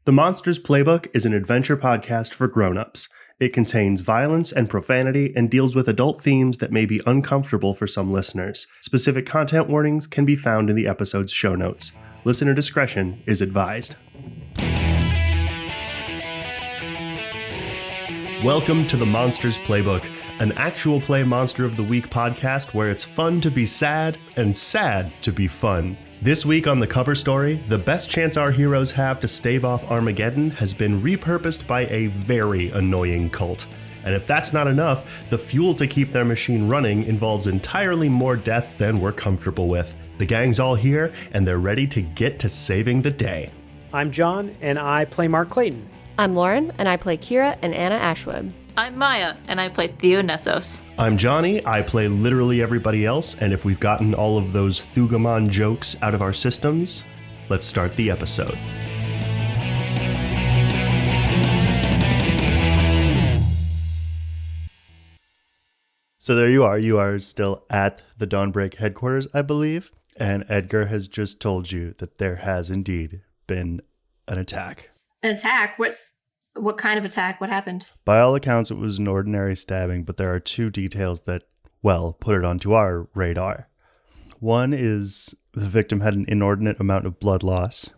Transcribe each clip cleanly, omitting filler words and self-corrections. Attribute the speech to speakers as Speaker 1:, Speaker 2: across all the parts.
Speaker 1: The Monsters Playbook is an adventure podcast for grown-ups. It contains violence and profanity and deals with adult themes that may be uncomfortable for some listeners. Specific content warnings can be found in the episode's show notes. Listener discretion is advised. Welcome to the Monsters Playbook, an actual play Monster of the Week podcast where it's fun to be sad and sad to be fun. This week on the cover story, the best chance our heroes have to stave off Armageddon has been repurposed by a very annoying cult. And if that's not enough, the fuel to keep their machine running involves entirely more death than we're comfortable with. The gang's all here, and they're ready to get to saving the day.
Speaker 2: I'm John, and I play Mark Clayton.
Speaker 3: I'm Lauren, and I play Kira and Anna Ashwood.
Speaker 4: I'm Miah, and I play Theo Nessos.
Speaker 1: I'm Jonny, I play literally everybody else, and if we've gotten all of those Thugamon jokes out of our systems, let's start the episode. So there you are still at the Dawnbreak headquarters, I believe, and Edgar has just told you that there has indeed been an attack.
Speaker 4: An attack? What kind of attack? What happened?
Speaker 1: By all accounts, it was an ordinary stabbing, but there are two details that, well, put it onto our radar. One is the victim had an inordinate amount of blood loss,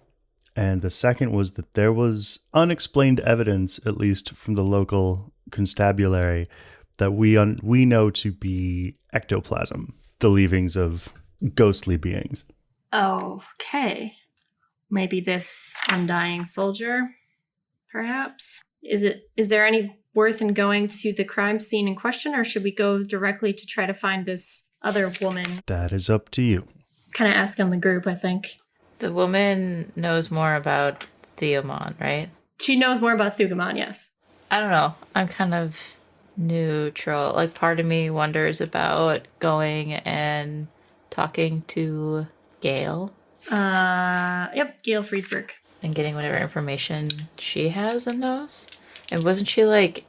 Speaker 1: and the second was that there was unexplained evidence, at least from the local constabulary, that we know to be ectoplasm, the leavings of ghostly beings.
Speaker 4: Okay. Maybe this Undying Soldier? Perhaps? Is there any worth in going to the crime scene in question, or should we go directly to try to find this other woman?
Speaker 1: That is up to you.
Speaker 4: Kind of asking the group, I think.
Speaker 5: The woman knows more about Theomon, right?
Speaker 4: She knows more about Thugamon, yes.
Speaker 5: I don't know. I'm kind of neutral. Like, part of me wonders about going and talking to Gail.
Speaker 4: Yep, Gail Friedberg.
Speaker 5: And getting whatever information she has and knows. And wasn't she, like,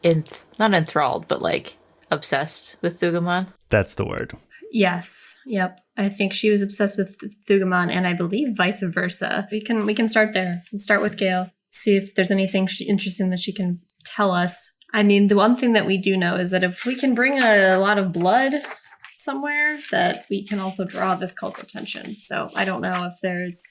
Speaker 5: not enthralled, but, like, obsessed with Thugamon?
Speaker 1: That's the word.
Speaker 4: Yes. Yep. I think she was obsessed with Thugamon, and I believe vice versa. We can start there. Let's start with Gail. See if there's anything interesting that she can tell us. I mean, the one thing that we do know is that if we can bring a lot of blood somewhere, that we can also draw this cult's attention. So I don't know if there's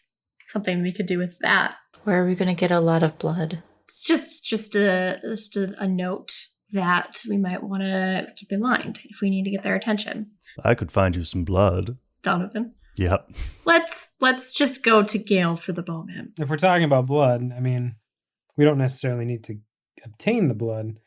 Speaker 4: something we could do with that.
Speaker 5: Where are we going to get a lot of blood?
Speaker 4: It's just a note that we might want to keep in mind if we need to get their attention.
Speaker 1: I could find you some blood.
Speaker 4: Donovan?
Speaker 1: Yep.
Speaker 4: Let's just go to Gail for the moment.
Speaker 2: If we're talking about blood, I mean, we don't necessarily need to obtain the blood.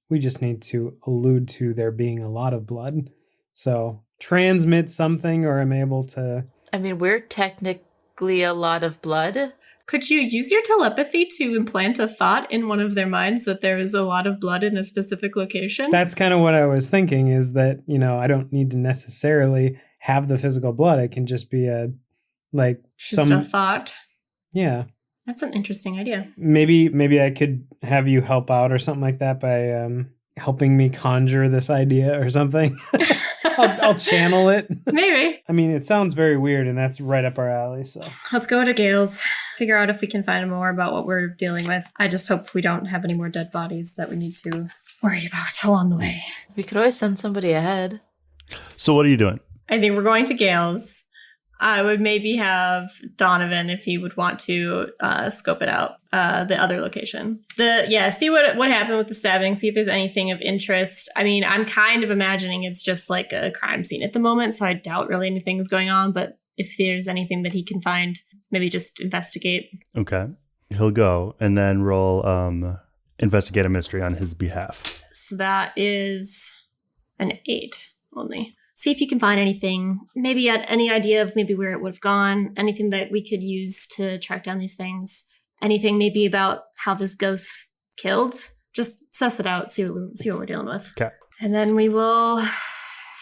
Speaker 2: We just need to allude to there being a lot of blood. So transmit something, or I'm able to...
Speaker 5: I mean, we're technically a lot of blood.
Speaker 4: Could you use your telepathy to implant a thought in one of their minds that there is a lot of blood in a specific location?
Speaker 2: That's kind of what I was thinking, is that, I don't need to necessarily have the physical blood. It can just be a thought. Yeah.
Speaker 4: That's an interesting idea.
Speaker 2: Maybe I could have you help out or something like that by helping me conjure this idea or something. I'll channel it.
Speaker 4: Maybe.
Speaker 2: I mean, it sounds very weird, and that's right up our alley. So
Speaker 4: let's go to Gail's, figure out if we can find more about what we're dealing with. I just hope we don't have any more dead bodies that we need to worry about along the way.
Speaker 5: We could always send somebody ahead.
Speaker 1: So what are you doing? I
Speaker 4: think we're going to Gail's. I would maybe have Donovan, if he would want to scope it out, the other location. See what happened with the stabbing, see if there's anything of interest. I mean, I'm kind of imagining it's just like a crime scene at the moment, so I doubt really anything is going on. But if there's anything that he can find, maybe just investigate.
Speaker 1: Okay. He'll go and then roll investigate a mystery on his behalf.
Speaker 4: So that is an 8 only. See if you can find anything, maybe any idea of maybe where it would have gone, anything that we could use to track down these things, anything maybe about how this ghost killed. Just suss it out, see what we're dealing with.
Speaker 1: Okay.
Speaker 4: And then we will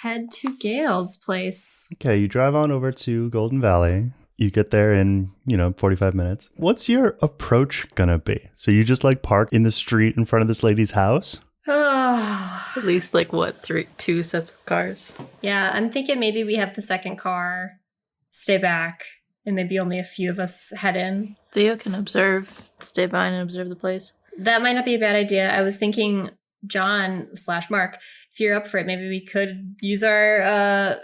Speaker 4: head to Gail's place.
Speaker 1: Okay, you drive on over to Golden Valley. You get there in, 45 minutes. What's your approach gonna be? So you just park in the street in front of this lady's house?
Speaker 5: At least 2 sets of cars.
Speaker 4: Yeah, I'm thinking maybe we have the second car, stay back, and maybe only a few of us head in.
Speaker 5: Theo can stay behind and observe the place.
Speaker 4: That might not be a bad idea. I was thinking, John/Mark, if you're up for it, maybe we could use our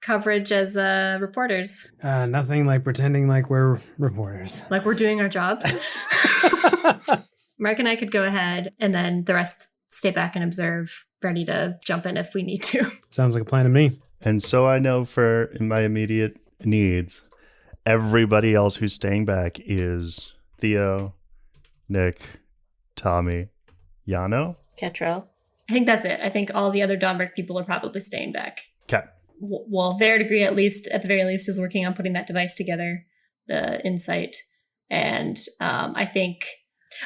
Speaker 4: coverage as reporters.
Speaker 2: Nothing like pretending like we're reporters.
Speaker 4: Like we're doing our jobs. Mark and I could go ahead, and then the rest stay back and observe, ready to jump in if we need to.
Speaker 2: Sounds like a plan to me.
Speaker 1: And so I know for my immediate needs, everybody else who's staying back is Theo, Nick, Tommy, Yano.
Speaker 5: Ketrel.
Speaker 4: I think that's it. I think all the other Dawnbreak people are probably staying back.
Speaker 1: Okay.
Speaker 4: Well, Verdigris, at the very least, is working on putting that device together, the Insight. And I think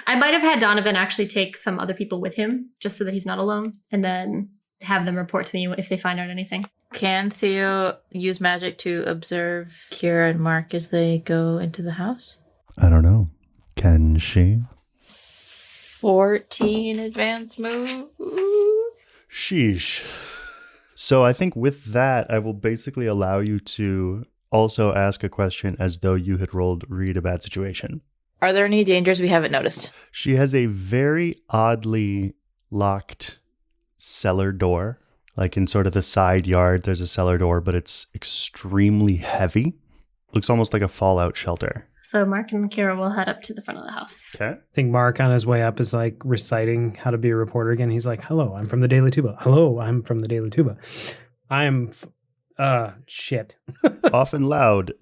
Speaker 4: I might have had Donovan actually take some other people with him, just so that he's not alone, and then have them report to me if they find out anything.
Speaker 5: Can Theo use magic to observe Kira and Mark as they go into the house?
Speaker 1: I don't know. Can she?
Speaker 5: 14 advance move.
Speaker 1: Sheesh. So I think with that, I will basically allow you to also ask a question as though you had rolled read a bad situation.
Speaker 5: Are there any dangers we haven't noticed?
Speaker 1: She has a very oddly locked cellar door. Like in sort of the side yard, there's a cellar door, but it's extremely heavy. Looks almost like a fallout shelter.
Speaker 4: So Mark and Kira will head up to the front of the house.
Speaker 1: Okay.
Speaker 2: I think Mark on his way up is like reciting how to be a reporter again. He's like, hello, I'm from the Daily Tuba. Hello, I'm from the Daily Tuba. I am, shit.
Speaker 1: Often loud,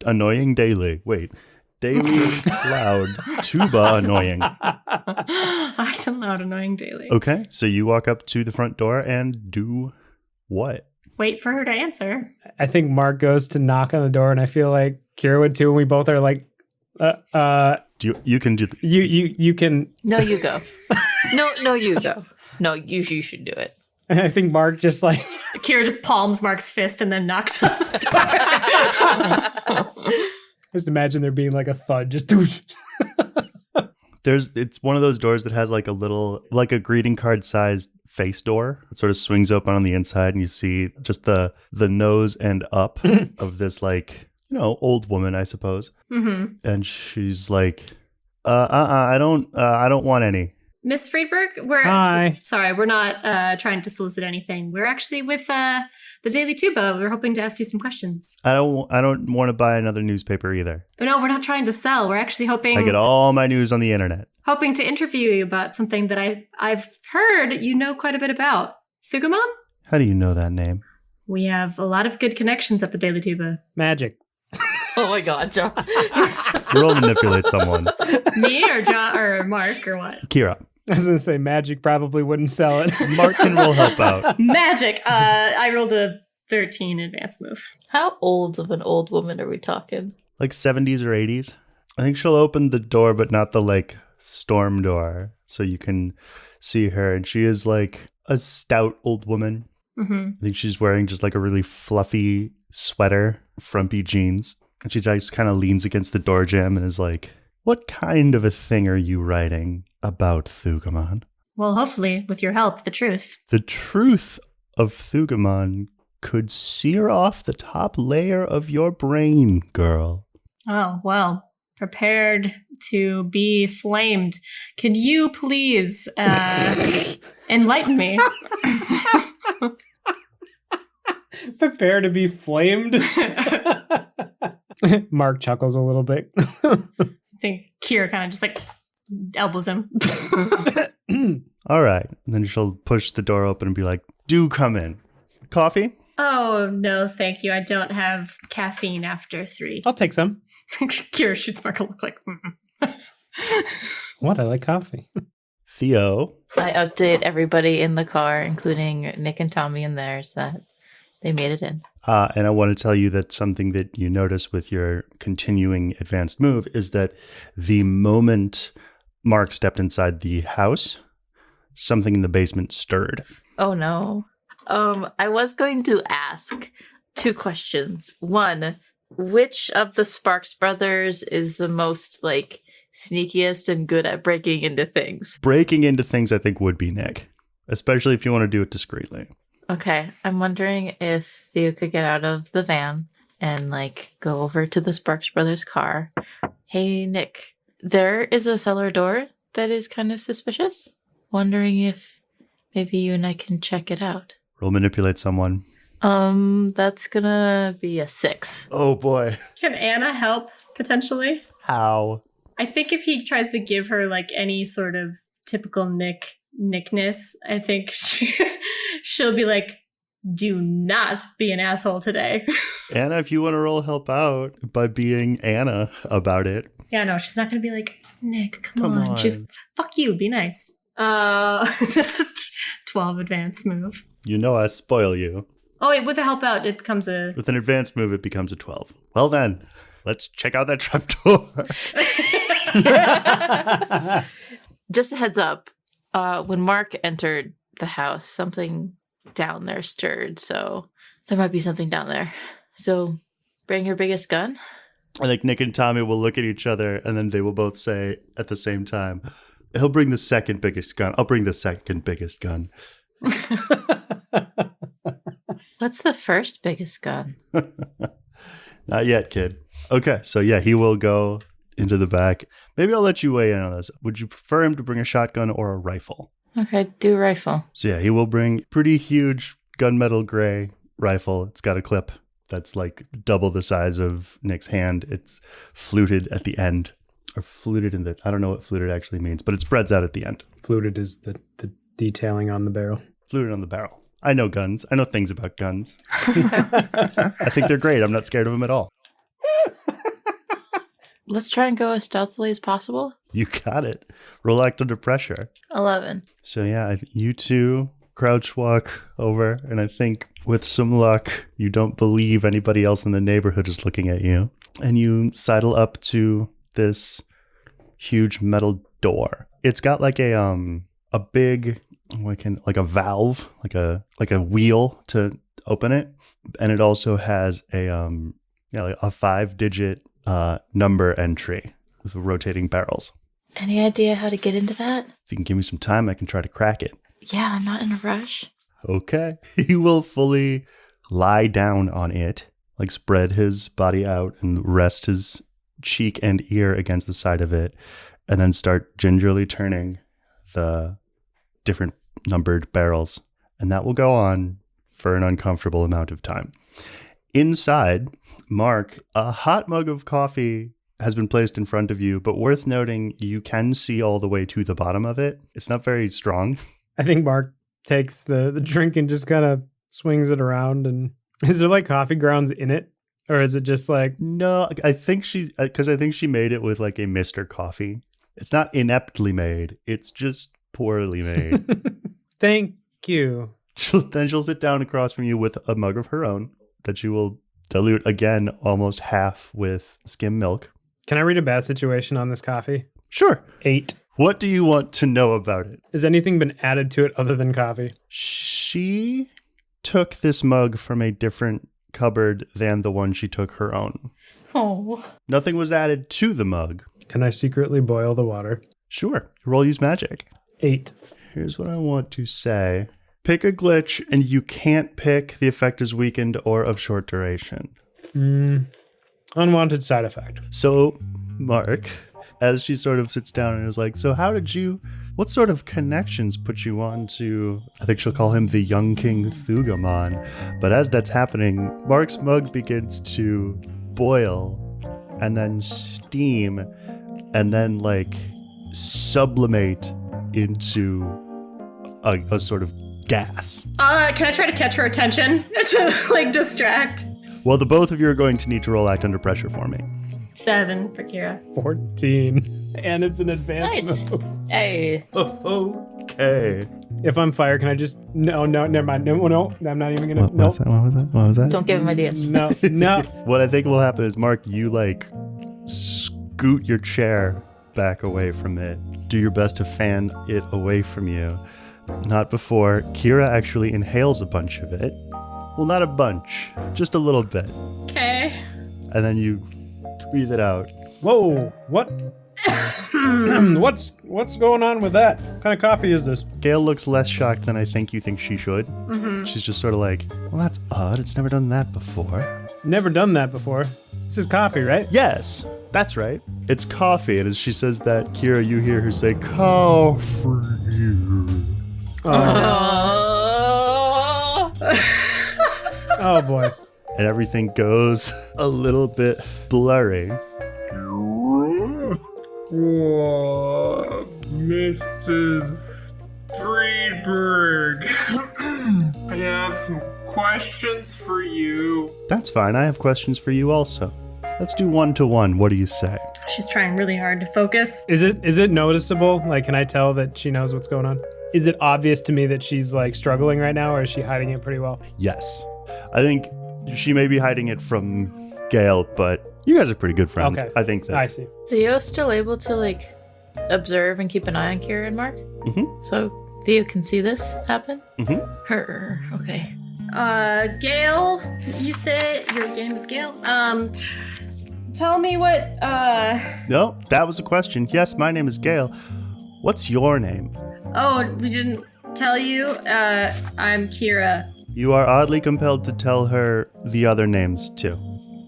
Speaker 1: annoying daily. Wait. Daily, loud, tuba, annoying.
Speaker 4: Often loud, annoying daily.
Speaker 1: Okay, so you walk up to the front door and do what?
Speaker 4: Wait for her to answer.
Speaker 2: I think Mark goes to knock on the door, and I feel like Kira would too, and we both are like,
Speaker 1: You can do
Speaker 2: you can.
Speaker 5: No, you go. No, you go. No, you should do it.
Speaker 2: And I think Mark just like
Speaker 4: Kira just palms Mark's fist and then knocks on the door.
Speaker 2: just imagine there being like a thud, just
Speaker 1: It's one of those doors that has like a little, like a greeting card sized face door. It sort of swings open on the inside, and you see just the nose and up of this, like, old woman, I suppose.
Speaker 4: Mm-hmm.
Speaker 1: And she's like, I don't want any.
Speaker 4: Miss Friedberg,
Speaker 2: Hi.
Speaker 4: Sorry, we're not trying to solicit anything. We're actually with the Daily Tuba. We're hoping to ask you some questions.
Speaker 1: I don't want to buy another newspaper either.
Speaker 4: But no, we're not trying to sell. We're actually hoping.
Speaker 1: I get all my news on the internet.
Speaker 4: Hoping to interview you about something that I've heard you know quite a bit about. Thugamon?
Speaker 1: How do you know that name?
Speaker 4: We have a lot of good connections at the Daily Tuba.
Speaker 2: magic.
Speaker 5: Oh my God, John.
Speaker 1: Roll manipulate someone.
Speaker 4: Me or John or Mark or what?
Speaker 1: Kira.
Speaker 2: I was gonna say magic probably wouldn't sell it.
Speaker 1: Mark can roll help out.
Speaker 4: Magic. I rolled a 13 advance move.
Speaker 5: How old of an old woman are we talking?
Speaker 1: Like 70s or 80s. I think she'll open the door, but not the like storm door, so you can see her. And she is like a stout old woman.
Speaker 4: Mm-hmm.
Speaker 1: I think she's wearing just like a really fluffy sweater, frumpy jeans. And she just kind of leans against the door jamb and is like, what kind of a thing are you writing about Thugamon?
Speaker 4: Well, hopefully, with your help, the truth.
Speaker 1: The truth of Thugamon could sear off the top layer of your brain, girl.
Speaker 4: Oh, well, prepared to be flamed. Can you please enlighten me?
Speaker 2: Prepare to be flamed. Mark chuckles a little bit.
Speaker 4: I think Kira kind of just like elbows him.
Speaker 1: All right. And then she'll push the door open and be like, do come in. Coffee?
Speaker 4: Oh, no, thank you. I don't have caffeine after 3.
Speaker 2: I'll take some.
Speaker 4: Kira shoots Mark a look like,
Speaker 2: What? I like coffee.
Speaker 1: Theo.
Speaker 5: I update everybody in the car, including Nick and Tommy in theirs, that they made it in.
Speaker 1: And I want to tell you that something that you notice with your continuing advanced move is that the moment Mark stepped inside the house, something in the basement stirred.
Speaker 5: Oh no. I was going to ask 2 questions. One, which of the Sparks brothers is the most like sneakiest and good at breaking into things?
Speaker 1: Breaking into things, I think, would be Nick, especially if you want to do it discreetly.
Speaker 5: Okay, I'm wondering if Theo could get out of the van and like go over to the Sparks Brothers car. Hey, Nick, there is a cellar door that is kind of suspicious. Wondering if maybe you and I can check it out.
Speaker 1: Roll manipulate someone.
Speaker 5: That's gonna be a 6.
Speaker 1: Oh boy.
Speaker 4: Can Anna help potentially?
Speaker 1: How?
Speaker 4: I think if he tries to give her like any sort of typical Nickness, I think she'll be like, do not be an asshole today.
Speaker 1: Anna, if you want to roll help out by being Anna about it.
Speaker 4: Yeah, no, she's not going to be like, Nick, come on. She's, fuck you, be nice. That's a 12 advanced move.
Speaker 1: You know I spoil you.
Speaker 4: Oh, wait, with a help out, it becomes a...
Speaker 1: With an advanced move, it becomes a 12. Well then, let's check out that trapdoor.
Speaker 5: Just a heads up, when Mark entered the house, something down there stirred, so there might be something down there. So bring your biggest gun.
Speaker 1: I think Nick and Tommy will look at each other, and then they will both say at the same time, he'll bring the second biggest gun. I'll bring the second biggest gun.
Speaker 5: What's the first biggest gun?
Speaker 1: Not yet, kid. Okay, so yeah, he will go into the back. Maybe I'll let you weigh in on this. Would you prefer him to bring a shotgun or a rifle?
Speaker 5: Okay, do rifle.
Speaker 1: So yeah, he will bring pretty huge gunmetal gray rifle. It's got a clip that's like double the size of Nick's hand. It's fluted at the end. Or fluted in the... I don't know what fluted actually means, but it spreads out at the end.
Speaker 2: Fluted is the detailing on the barrel.
Speaker 1: Fluted on the barrel. I know guns. I know things about guns. I think they're great. I'm not scared of them at all.
Speaker 5: Let's try and go as stealthily as possible.
Speaker 1: You got it. Roll act under pressure.
Speaker 5: 11.
Speaker 1: So yeah, you two crouch walk over, and I think with some luck, you don't believe anybody else in the neighborhood is looking at you. And you sidle up to this huge metal door. It's got like a big... like a valve, like a wheel to open it, and it also has a like a 5-digit number entry with rotating barrels.
Speaker 5: Any idea how to get into that?
Speaker 1: If you can give me some time, I can try to crack it.
Speaker 5: Yeah, I'm not in a rush.
Speaker 1: Okay. He will fully lie down on it, like spread his body out and rest his cheek and ear against the side of it, and then start gingerly turning the different numbered barrels, and that will go on for an uncomfortable amount of time. Inside, Mark, a hot mug of coffee has been placed in front of you, but worth noting, you can see all the way to the bottom of it. It's not very strong.
Speaker 2: I think Mark takes the drink and just kind of swings it around. And is there like coffee grounds in it? Or is it just like...
Speaker 1: No, I think she made it with like a Mr. Coffee. It's not ineptly made. It's just poorly made.
Speaker 2: Thank you.
Speaker 1: Then she'll sit down across from you with a mug of her own that she will dilute again almost half with skim milk.
Speaker 2: Can I read a bad situation on this coffee?
Speaker 1: Sure.
Speaker 2: 8.
Speaker 1: What do you want to know about it?
Speaker 2: Has anything been added to it other than coffee?
Speaker 1: She took this mug from a different cupboard than the one she took her own.
Speaker 5: Oh.
Speaker 1: Nothing was added to the mug.
Speaker 2: Can I secretly boil the water?
Speaker 1: Sure. Roll use magic.
Speaker 2: 8.
Speaker 1: Here's what I want to say. Pick a glitch, and you can't pick the effect is weakened or of short duration.
Speaker 2: Unwanted side effect.
Speaker 1: So, Mark, as she sort of sits down and is like, so what sort of connections put you on to, I think she'll call him the young King Thugaman. But as that's happening, Mark's mug begins to boil and then steam and then like sublimate into a sort of gas.
Speaker 4: Can I try to catch her attention to like distract?
Speaker 1: Well, the both of you are going to need to roll act under pressure for me.
Speaker 4: 7 for Kira.
Speaker 2: 14. And it's an advanced move.
Speaker 5: Hey.
Speaker 1: Okay.
Speaker 2: If I'm fire, can I just... No, never mind. No, I'm not even going to...
Speaker 1: What was that?
Speaker 5: Don't give him ideas.
Speaker 2: No.
Speaker 1: What I think will happen is, Mark, you like scoot your chair back away from it. Do your best to fan it away from you. Not before Kira actually inhales a bunch of it. Well, not a bunch, just a little bit.
Speaker 4: Okay.
Speaker 1: And then you breathe it out.
Speaker 2: Whoa, what? What's going on with that? What kind of coffee is this?
Speaker 1: Gale looks less shocked than I think you think she should.
Speaker 4: Mm-hmm.
Speaker 1: She's just sort of like, well, that's odd. It's never done that before.
Speaker 2: Never done that before. This is coffee, right?
Speaker 1: Yes, that's right. It's coffee. And as she says that, Kira, you hear her say, coffee.
Speaker 2: Oh boy.
Speaker 1: And everything goes a little bit blurry.
Speaker 6: Mrs. Friedberg, I have some questions for you.
Speaker 1: That's fine. I have questions for you also. Let's do 1-to-1. What do you say?
Speaker 4: She's trying really hard to focus.
Speaker 2: Is it noticeable? Like, can I tell that she knows what's going on? Is it obvious to me that she's like struggling right now, or is she hiding it pretty well?
Speaker 1: Yes. I think she may be hiding it from Gale, but you guys are pretty good friends.
Speaker 2: Okay.
Speaker 1: I think that.
Speaker 2: I see.
Speaker 5: Theo still able to like observe and keep an eye on Kira and Mark?
Speaker 1: Mm-hmm.
Speaker 5: So Theo can see this happen?
Speaker 1: Mm-hmm.
Speaker 5: Her. Okay.
Speaker 4: Gale, you said your name's Gale. Tell me what,
Speaker 1: No, that was a question. Yes, my name is Gale. What's your name?
Speaker 4: Oh, we didn't tell you. I'm Kira.
Speaker 1: You are oddly compelled to tell her the other names too.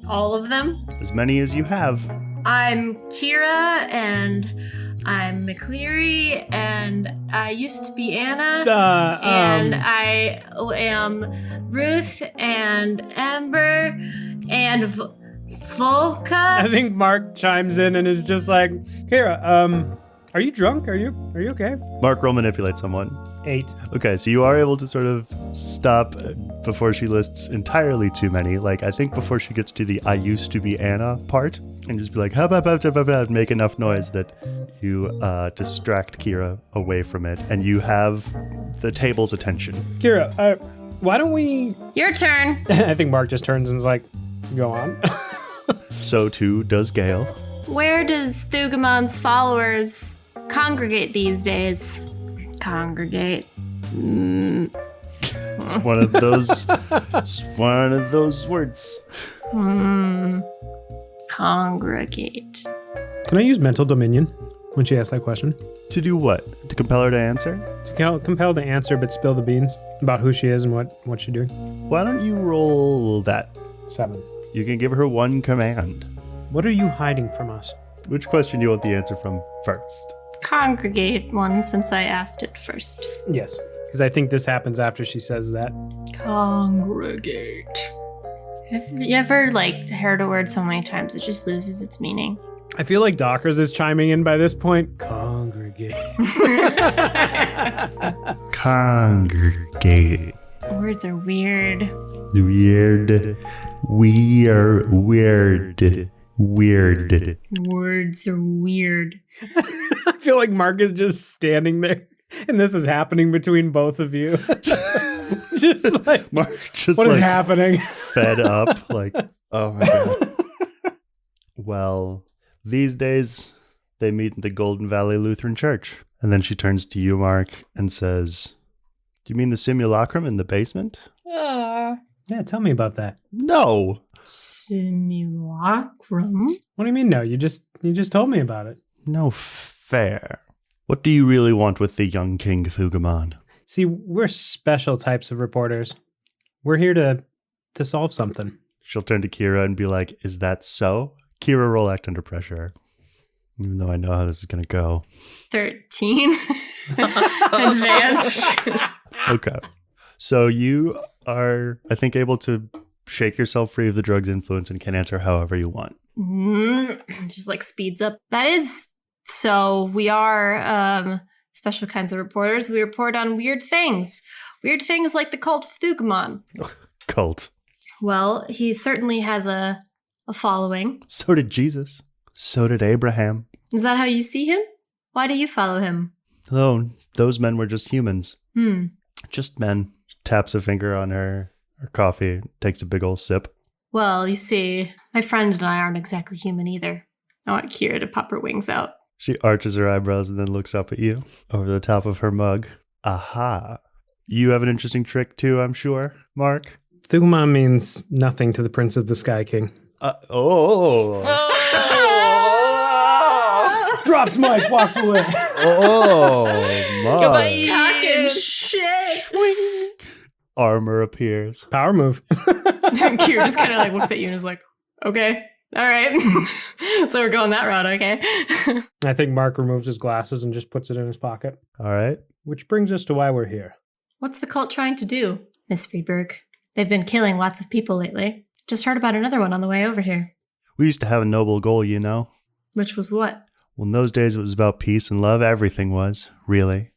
Speaker 4: All of them?
Speaker 1: As many as you have.
Speaker 4: I'm Kira, and I'm McCleary, and I used to be Anna, and I am Ruth, and Amber, and Volka.
Speaker 2: I think Mark chimes in and is just like, Kira, are you drunk? Are you okay?
Speaker 1: Mark, roll manipulate someone.
Speaker 2: 8.
Speaker 1: Okay, so you are able to sort of stop before she lists entirely too many. Like, I think before she gets to the I used to be Anna part, and just be like, make enough noise that you distract Kira away from it, and you have the table's attention.
Speaker 2: Kira, why don't we...
Speaker 4: Your turn.
Speaker 2: I think Mark just turns and is like, go on.
Speaker 1: So too does Gale.
Speaker 4: Where does Thugamon's followers congregate these days? Congregate.
Speaker 1: It's one of those. It's one of those words.
Speaker 4: Congregate.
Speaker 2: Can I use mental dominion when she asks that question?
Speaker 1: To do what? To compel her to answer?
Speaker 2: To compel to answer but spill the beans about who she is and what she's doing.
Speaker 1: Why don't you roll that?
Speaker 2: 7.
Speaker 1: You can give her one command.
Speaker 2: What are you hiding from us?
Speaker 1: Which question do you want the answer from first?
Speaker 4: Congregate one, since I asked it first.
Speaker 2: Yes, because I think this happens after she says that.
Speaker 4: Congregate. Have you ever heard a word so many times it just loses its meaning?
Speaker 2: I feel like Dockers is chiming in by this point. Congregate.
Speaker 1: Congregate.
Speaker 4: Words are weird.
Speaker 1: Weird. We are weird. Weird.
Speaker 4: Words are weird.
Speaker 2: I feel like Mark is just standing there and this is happening between both of you. Just like,
Speaker 1: Mark just
Speaker 2: what is
Speaker 1: like
Speaker 2: happening?
Speaker 1: fed up. Like, oh my God. Well, these days they meet in the Golden Valley Lutheran Church. And then she turns to you, Mark, and says, do you mean the simulacrum in the basement?
Speaker 2: Yeah, tell me about that.
Speaker 1: No.
Speaker 4: Simulacrum?
Speaker 2: What do you mean no? You just told me about it.
Speaker 1: No fair. What do you really want with the young King Thugamon?
Speaker 2: See, we're special types of reporters. We're here to solve something.
Speaker 1: She'll turn to Kira and be like, is that so? Kira, roll act under pressure. Even though I know how this is going to go.
Speaker 4: 13. Advanced.
Speaker 1: Okay. So you are, I think, able to shake yourself free of the drug's influence and can answer however you want.
Speaker 4: Just speeds up. That is so. We are special kinds of reporters. We report on weird things. Weird things like the cult of Thugamon.
Speaker 1: Cult.
Speaker 4: Well, he certainly has a following.
Speaker 1: So did Jesus. So did Abraham.
Speaker 4: Is that how you see him? Why do you follow him?
Speaker 1: Oh, those men were just humans. Just men. Taps a finger on her coffee, takes a big old sip.
Speaker 4: Well, you see, my friend and I aren't exactly human either. I want Kira to pop her wings out.
Speaker 1: She arches her eyebrows and then looks up at you over the top of her mug. Aha. You have an interesting trick too, I'm sure, Mark?
Speaker 2: Thugamon means nothing to the Prince of the Sky King. Drops mic, walks away.
Speaker 1: Oh,
Speaker 5: Goodbye.
Speaker 1: my.
Speaker 4: Talking shit.
Speaker 1: Armor appears.
Speaker 2: Power move.
Speaker 4: And Kier just kind of like looks at you and is like, okay, all right. So we're going that route, okay?
Speaker 2: I think Mark removes his glasses and just puts it in his pocket.
Speaker 1: All right.
Speaker 2: Which brings us to why we're here.
Speaker 4: What's the cult trying to do, Miss Friedberg? They've been killing lots of people lately. Just heard about another one on the way over here.
Speaker 1: We used to have a noble goal, you know.
Speaker 4: Which was what?
Speaker 1: Well, in those days, it was about peace and love. Everything was, really.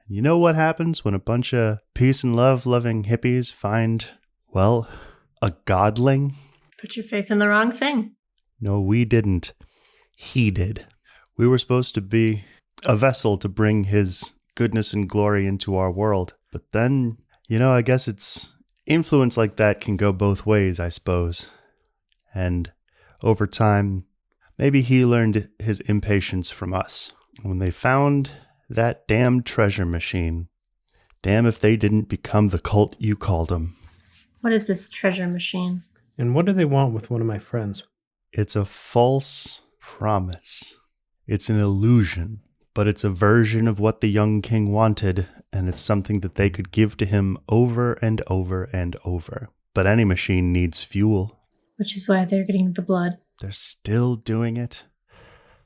Speaker 1: You know what happens when a bunch of peace and love loving hippies find, well, a godling?
Speaker 4: Put your faith in the wrong thing.
Speaker 1: No, we didn't. He did. We were supposed to be a vessel to bring his goodness and glory into our world. But then, you know, I guess it's influence like that can go both ways, I suppose. And over time, maybe he learned his impatience from us. When they found that damn treasure machine, damn if they didn't become the cult you called them.
Speaker 4: What is this treasure machine?
Speaker 2: And what do they want with one of my friends?
Speaker 1: It's a false promise. It's an illusion, but it's a version of what the young king wanted, and it's something that they could give to him over and over and over. But any machine needs fuel.
Speaker 4: Which is why they're getting the blood.
Speaker 1: They're still doing it.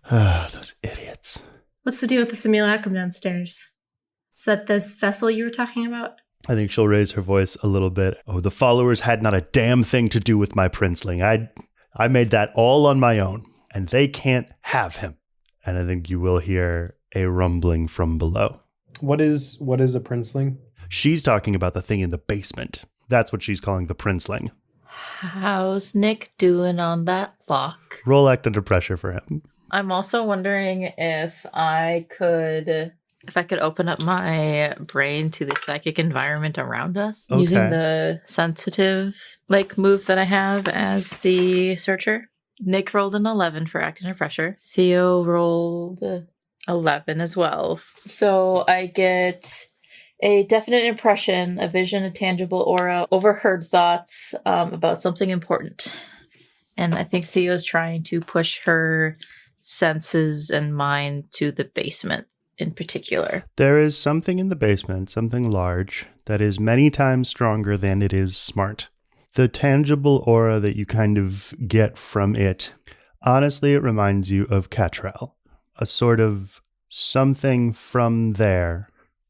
Speaker 1: Those idiots.
Speaker 4: What's the deal with the simulacrum downstairs? Is that this vessel you were talking about?
Speaker 1: I think she'll raise her voice a little bit. Oh, the followers had not a damn thing to do with my princeling. I made that all on my own, and they can't have him. And I think you will hear a rumbling from below.
Speaker 2: What is a princeling?
Speaker 1: She's talking about the thing in the basement. That's what she's calling the princeling.
Speaker 5: How's Nick doing on that lock?
Speaker 1: Roll act under pressure for him.
Speaker 5: I'm also wondering if I could open up my brain to the psychic environment around us
Speaker 1: Okay.
Speaker 5: using the sensitive move that I have as the searcher. Nick rolled an 11 for act under pressure. Theo rolled 11 as well. So I get a definite impression, a vision, a tangible aura, overheard thoughts about something important. And I think Theo's trying to push her senses and mind to the basement in particular.
Speaker 1: There is something in the basement, something large, that is many times stronger than it is smart. The tangible aura that you kind of get from it, honestly, it reminds you of Catrell. A sort of something from there,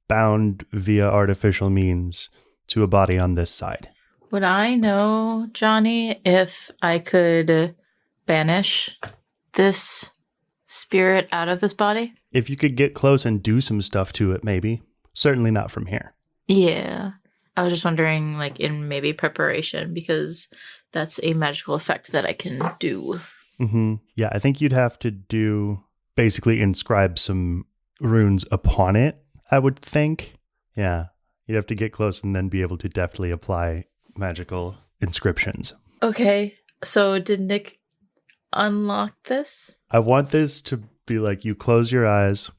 Speaker 1: bound via artificial means to a body on this side.
Speaker 5: Would I know, Johnny, if I could banish this spirit out of this body?
Speaker 1: If you could get close and do some stuff to it, maybe. Certainly not from here.
Speaker 5: Yeah. I was just wondering, in maybe preparation, because that's a magical effect that I can do.
Speaker 1: Mm-hmm. Yeah, I think you'd have to basically inscribe some runes upon it, I would think. Yeah, you'd have to get close and then be able to deftly apply magical inscriptions. Okay,
Speaker 5: so did Nick unlock this?
Speaker 1: I want this to be you close your eyes,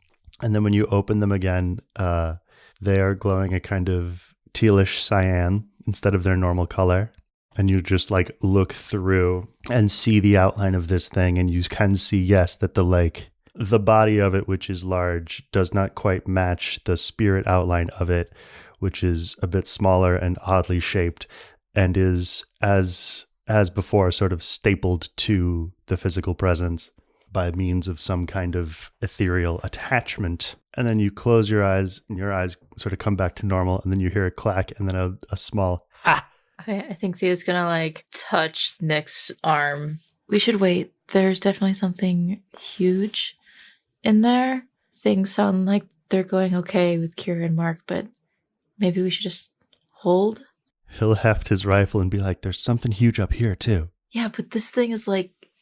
Speaker 1: and then when you open them again, they are glowing a kind of tealish cyan instead of their normal color. And you just look through and see the outline of this thing, and you can see, yes, that the body of it, which is large, does not quite match the spirit outline of it, which is a bit smaller and oddly shaped, and is, as before, sort of stapled to the physical presence by means of some kind of ethereal attachment. And then you close your eyes, and your eyes sort of come back to normal, and then you hear a clack, and then a small ha!
Speaker 5: Okay, I think Theo's gonna touch Nick's arm. We should wait. There's definitely something huge in there. Things sound like they're going okay with Kira and Mark, but maybe we should just hold.
Speaker 1: He'll heft his rifle and be like, there's something huge up here too.
Speaker 5: Yeah, but this thing is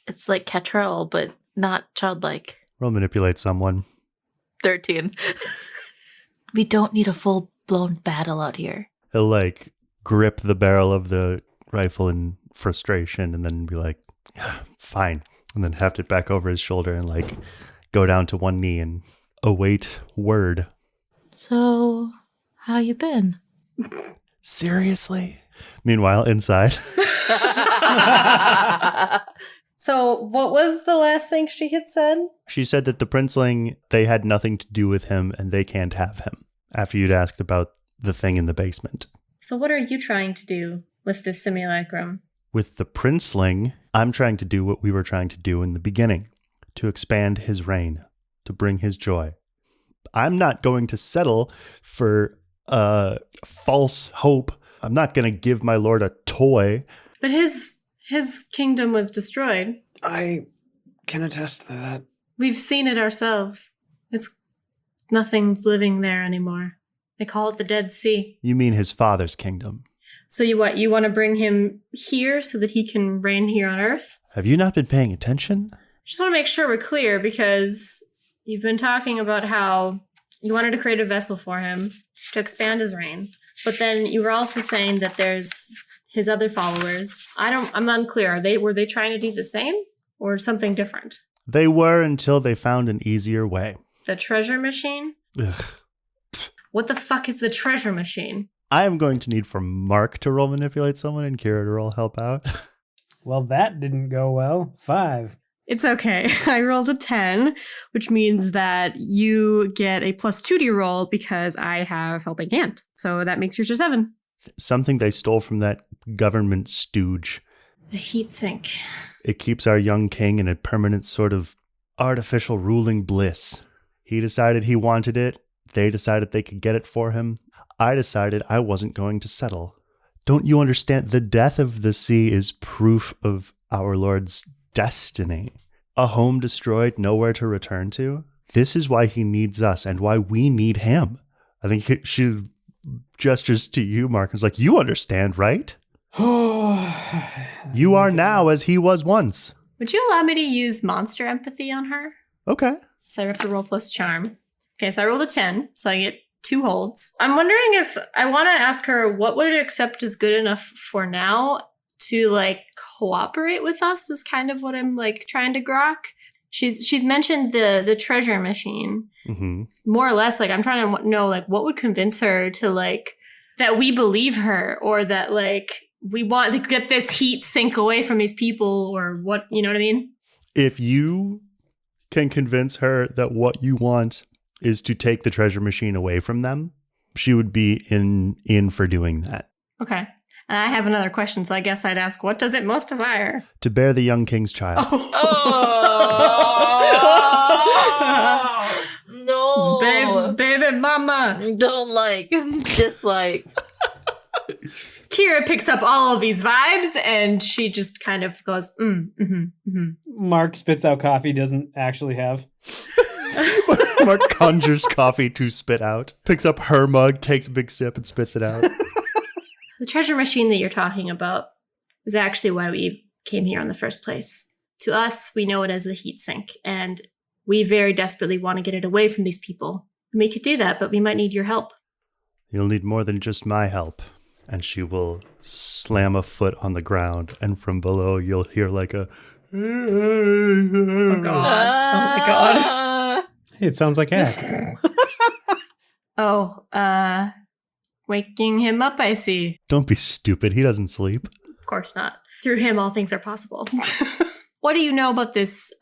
Speaker 5: it's like Catrell, but not childlike.
Speaker 1: We'll manipulate someone.
Speaker 5: 13. We don't need a full-blown battle out here.
Speaker 1: He'll grip the barrel of the rifle in frustration and then be like, fine. And then heft it back over his shoulder and go down to one knee and await word.
Speaker 5: So, how you been?
Speaker 1: Seriously? Meanwhile, inside.
Speaker 4: So what was the last thing she had said?
Speaker 1: She said that the princeling, they had nothing to do with him and they can't have him, after you'd asked about the thing in the basement.
Speaker 4: So what are you trying to do with this simulacrum?
Speaker 1: With the princeling, I'm trying to do what we were trying to do in the beginning, to expand his reign, to bring his joy. I'm not going to settle for false hope. I'm not going to give my lord a toy.
Speaker 4: But his kingdom was destroyed.
Speaker 2: I can attest to that.
Speaker 4: We've seen it ourselves. It's nothing's living there anymore. They call it the Dead Sea.
Speaker 1: You mean his father's kingdom?
Speaker 4: So you want to bring him here so that he can reign here on Earth?
Speaker 1: Have you not been paying attention?
Speaker 4: Just want to make sure we're clear because you've been talking about how you wanted to create a vessel for him to expand his reign. But then you were also saying that there's his other followers. I'm unclear. Were they trying to do the same or something different?
Speaker 1: They were until they found an easier way.
Speaker 4: The treasure machine?
Speaker 1: Ugh.
Speaker 4: What the fuck is the treasure machine?
Speaker 1: I am going to need for Mark to roll manipulate someone and Kira to roll help out.
Speaker 2: Well, that didn't go well. 5.
Speaker 7: It's okay. I rolled a 10, which means that you get a +2 to your roll because I have helping hand. So that makes yours a 7.
Speaker 1: Something they stole from that government stooge.
Speaker 4: The heat sink.
Speaker 1: It keeps our young king in a permanent sort of artificial ruling bliss. He decided he wanted it. They decided they could get it for him. I decided I wasn't going to settle. Don't you understand? The death of the sea is proof of our Lord's destiny. A home destroyed, nowhere to return to. This is why he needs us and why we need him. I think she gestures to you, Mark, and is like, you understand, right? You are now as he was once.
Speaker 4: Would you allow me to use monster empathy on her?
Speaker 1: Okay.
Speaker 4: So I have to roll plus charm. Okay, so I rolled a 10, so I get 2 holds. I'm wondering if I want to ask her what would it accept as good enough for now to like cooperate with us is kind of what I'm like trying to grok. She's mentioned the treasure machine.
Speaker 1: Mm-hmm.
Speaker 4: More or less, like I'm trying to know like what would convince her to like that we believe her or that like we want to get this heat sink away from these people or what, you know what I mean?
Speaker 1: If you can convince her that what you want is to take the treasure machine away from them, she would be in for doing that.
Speaker 4: Okay. And I have another question, so I guess I'd ask, what does it most desire?
Speaker 1: To bear the young king's child.
Speaker 5: Oh, no.
Speaker 4: Baby mama.
Speaker 5: Don't dislike.
Speaker 4: Kira picks up all of these vibes and she just kind of goes,
Speaker 2: Mark spits out coffee he doesn't actually have.
Speaker 1: Mark conjures coffee to spit out, picks up her mug, takes a big sip, and spits it out.
Speaker 4: The treasure machine that you're talking about is actually why we came here in the first place. To us, we know it as the heat sink, and we very desperately want to get it away from these people. And we could do that, but we might need your help.
Speaker 1: You'll need more than just my help. And she will slam a foot on the ground, and from below you'll hear like a...
Speaker 4: Oh, God. Oh, my God.
Speaker 2: Hey, it sounds like Ack.
Speaker 4: Waking him up, I see.
Speaker 1: Don't be stupid. He doesn't sleep.
Speaker 4: Of course not. Through him, all things are possible. What do you know about this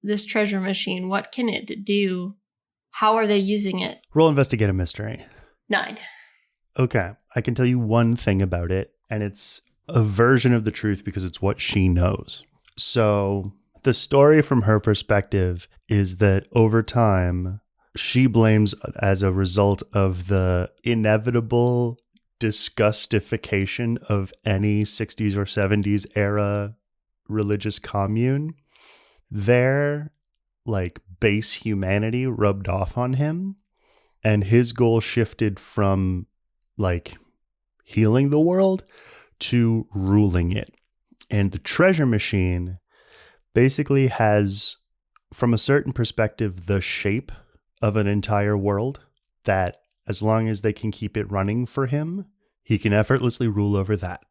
Speaker 4: this treasure machine? What can it do? How are they using it?
Speaker 1: Roll investigate a mystery.
Speaker 4: 9.
Speaker 1: Okay. I can tell you one thing about it, and it's a version of the truth because it's what she knows. So the story from her perspective is that over time, she blames as a result of the inevitable disgustification of any 60s or 70s era religious commune. Their like base humanity rubbed off on him, and his goal shifted from like healing the world to ruling it. And the treasure machine basically has, from a certain perspective, the shape of an entire world that as long as they can keep it running for him, he can effortlessly rule over that.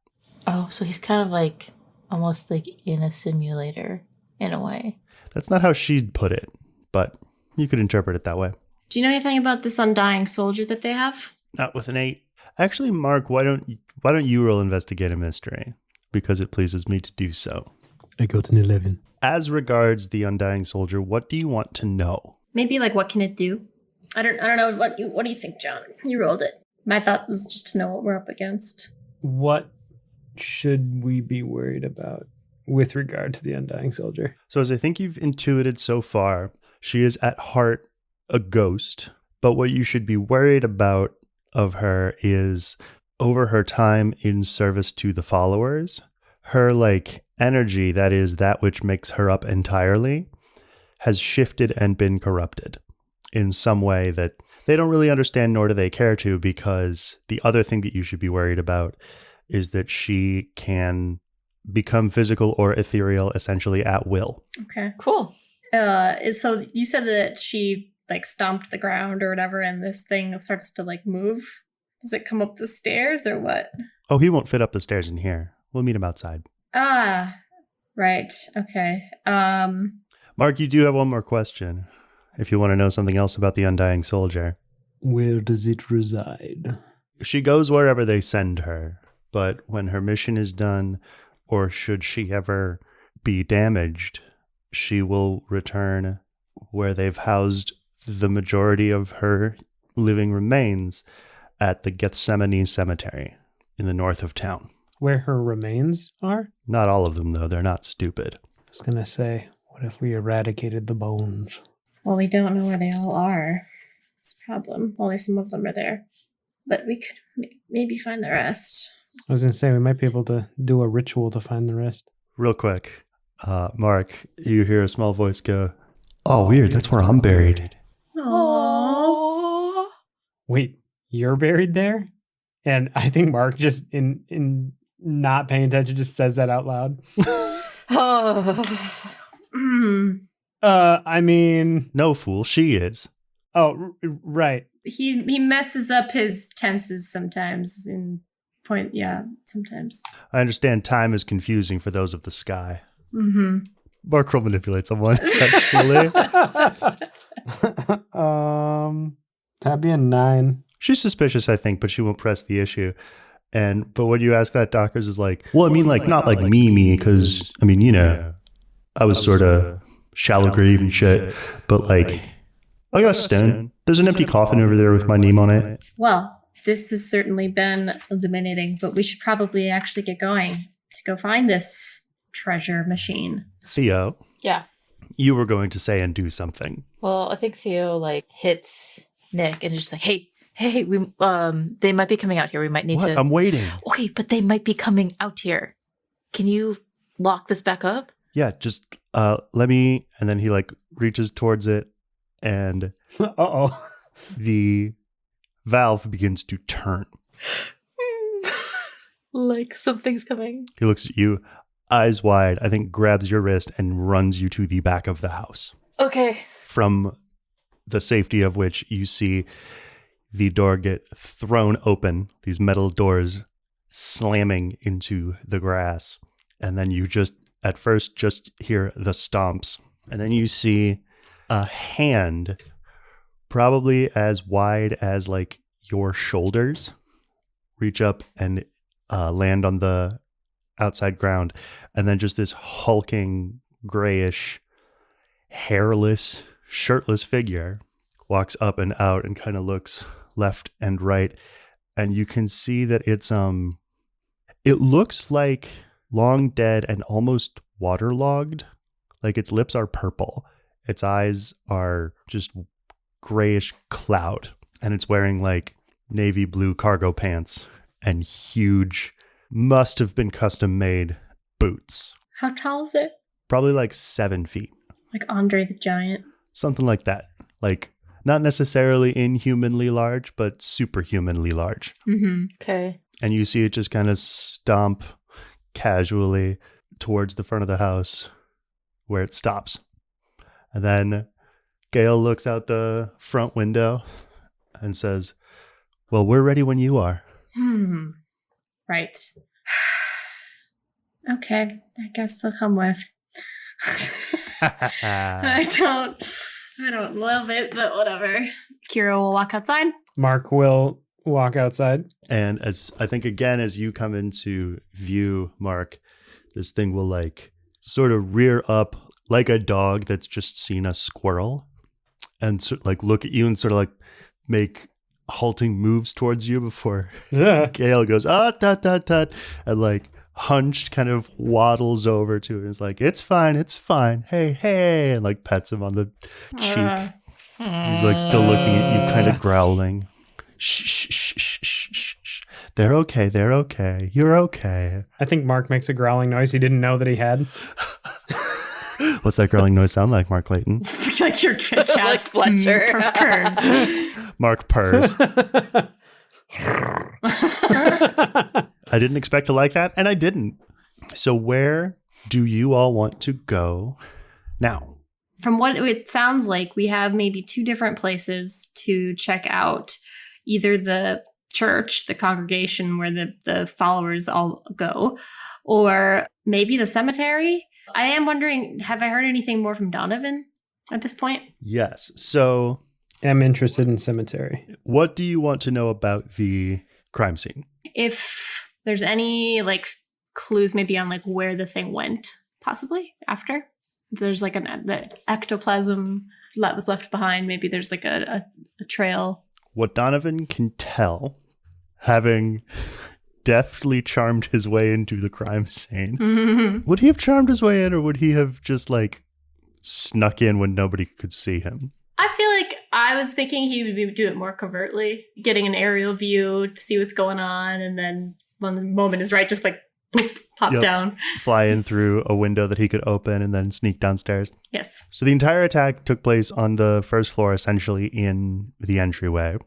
Speaker 5: Oh, so he's kind of like almost like in a simulator in a way.
Speaker 1: That's not how she'd put it, but you could interpret it that way.
Speaker 4: Do you know anything about this Undying Soldier that they have?
Speaker 1: Not with an 8. Actually, Mark, why don't you roll investigate a mystery? Because it pleases me to do so.
Speaker 2: I got an 11.
Speaker 1: As regards the Undying Soldier, what do you want to know?
Speaker 4: Maybe like what can it do? I don't know. What do you think, John? You rolled it. My thought was just to know what we're up against.
Speaker 2: What should we be worried about with regard to the Undying Soldier?
Speaker 1: So as I think you've intuited so far, she is at heart a ghost, but what you should be worried about of her is over her time in service to the followers, her like energy, that is that which makes her up entirely, has shifted and been corrupted in some way that they don't really understand, nor do they care to, because the other thing that you should be worried about is that she can become physical or ethereal essentially at will.
Speaker 4: Okay.
Speaker 5: Cool.
Speaker 4: So you said that she like stomped the ground or whatever, and this thing starts to like move. Does it come up the stairs or what?
Speaker 1: Oh, he won't fit up the stairs in here. We'll meet him outside.
Speaker 4: Ah, right. Okay.
Speaker 1: Mark, you do have one more question. If you want to know something else about the Undying Soldier.
Speaker 2: Where does it reside?
Speaker 1: She goes wherever they send her, but when her mission is done, or should she ever be damaged, she will return where they've housed the majority of her living remains at the Gethsemane Cemetery in the north of town.
Speaker 2: Where her remains are?
Speaker 1: Not all of them, though. They're not stupid.
Speaker 2: I was going to say, what if we eradicated the bones?
Speaker 4: Well, we don't know where they all are. It's a problem. Only some of them are there. But we could maybe find the rest.
Speaker 2: I was going to say, we might be able to do a ritual to find the rest.
Speaker 1: Real quick, Mark, you hear a small voice go, "Oh, weird. That's where I'm buried."
Speaker 5: Aww.
Speaker 2: Wait, you're buried there? And I think Mark just in not paying attention just says that out loud. I mean,
Speaker 1: No, fool. She is.
Speaker 2: oh, right.
Speaker 4: He messes up his tenses sometimes. Sometimes.
Speaker 1: I understand time is confusing for those of the sky.
Speaker 4: Mm-hmm.
Speaker 1: Mark will manipulate someone, actually.
Speaker 2: That'd be a 9.
Speaker 1: She's suspicious, I think, but she won't press the issue. But when you ask that, Dockers is like, well, I mean, like, not like me, because, I mean, you know, I was sort of shallow grave and shit, but like, I got a stone. There's an empty coffin over there with my name on it.
Speaker 4: Well, this has certainly been illuminating, but we should probably actually get going to go find this treasure machine.
Speaker 1: Theo,
Speaker 5: Yeah.
Speaker 1: you were going to say and do something.
Speaker 5: Well, I think Theo like hits Nick and is just like, hey, we they might be coming out here. We might need
Speaker 1: What?
Speaker 5: to.
Speaker 1: I'm waiting.
Speaker 5: Okay, but they might be coming out here. Can you lock this back up?
Speaker 1: Yeah, just let me. And then he like reaches towards it, and
Speaker 2: Uh-oh.
Speaker 1: the valve begins to turn.
Speaker 5: Like something's coming.
Speaker 1: He looks at you, eyes wide, I think grabs your wrist and runs you to the back of the house.
Speaker 5: Okay.
Speaker 1: From the safety of which you see the door get thrown open, these metal doors slamming into the grass. And then you just, at first, just hear the stomps. And then you see a hand, probably as wide as like your shoulders, reach up and land on the outside ground. And then just this hulking, grayish, hairless, shirtless figure walks up and out and kind of looks left and right. And you can see that it's it looks like long dead and almost waterlogged. Like its lips are purple. Its eyes are just grayish cloud. And it's wearing like navy blue cargo pants and huge, must have been custom made boots.
Speaker 4: How tall is it?
Speaker 1: Probably like 7 feet.
Speaker 4: Like Andre the Giant.
Speaker 1: Something like that. Like not necessarily inhumanly large, but superhumanly large.
Speaker 4: Mm-hmm.
Speaker 5: Okay.
Speaker 1: And you see it just kind of stomp casually towards the front of the house where it stops. And then Gail looks out the front window and says, "Well, we're ready when you are."
Speaker 4: Right. Okay, I guess they'll come with. I don't love it, but whatever.
Speaker 7: Kira will walk outside.
Speaker 2: Mark will walk outside.
Speaker 1: And as I think again, as you come into view, Mark, this thing will like sort of rear up like a dog that's just seen a squirrel and like look at you and sort of like make halting moves towards you before Gale goes, tut, tut, tut, and like hunched kind of waddles over to him and is like, it's fine, hey, and like pets him on the cheek. He's like still looking at you, kind of growling. Shh. They're okay. You're okay.
Speaker 2: I think Mark makes a growling noise he didn't know that he had.
Speaker 1: What's that growling noise sound like, Mark Clayton?
Speaker 4: Like your cat's
Speaker 5: Like Fletcher.
Speaker 4: purrs.
Speaker 1: Mark purrs. I didn't expect to like that, and I didn't. So where do you all want to go now?
Speaker 4: From what it sounds like, we have maybe 2 different places to check out. Either the church, the congregation where the followers all go, or maybe the cemetery. I am wondering, have I heard anything more from Donovan at this point?
Speaker 1: Yes. So
Speaker 2: I'm interested in cemetery.
Speaker 1: what do you want to know about the crime scene?
Speaker 4: If there's any like clues maybe on like where the thing went, possibly after. If there's like the ectoplasm that was left behind, maybe there's like a trail.
Speaker 1: What Donovan can tell, having deftly charmed his way into the crime scene, would he have charmed his way in, or would he have just like snuck in when nobody could see him?
Speaker 4: I feel like I was thinking he would do it more covertly, getting an aerial view to see what's going on, and then when the moment is right, just like boop, pop down.
Speaker 1: Fly in through a window that he could open and then sneak downstairs.
Speaker 4: Yes.
Speaker 1: So the entire attack took place on the first floor, essentially in the entryway.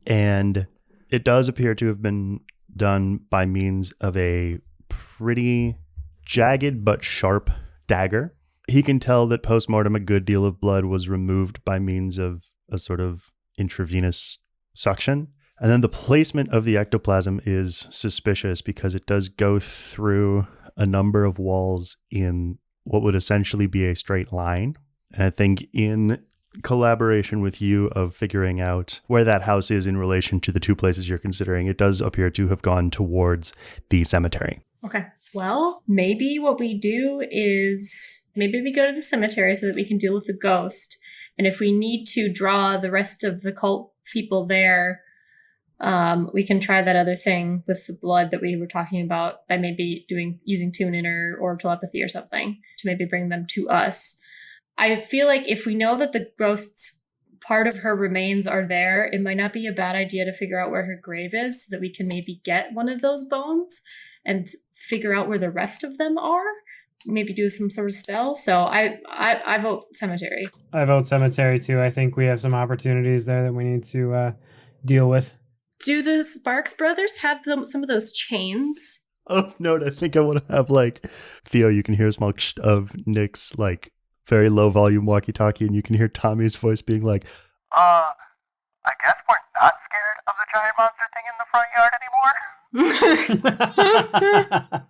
Speaker 1: And it does appear to have been done by means of a pretty jagged but sharp dagger. He can tell that post-mortem a good deal of blood was removed by means of a sort of intravenous suction. And then the placement of the ectoplasm is suspicious because it does go through a number of walls in what would essentially be a straight line. And I think in collaboration with you of figuring out where that house is in relation to the 2 places you're considering, it does appear to have gone towards the cemetery.
Speaker 4: Okay. Well, maybe what we do is maybe we go to the cemetery so that we can deal with the ghost. And if we need to draw the rest of the cult people there, we can try that other thing with the blood that we were talking about by maybe using tune-in or telepathy or something to maybe bring them to us. I feel like if we know that the ghost's part of her remains are there, it might not be a bad idea to figure out where her grave is so that we can maybe get one of those bones and figure out where the rest of them are. Maybe do some sort of spell. So I vote cemetery.
Speaker 2: I vote cemetery too. I think we have some opportunities there that we need to deal with.
Speaker 4: Do the Sparks brothers have some of those chains?
Speaker 1: Of note, I think I want to have like Theo, you can hear a small of Nick's like very low volume walkie-talkie, and you can hear Tommy's voice being like,
Speaker 8: I guess we're not scared of the giant monster thing in the front yard anymore?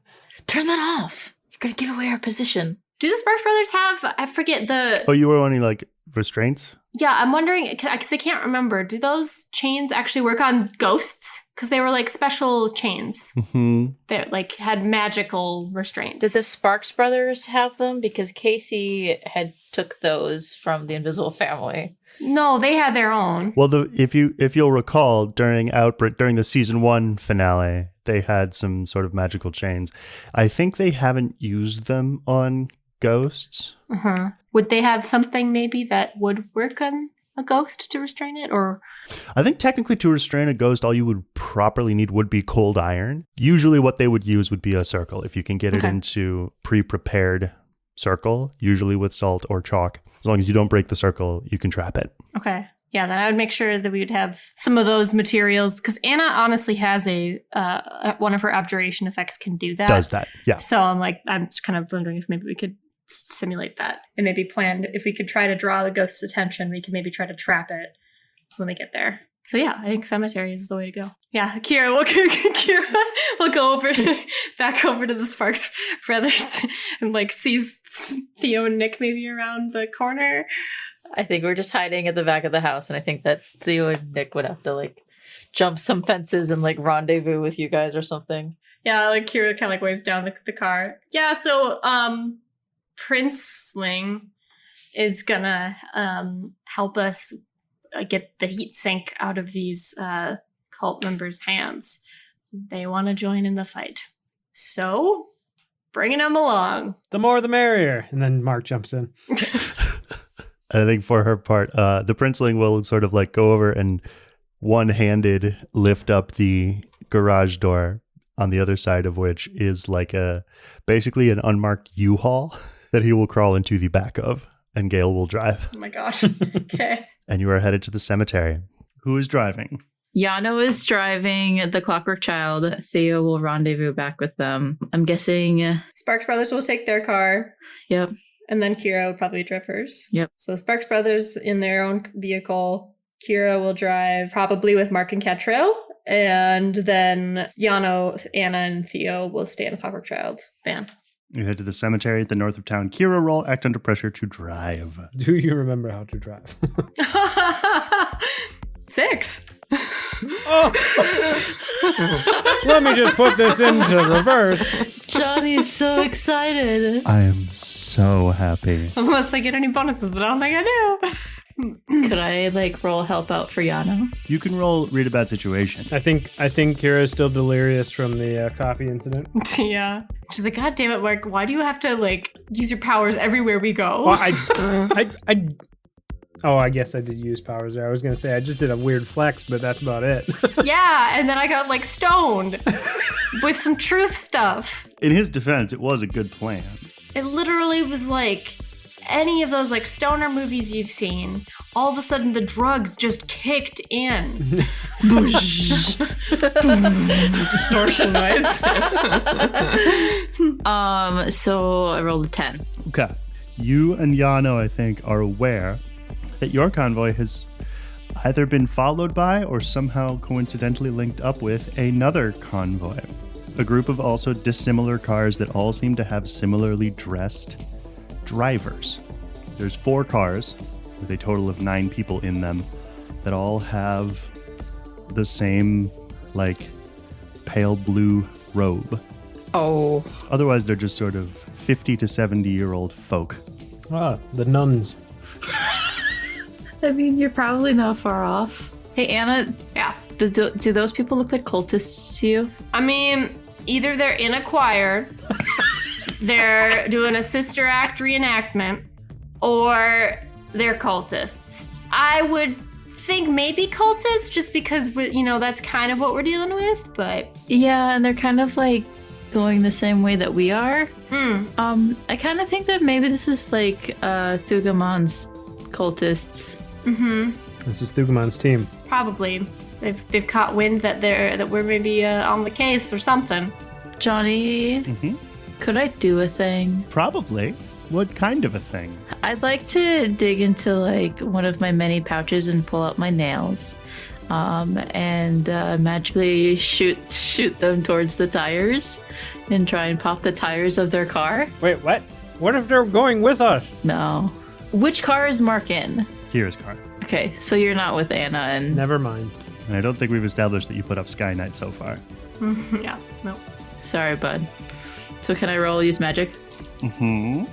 Speaker 5: Turn that off. You're going to give away our position.
Speaker 4: Do the Sparks brothers have, I forget the...
Speaker 1: Oh, you were wanting like restraints?
Speaker 4: Yeah, I'm wondering, because I can't remember, do those chains actually work on ghosts? Because they were like special chains.
Speaker 1: Mm-hmm.
Speaker 4: They like had magical restraints.
Speaker 5: Did the Sparks brothers have them? Because Casey had took those from the Invisible Family.
Speaker 4: No, they had their own.
Speaker 1: Well, if you'll recall, during the season 1 finale, they had some sort of magical chains. I think they haven't used them on ghosts.
Speaker 4: Uh-huh. Would they have something maybe that would work on a ghost to restrain it, or?
Speaker 1: I think technically to restrain a ghost, all you would properly need would be cold iron. Usually what they would use would be a circle. If you can get it into pre-prepared circle, usually with salt or chalk. As long as you don't break the circle, you can trap it.
Speaker 4: Okay. Yeah, then I would make sure that we would have some of those materials, because Anna honestly has one of her abjuration effects can do that.
Speaker 1: Does that, yeah.
Speaker 4: So I'm just kind of wondering if maybe we could simulate that and maybe plan, if we could try to draw the ghost's attention, we could maybe try to trap it when we get there. So yeah, I think cemetery is the way to go. Yeah, Kira will go back over to the Sparks brothers and like sees Theo and Nick maybe around the corner.
Speaker 5: I think we're just hiding at the back of the house, and I think that Theo and Nick would have to like jump some fences and like rendezvous with you guys or something.
Speaker 4: Yeah, like Kira kind of like waves down the car. Yeah, so Princeling is gonna help us get the heat sink out of these cult members' hands. They want to join in the fight. So, bringing them along.
Speaker 2: The more the merrier. And then Mark jumps in.
Speaker 1: I think for her part, the princeling will sort of like go over and one-handed lift up the garage door, on the other side of which is like basically an unmarked U-Haul that he will crawl into the back of, and Gale will drive.
Speaker 4: Oh my gosh. Okay.
Speaker 1: And you are headed to the cemetery. Who is driving?
Speaker 5: Yano is driving the Clockwork Child. Theo will rendezvous back with them. I'm guessing.
Speaker 4: Sparks Brothers will take their car.
Speaker 5: Yep.
Speaker 4: And then Kira would probably drive hers.
Speaker 5: Yep.
Speaker 4: So Sparks Brothers in their own vehicle. Kira will drive probably with Mark and Catrell. And then Yano, Anna, and Theo will stay in the Clockwork Child van.
Speaker 1: You head to the cemetery at the north of town. Kira, roll act under pressure to drive.
Speaker 2: Do you remember how to drive?
Speaker 4: 6.
Speaker 2: Oh. Let me just put this into reverse.
Speaker 5: Johnny is so excited.
Speaker 1: I am so happy.
Speaker 4: Unless I get any bonuses, but I don't think I do.
Speaker 5: Could I roll help out for Yano?
Speaker 1: You can roll read a bad situation.
Speaker 2: I think Kira's still delirious from the coffee incident.
Speaker 4: Yeah. She's like, God damn it, Mark, why do you have to use your powers everywhere we go?
Speaker 2: Well, I guess I did use powers there. I was going to say I just did a weird flex, but that's about it.
Speaker 4: Yeah, and then I got stoned with some truth stuff.
Speaker 1: In his defense, it was a good plan.
Speaker 4: It literally was any of those stoner movies you've seen. All of a sudden the drugs just kicked in. Distortion noise.
Speaker 5: So I rolled a 10.
Speaker 1: Okay. You and Yano, I think, are aware that your convoy has either been followed by or somehow coincidentally linked up with another convoy. A group of also dissimilar cars that all seem to have similarly dressed drivers. There's 4 cars with a total of 9 people in them that all have the same pale blue robe.
Speaker 5: Oh.
Speaker 1: Otherwise, they're just sort of 50 to 70-year-old folk.
Speaker 2: Ah, the nuns.
Speaker 5: I mean, you're probably not far off. Hey, Anna.
Speaker 4: Yeah.
Speaker 5: Do those people look like cultists to you?
Speaker 4: I mean, either they're in a choir, they're doing a sister act reenactment, or they're cultists. I would think maybe cultists, just because that's kind of what we're dealing with. But
Speaker 5: yeah, and they're kind of going the same way that we are. I kind of think that maybe this is Thugamon's cultists.
Speaker 4: Mm-hmm.
Speaker 2: This is Thugamon's team.
Speaker 4: Probably. They've caught wind that we're maybe on the case or something.
Speaker 5: Johnny, could I do a thing?
Speaker 1: Probably. What kind of a thing?
Speaker 5: I'd like to dig into one of my many pouches and pull out my nails, and magically shoot them towards the tires, and try and pop the tires of their car.
Speaker 2: Wait, what? What if they're going with us?
Speaker 5: No. Which car is Mark in?
Speaker 1: Kira's car.
Speaker 5: Okay, so you're not with Anna and...
Speaker 2: Never mind.
Speaker 1: And I don't think we've established that you put up Sky Knight so far.
Speaker 4: Yeah, no.
Speaker 5: Sorry, bud. So can I roll use magic?
Speaker 1: Mm-hmm.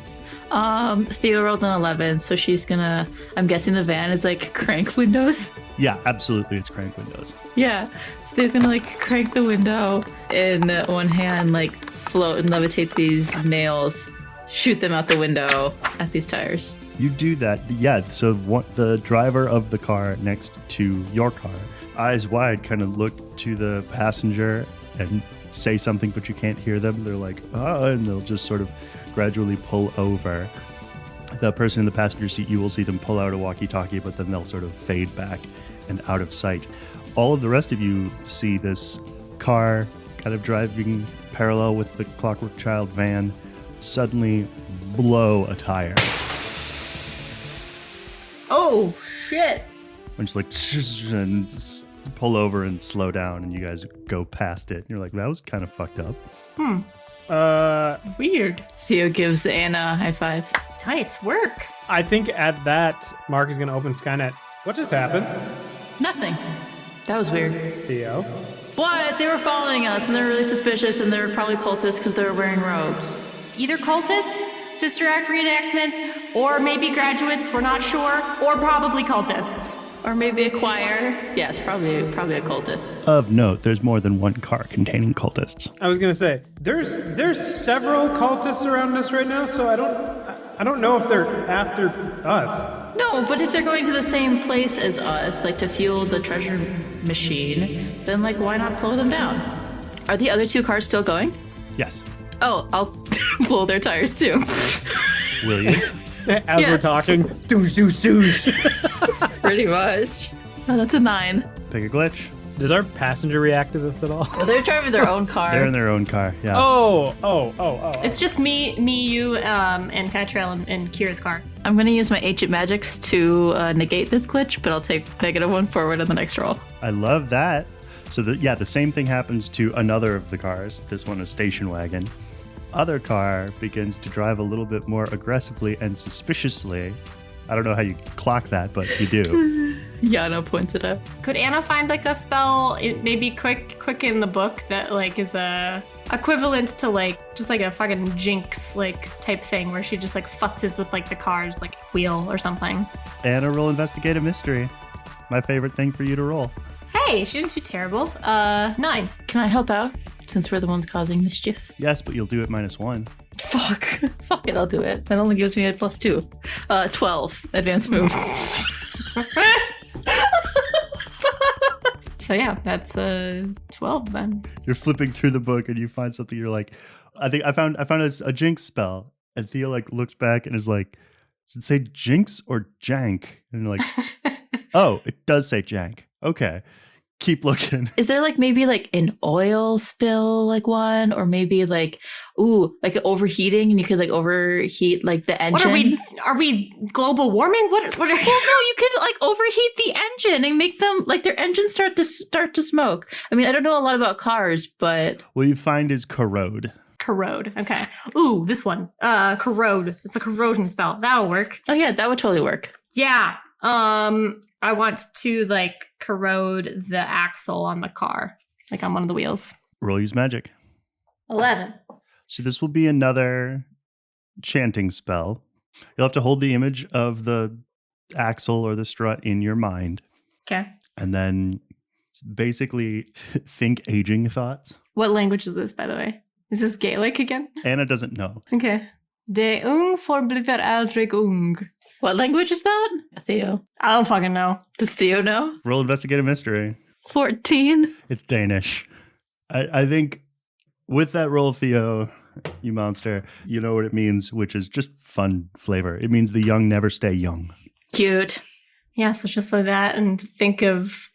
Speaker 5: Theo rolled an 11, so she's gonna... I'm guessing the van is crank windows?
Speaker 1: Yeah, absolutely, it's crank windows.
Speaker 5: Yeah, so Theo's gonna crank the window in one hand, float and levitate these nails, shoot them out the window at these tires.
Speaker 1: You do that, yeah. So the driver of the car next to your car, eyes wide, kind of look to the passenger and say something, but you can't hear them. They're like, and they'll just sort of gradually pull over. The person in the passenger seat, you will see them pull out a walkie-talkie, but then they'll sort of fade back and out of sight. All of the rest of you see this car kind of driving parallel with the Clockwork Child van suddenly blow a tire.
Speaker 4: Oh, shit.
Speaker 1: And just and pull over and slow down, and you guys go past it. And you're like, that was kind of fucked up.
Speaker 4: Weird.
Speaker 5: Theo gives Anna a high five.
Speaker 4: Nice work.
Speaker 2: I think at that, Mark is going to open Skynet. What just happened?
Speaker 5: Nothing. That was weird.
Speaker 2: Theo?
Speaker 5: What? They were following us, and they're really suspicious, and they were probably cultists because they were wearing robes.
Speaker 4: Either cultists
Speaker 7: Sister Act reenactment, or maybe graduates, we're not sure, or probably cultists.
Speaker 5: Or maybe a choir. Yes, probably a cultist.
Speaker 1: Of note, there's more than one car containing cultists.
Speaker 2: I was gonna say there's several cultists around us right now, so I don't know if they're after us.
Speaker 5: No, but if they're going to the same place as us, like to fuel the treasure machine, then like why not slow them down? Are the other two cars still going?
Speaker 1: Yes.
Speaker 5: Oh, I'll blow their tires too.
Speaker 1: Will you?
Speaker 2: As we're
Speaker 5: Yes.
Speaker 2: talking, doosh.
Speaker 5: Pretty much. Oh, that's a 9.
Speaker 1: Pick a glitch.
Speaker 2: Does our passenger react to this at all?
Speaker 5: Well, they're driving their own car.
Speaker 1: They're in their own car, yeah.
Speaker 2: Oh.
Speaker 4: It's just me, you, and Catrell and Kira's car.
Speaker 5: I'm going to use my ancient magics to negate this glitch, but I'll take -1 forward on the next roll.
Speaker 1: I love that. So, the same thing happens to another of the cars. This one is station wagon. Other car begins to drive a little bit more aggressively and suspiciously. I don't know how you clock that, but you do.
Speaker 5: Yana points it out.
Speaker 4: Could Anna find like a spell, maybe quick in the book that like is a equivalent to like just like a fucking jinx like type thing where she just like futzes with like the cars like wheel or something.
Speaker 1: And a roll investigate a mystery. My favorite thing for you to roll.
Speaker 4: Hey, she didn't do terrible. 9.
Speaker 5: Can I help out since we're the ones causing mischief?
Speaker 1: Yes, but you'll do it -1.
Speaker 5: Fuck. Fuck it, I'll do it. That only gives me a +2. 12. Advanced move.
Speaker 4: So yeah, that's 12 then.
Speaker 1: You're flipping through the book and you find something. You're like, I found a jinx spell. And Theo like looks back and is like, does it say jinx or jank? And you're like, oh, it does say jank. Okay. Keep looking.
Speaker 5: Is there like maybe like an oil spill like one, or maybe like like overheating and you could like overheat like the engine?
Speaker 4: What are we global warming? What are
Speaker 5: Well, no, you could like overheat the engine and make them like their engine start to smoke. I mean, I don't know a lot about cars, but
Speaker 1: What you find is corrode.
Speaker 4: corrode. Okay. Ooh, this one. Corrode. It's a corrosion spell. That'll work.
Speaker 5: oh yeah, that would totally work.
Speaker 4: Yeah. I want to like corrode the axle on the car, like on one of the wheels.
Speaker 1: Roll use magic.
Speaker 4: 11.
Speaker 1: So this will be another chanting spell. You'll have to hold the image of the axle or the strut in your mind.
Speaker 4: Okay.
Speaker 1: And then basically think aging thoughts.
Speaker 4: What language is this, by the way? Is this Gaelic again?
Speaker 1: Anna doesn't know.
Speaker 4: Okay. De ung forbliver aldrig ung.
Speaker 5: What language is that? Theo.
Speaker 4: I don't fucking know.
Speaker 5: Does Theo know?
Speaker 1: Roll investigate a mystery.
Speaker 5: 14.
Speaker 1: It's Danish. I think with that roll, Theo, you monster, you know what it means, which is just fun flavor. It means the young never stay young.
Speaker 5: Cute.
Speaker 4: Yeah, so just like that and think of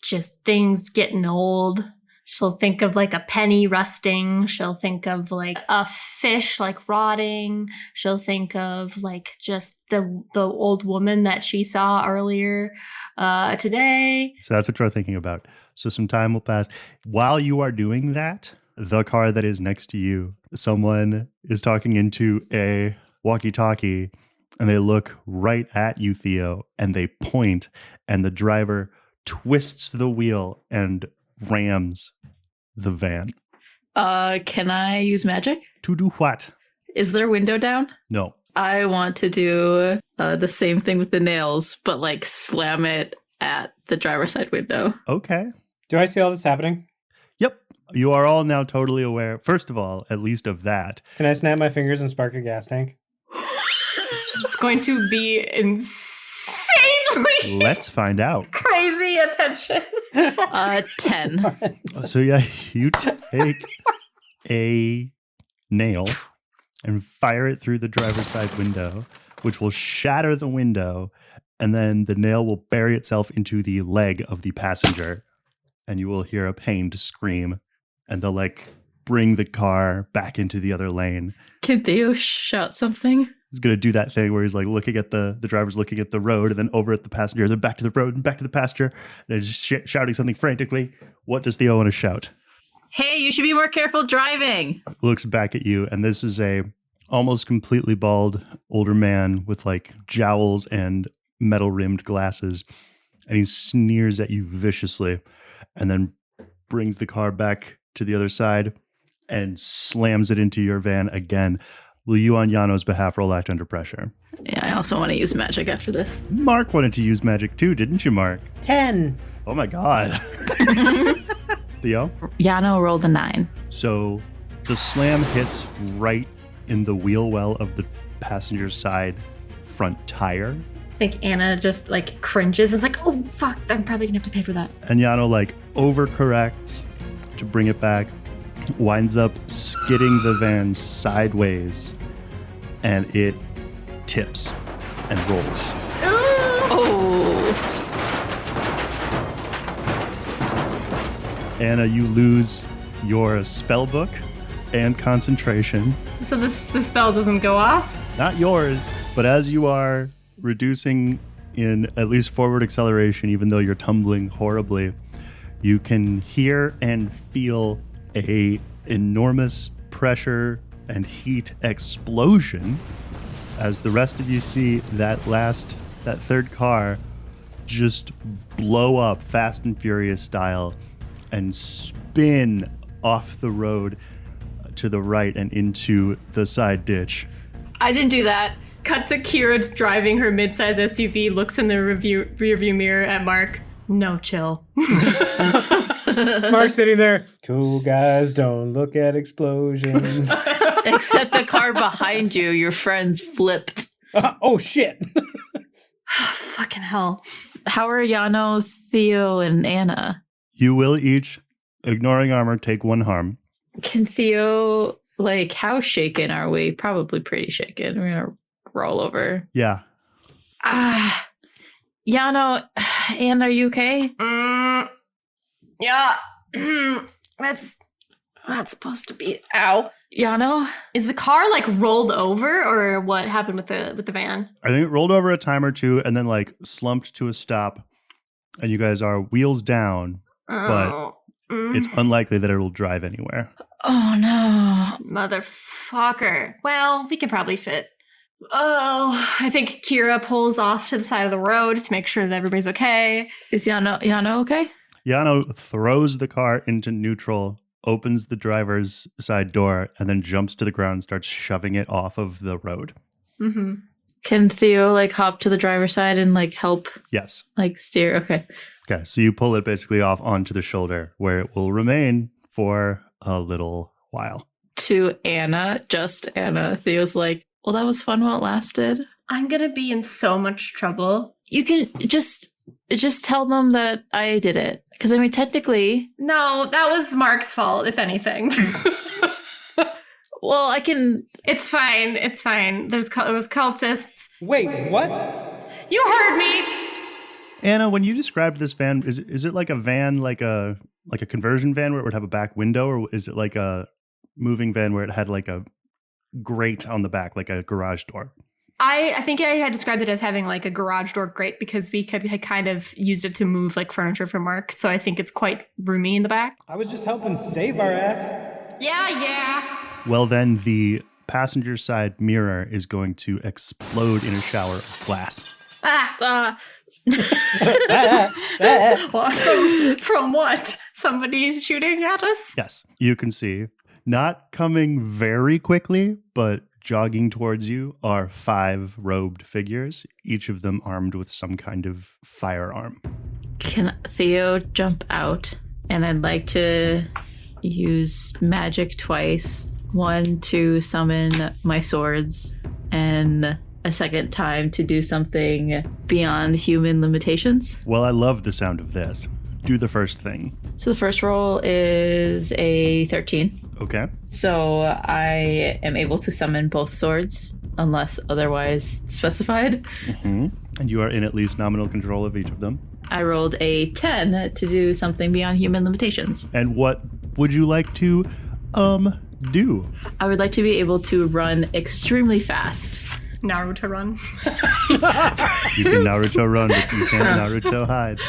Speaker 4: just things getting old. She'll think of like a penny rusting. She'll think of like a fish like rotting. She'll think of like just the old woman that she saw earlier today.
Speaker 1: So that's what you're thinking about. So some time will pass. While you are doing that, the car that is next to you, someone is talking into a walkie-talkie and they look right at you, Theo, and they point and the driver twists the wheel and rams the van.
Speaker 5: Can I use magic?
Speaker 1: To do what?
Speaker 5: Is their window down?
Speaker 1: No.
Speaker 5: I want to do the same thing with the nails, but like slam it at the driver's side window.
Speaker 1: Okay.
Speaker 2: Do I see all this happening?
Speaker 1: Yep. You are all now totally aware, first of all, at least of that.
Speaker 2: Can I snap my fingers and spark a gas tank?
Speaker 4: It's going to be insanely
Speaker 1: Let's find out.
Speaker 4: crazy attention.
Speaker 5: 10.
Speaker 1: So yeah, you take a nail and fire it through the driver's side window, which will shatter the window, and then the nail will bury itself into the leg of the passenger, and you will hear a pained scream, and they'll like bring the car back into the other lane.
Speaker 5: Can Theo shout something?
Speaker 1: He's going to do that thing where he's like looking at the driver's looking at the road and then over at the passenger, then back to the road and back to the passenger, and just shouting something frantically. What does Theo want to shout?
Speaker 5: Hey, you should be more careful driving.
Speaker 1: Looks back at you, and this is a almost completely bald older man with like jowls and metal rimmed glasses, and he sneers at you viciously and then brings the car back to the other side and slams it into your van again. will you on Yano's behalf roll act under pressure?
Speaker 5: Yeah, I also want to use magic after this.
Speaker 1: Mark wanted to use magic too, didn't you, Mark?
Speaker 2: 10.
Speaker 1: Oh my god. Theo?
Speaker 5: Yano rolled a 9.
Speaker 1: So the slam hits right in the wheel well of the passenger side front tire.
Speaker 4: I think Anna just like cringes. Is like, oh fuck, I'm probably gonna have to pay for that.
Speaker 1: And Yano like overcorrects to bring it back, winds up skidding the van sideways, and it tips and rolls.
Speaker 5: Oh.
Speaker 1: Anna, you lose your spell book and concentration.
Speaker 4: So the spell doesn't go off?
Speaker 1: Not yours, but as you are reducing in at least forward acceleration, even though you're tumbling horribly, you can hear and feel a enormous pressure and heat explosion as the rest of you see that third car just blow up Fast and Furious style and spin off the road to the right and into the side ditch.
Speaker 4: I didn't do that. Cut to Kira driving her midsize SUV, looks in the rearview mirror at Mark. No, chill.
Speaker 2: Mark's sitting there. Cool guys don't look at explosions.
Speaker 5: Except the car behind you, your friends flipped.
Speaker 2: Oh, shit.
Speaker 4: Fucking hell.
Speaker 5: How are Yano, Theo, and Anna?
Speaker 1: You will each, ignoring armor, take 1 harm.
Speaker 5: Can Theo, like, how shaken are we? Probably pretty shaken. We're gonna roll over.
Speaker 1: Yeah.
Speaker 5: Yano, Anna, are you okay?
Speaker 4: Yeah. That's supposed to be. Ow.
Speaker 5: Yano?
Speaker 4: Is the car like rolled over, or what happened with the van?
Speaker 1: I think it rolled over a time or two and then like slumped to a stop, and you guys are wheels down, but it's unlikely that it'll drive anywhere.
Speaker 5: Oh no.
Speaker 4: Motherfucker. Well, we could probably fit. Oh, I think Kira pulls off to the side of the road to make sure that everybody's okay.
Speaker 5: Is Yano okay?
Speaker 1: Yano throws the car into neutral, opens the driver's side door, and then jumps to the ground and starts shoving it off of the road.
Speaker 4: Mm-hmm.
Speaker 5: Can Theo like hop to the driver's side and like help?
Speaker 1: Yes.
Speaker 5: Like steer? Okay.
Speaker 1: Okay, so you pull it basically off onto the shoulder where it will remain for a little while.
Speaker 5: To Anna, just Anna, Theo's like, well, that was fun while it lasted.
Speaker 4: I'm gonna be in so much trouble.
Speaker 5: You can just tell them that I did it. Because, I mean, technically...
Speaker 4: No, that was Mark's fault, if anything.
Speaker 5: Well, I can...
Speaker 4: It's fine. It was cultists.
Speaker 2: Wait, what?
Speaker 4: You heard me!
Speaker 1: Anna, when you described this van, is it like a van, like a conversion van where it would have a back window, or is it like a moving van where it had like a grate on the back, like a garage door?
Speaker 4: I think I had described it as having like a garage door grate because we had kind of used it to move like furniture for Mark. So I think it's quite roomy in the back.
Speaker 2: I was just helping save our ass.
Speaker 4: Yeah.
Speaker 1: Well, then the passenger side mirror is going to explode in a shower of glass.
Speaker 4: From what? Somebody shooting at us?
Speaker 1: Yes, you can see. Not coming very quickly, but jogging towards you are 5 robed figures, each of them armed with some kind of firearm.
Speaker 5: Can Theo jump out? And I'd like to use magic twice. 1 to summon my swords, and a second time to do something beyond human limitations.
Speaker 1: Well, I love the sound of this. Do the first thing.
Speaker 5: So the first roll is a 13.
Speaker 1: Okay.
Speaker 5: So I am able to summon both swords, unless otherwise specified.
Speaker 1: Mm-hmm. And you are in at least nominal control of each of them.
Speaker 5: I rolled a 10 to do something beyond human limitations.
Speaker 1: And what would you like to, do?
Speaker 5: I would like to be able to run extremely fast.
Speaker 4: Naruto run.
Speaker 1: You can Naruto run, but you can't Naruto hide.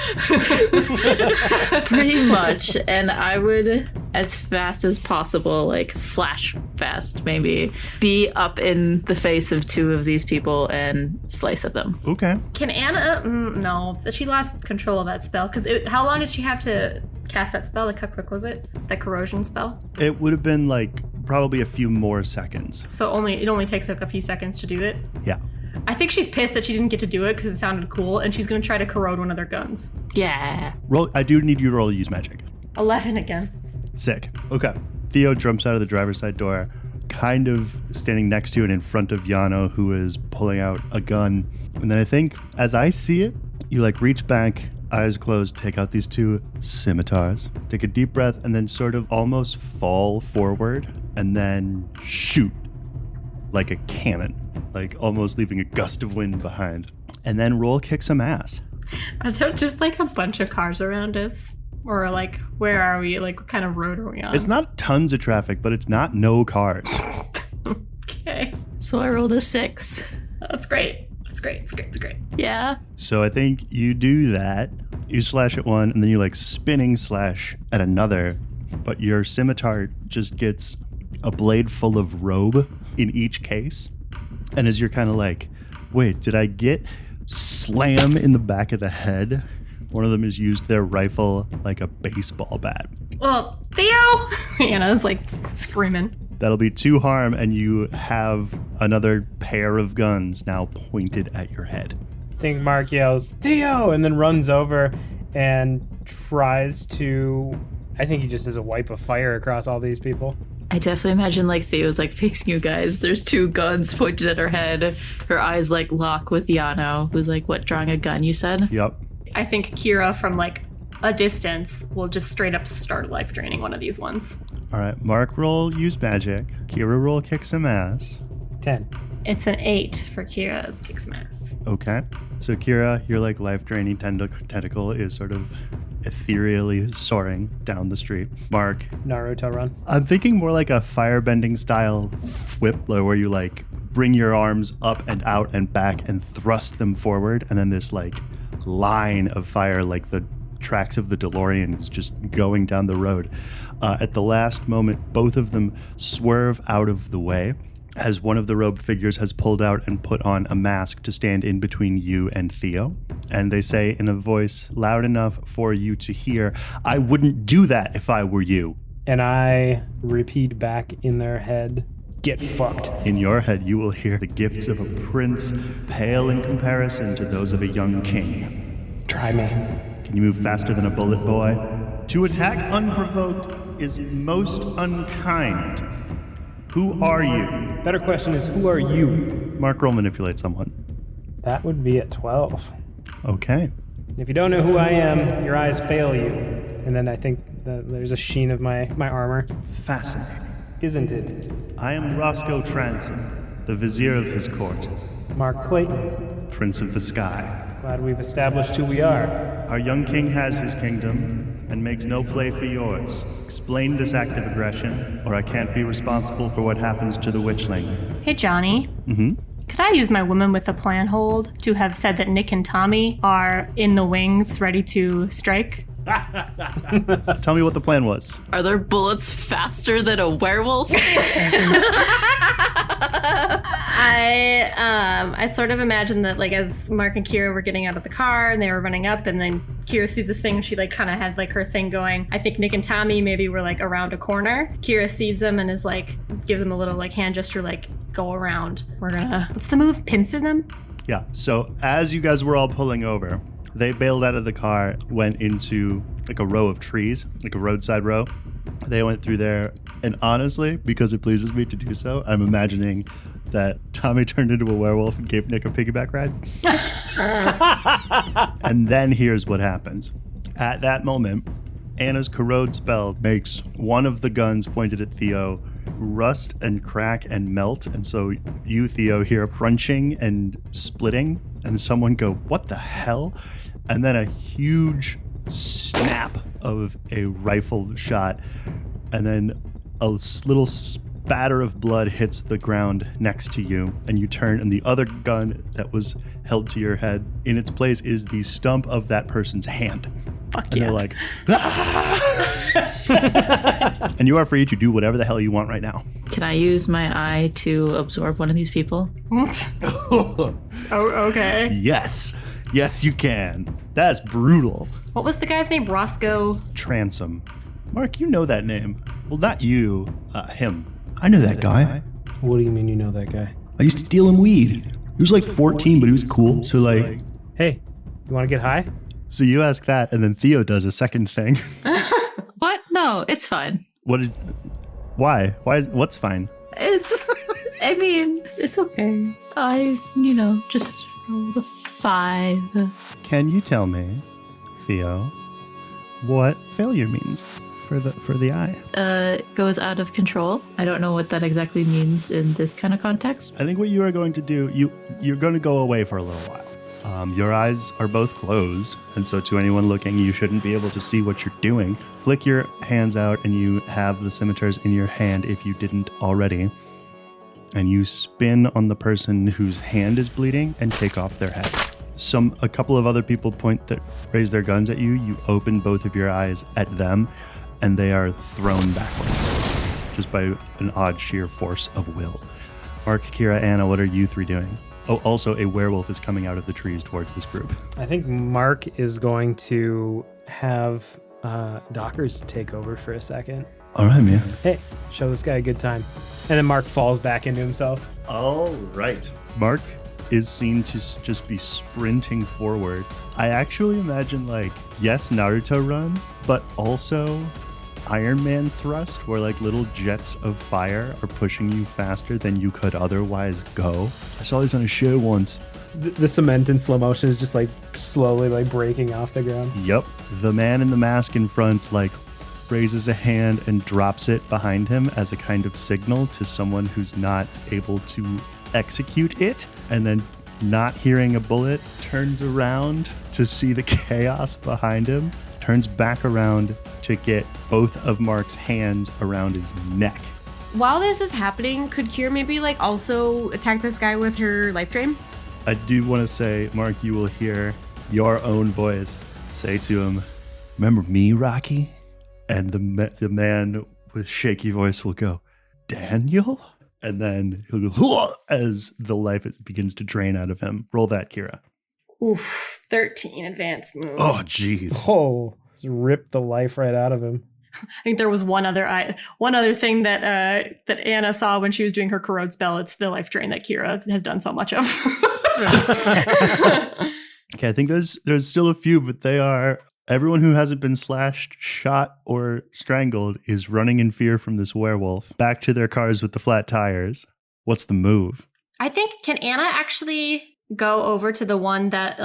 Speaker 5: Pretty much. And I would, as fast as possible, like flash fast maybe, be up in the face of 2 of these people and slice at them.
Speaker 1: Okay.
Speaker 4: Can Anna... no, she lost control of that spell. Because how long did she have to cast that spell? Like, how quick was it? That corrosion spell?
Speaker 1: It would have been like probably a few more seconds.
Speaker 4: So it only takes like a few seconds to do it?
Speaker 1: Yeah.
Speaker 4: I think she's pissed that she didn't get to do it because it sounded cool, and she's going to try to corrode one of their guns.
Speaker 5: Yeah.
Speaker 1: Roll. I do need you to roll to use magic.
Speaker 4: 11 again.
Speaker 1: Sick. Okay. Theo jumps out of the driver's side door, kind of standing next to and in front of Yano, who is pulling out a gun. And then I think, as I see it, you like reach back, eyes closed, take out these two scimitars, take a deep breath, and then sort of almost fall forward, and then shoot like a cannon, like almost leaving a gust of wind behind. And then roll kick some ass.
Speaker 4: Are there just like a bunch of cars around us? Or like, where are we? Like, what kind of road are we on?
Speaker 1: It's not tons of traffic, but it's not no cars.
Speaker 4: Okay.
Speaker 5: So I rolled a 6.
Speaker 4: That's great. That's great. It's great.
Speaker 5: Yeah.
Speaker 1: So I think you do that. You slash at one, and then you like spinning slash at another. But your scimitar just gets a blade full of robe in each case. And as you're kind of like, wait, did I get slam in the back of the head? One of them has used their rifle like a baseball bat.
Speaker 4: Well, Theo! Anna's like screaming.
Speaker 1: That'll be 2 harm, and you have another pair of guns now pointed at your head.
Speaker 2: I think Mark yells, Theo! And then runs over and tries to... I think he just does a wipe of fire across all these people.
Speaker 5: I definitely imagine like Theo's like facing you guys. There's 2 guns pointed at her head. Her eyes like lock with Yano, who's like, what, drawing a gun, you said?
Speaker 1: Yep.
Speaker 4: I think Kira from like a distance will just straight up start life draining one of these ones.
Speaker 1: All right, Mark roll use magic. Kira roll kick some ass.
Speaker 2: 10.
Speaker 4: It's an 8 for Kira's kick smash.
Speaker 1: Okay. So Kira, your like life-draining tentacle is sort of ethereally soaring down the street. Mark.
Speaker 2: Naruto run.
Speaker 1: I'm thinking more like a firebending style whip, where you like bring your arms up and out and back and thrust them forward, and then this like line of fire, like the tracks of the DeLorean, is just going down the road. At the last moment, both of them swerve out of the way as one of the robed figures has pulled out and put on a mask to stand in between you and Theo. And they say in a voice loud enough for you to hear, I wouldn't do that if I were you.
Speaker 2: And I repeat back in their head, get fucked.
Speaker 1: In your head, you will hear the gifts of a prince pale in comparison to those of a young king.
Speaker 2: Try me.
Speaker 1: Can you move faster than a bullet, boy? To attack unprovoked is most unkind. Who are you?
Speaker 2: Better question is, who are you?
Speaker 1: Mark, roll manipulate someone.
Speaker 2: That would be at 12.
Speaker 1: Okay.
Speaker 2: If you don't know who I am, your eyes fail you. And then I think there's a sheen of my armor.
Speaker 1: Fascinating.
Speaker 2: Isn't it?
Speaker 1: I am Roscoe Transom, the vizier of his court,
Speaker 2: Mark Clayton.
Speaker 1: prince of the sky.
Speaker 2: Glad we've established who we are.
Speaker 1: Our young king has his kingdom and makes no play for yours. Explain this act of aggression, or I can't be responsible for what happens to the witchling.
Speaker 4: Hey, Johnny.
Speaker 1: Mm-hmm.
Speaker 4: Could I use my woman with the plan hold to have said that Nick and Tommy are in the wings ready to strike?
Speaker 1: Tell me what the plan was.
Speaker 5: Are their bullets faster than a werewolf?
Speaker 4: I sort of imagine that, like, as Mark and Kira were getting out of the car and they were running up, and then Kira sees this thing and she like kind of had like her thing going. I think Nick and Tommy maybe were like around a corner. Kira sees them and is like, gives them a little like hand gesture, like, go around. We're gonna, what's the move? Pincer them?
Speaker 1: Yeah, so as you guys were all pulling over, they bailed out of the car, went into like a row of trees, like a roadside row. They went through there, and honestly, because it pleases me to do so, I'm imagining that Tommy turned into a werewolf and gave Nick a piggyback ride. And then here's what happens. At that moment, Anna's corrode spell makes one of the guns pointed at Theo rust and crack and melt, and so you, Theo, hear crunching and splitting, and someone go, what the hell? And then a huge snap of a rifle shot, and then a little spatter of blood hits the ground next to you, and you turn, and the other gun that was held to your head, in its place is the stump of that person's hand.
Speaker 4: Fuck
Speaker 1: and
Speaker 4: yeah.
Speaker 1: they're like, ah! And you are free to do whatever the hell you want right now.
Speaker 5: Can I use my eye to absorb one of these people?
Speaker 4: Oh, okay.
Speaker 1: Yes. Yes, you can. That's brutal.
Speaker 4: What was the guy's name? Roscoe?
Speaker 1: Transom. Mark, you know that name. Well, not you, him.
Speaker 9: I know that guy.
Speaker 2: What do you mean you know that guy?
Speaker 9: I used to deal him weed. He was like 14, but he was cool. So like,
Speaker 2: Hey, you want to get high?
Speaker 1: So you ask that, and then Theo does a second thing.
Speaker 5: What? No, it's fine.
Speaker 1: Why? What's fine?
Speaker 5: I mean, it's okay. I, just rolled a 5.
Speaker 1: Can you tell me, Theo, what failure means for the eye?
Speaker 5: It goes out of control. I don't know what that exactly means in this kind of context.
Speaker 1: I think what you are going to do, you're going to go away for a little while. Your eyes are both closed, and so to anyone looking, you shouldn't be able to see what you're doing. Flick your hands out, and you have the scimitars in your hand if you didn't already. And you spin on the person whose hand is bleeding and take off their head. A couple of other people raise their guns at you. You open both of your eyes at them, and they are thrown backwards, just by an odd sheer force of will. Mark, Kira, Anna, what are you three doing? Oh, also a werewolf is coming out of the trees towards this group.
Speaker 2: I think Mark is going to have Dockers take over for a second.
Speaker 9: all right, man.
Speaker 2: Hey, show this guy a good time. And then Mark falls back into himself.
Speaker 1: All right. Mark is seen to just be sprinting forward. I actually imagine yes, Naruto run, but also Iron Man thrust, where little jets of fire are pushing you faster than you could otherwise go. I saw this on a show once.
Speaker 2: The cement in slow motion is just slowly breaking off the ground.
Speaker 1: Yep. The man in the mask in front raises a hand and drops it behind him as a kind of signal to someone who's not able to execute it, and then not hearing a bullet turns around to see the chaos behind him, turns back around to get both of Mark's hands around his neck.
Speaker 7: While this is happening, could Kira maybe also attack this guy with her life drain?
Speaker 1: I do want to say, Mark, you will hear your own voice say to him, "Remember me, Rocky?" And the man with shaky voice will go, "Daniel?" And then he'll go, "Hua!" as the life begins to drain out of him. Roll that, Kira.
Speaker 4: Oof, 13 advanced move.
Speaker 1: Oh, jeez.
Speaker 2: Oh, just ripped the life right out of him.
Speaker 4: I think there was one other thing that Anna saw when she was doing her corrode spell. It's the life drain that Kira has done so much of.
Speaker 1: Okay, I think there's still a few, but they are... Everyone who hasn't been slashed, shot, or strangled is running in fear from this werewolf. Back to their cars with the flat tires. What's the move?
Speaker 4: I think, can Anna actually go over to the one that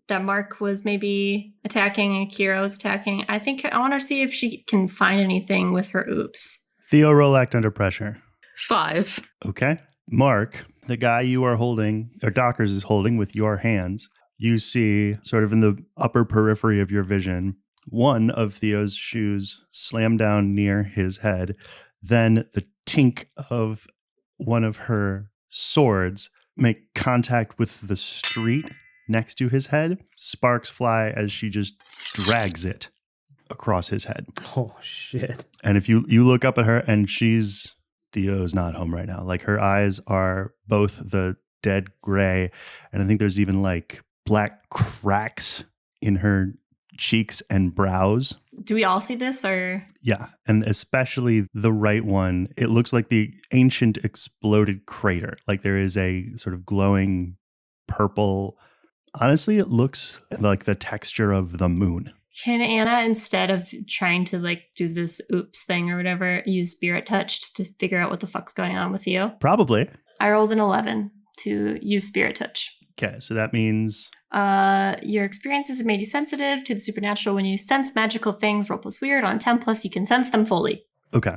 Speaker 4: that Mark was maybe attacking and Kira was attacking? I want to see if she can find anything with her oops.
Speaker 1: Theo, roll act under pressure.
Speaker 5: 5.
Speaker 1: Okay. Mark, the guy you are holding, or Dockers is holding with your hands, you see sort of in the upper periphery of your vision, one of Theo's shoes slam down near his head. Then the tink of one of her swords make contact with the street next to his head. Sparks fly as she just drags it across his head.
Speaker 2: Oh, shit.
Speaker 1: And if you look up at her, and Theo's not home right now. Her eyes are both the dead gray, and I think there's even black cracks in her cheeks and brows.
Speaker 4: Do we all see this, or?
Speaker 1: Yeah, and especially the right one. It looks like the ancient exploded crater. There is a sort of glowing purple. Honestly, it looks like the texture of the moon.
Speaker 4: Can Anna, instead of trying to do this oops thing or whatever, use spirit touch to figure out what the fuck's going on with Theo?
Speaker 1: Probably.
Speaker 4: I rolled an 11 to use spirit touch.
Speaker 1: Okay, so that means...
Speaker 4: your experiences have made you sensitive to the supernatural. When you sense magical things, roll plus weird. On 10+, you can sense them fully.
Speaker 1: Okay.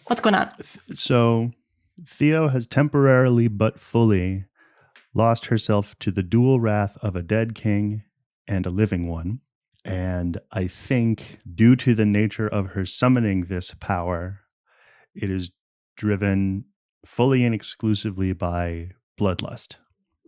Speaker 4: What's going on?
Speaker 1: So Theo has temporarily but fully lost herself to the dual wrath of a dead king and a living one. And I think due to the nature of her summoning this power, it is driven fully and exclusively by bloodlust.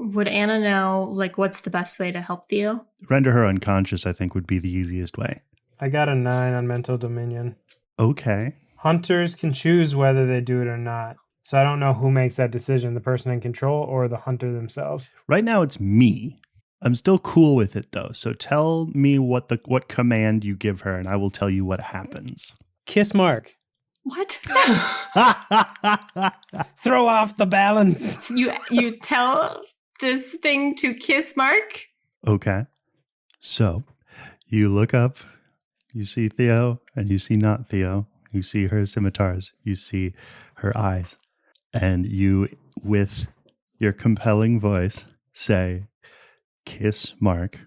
Speaker 4: Would Anna know, what's the best way to help Theo?
Speaker 1: Render her unconscious, I think, would be the easiest way.
Speaker 2: I got a 9 on mental dominion.
Speaker 1: Okay.
Speaker 2: Hunters can choose whether they do it or not. So I don't know who makes that decision, the person in control or the hunter themselves.
Speaker 1: Right now it's me. I'm still cool with it, though. So tell me what command you give her, and I will tell you what happens.
Speaker 2: Kiss Mark.
Speaker 4: What?
Speaker 2: Throw off the balance.
Speaker 4: You tell this thing to kiss Mark?
Speaker 1: Okay. So you look up, you see Theo, and you see not Theo. You see her scimitars, you see her eyes, and you, with your compelling voice, say, "Kiss Mark."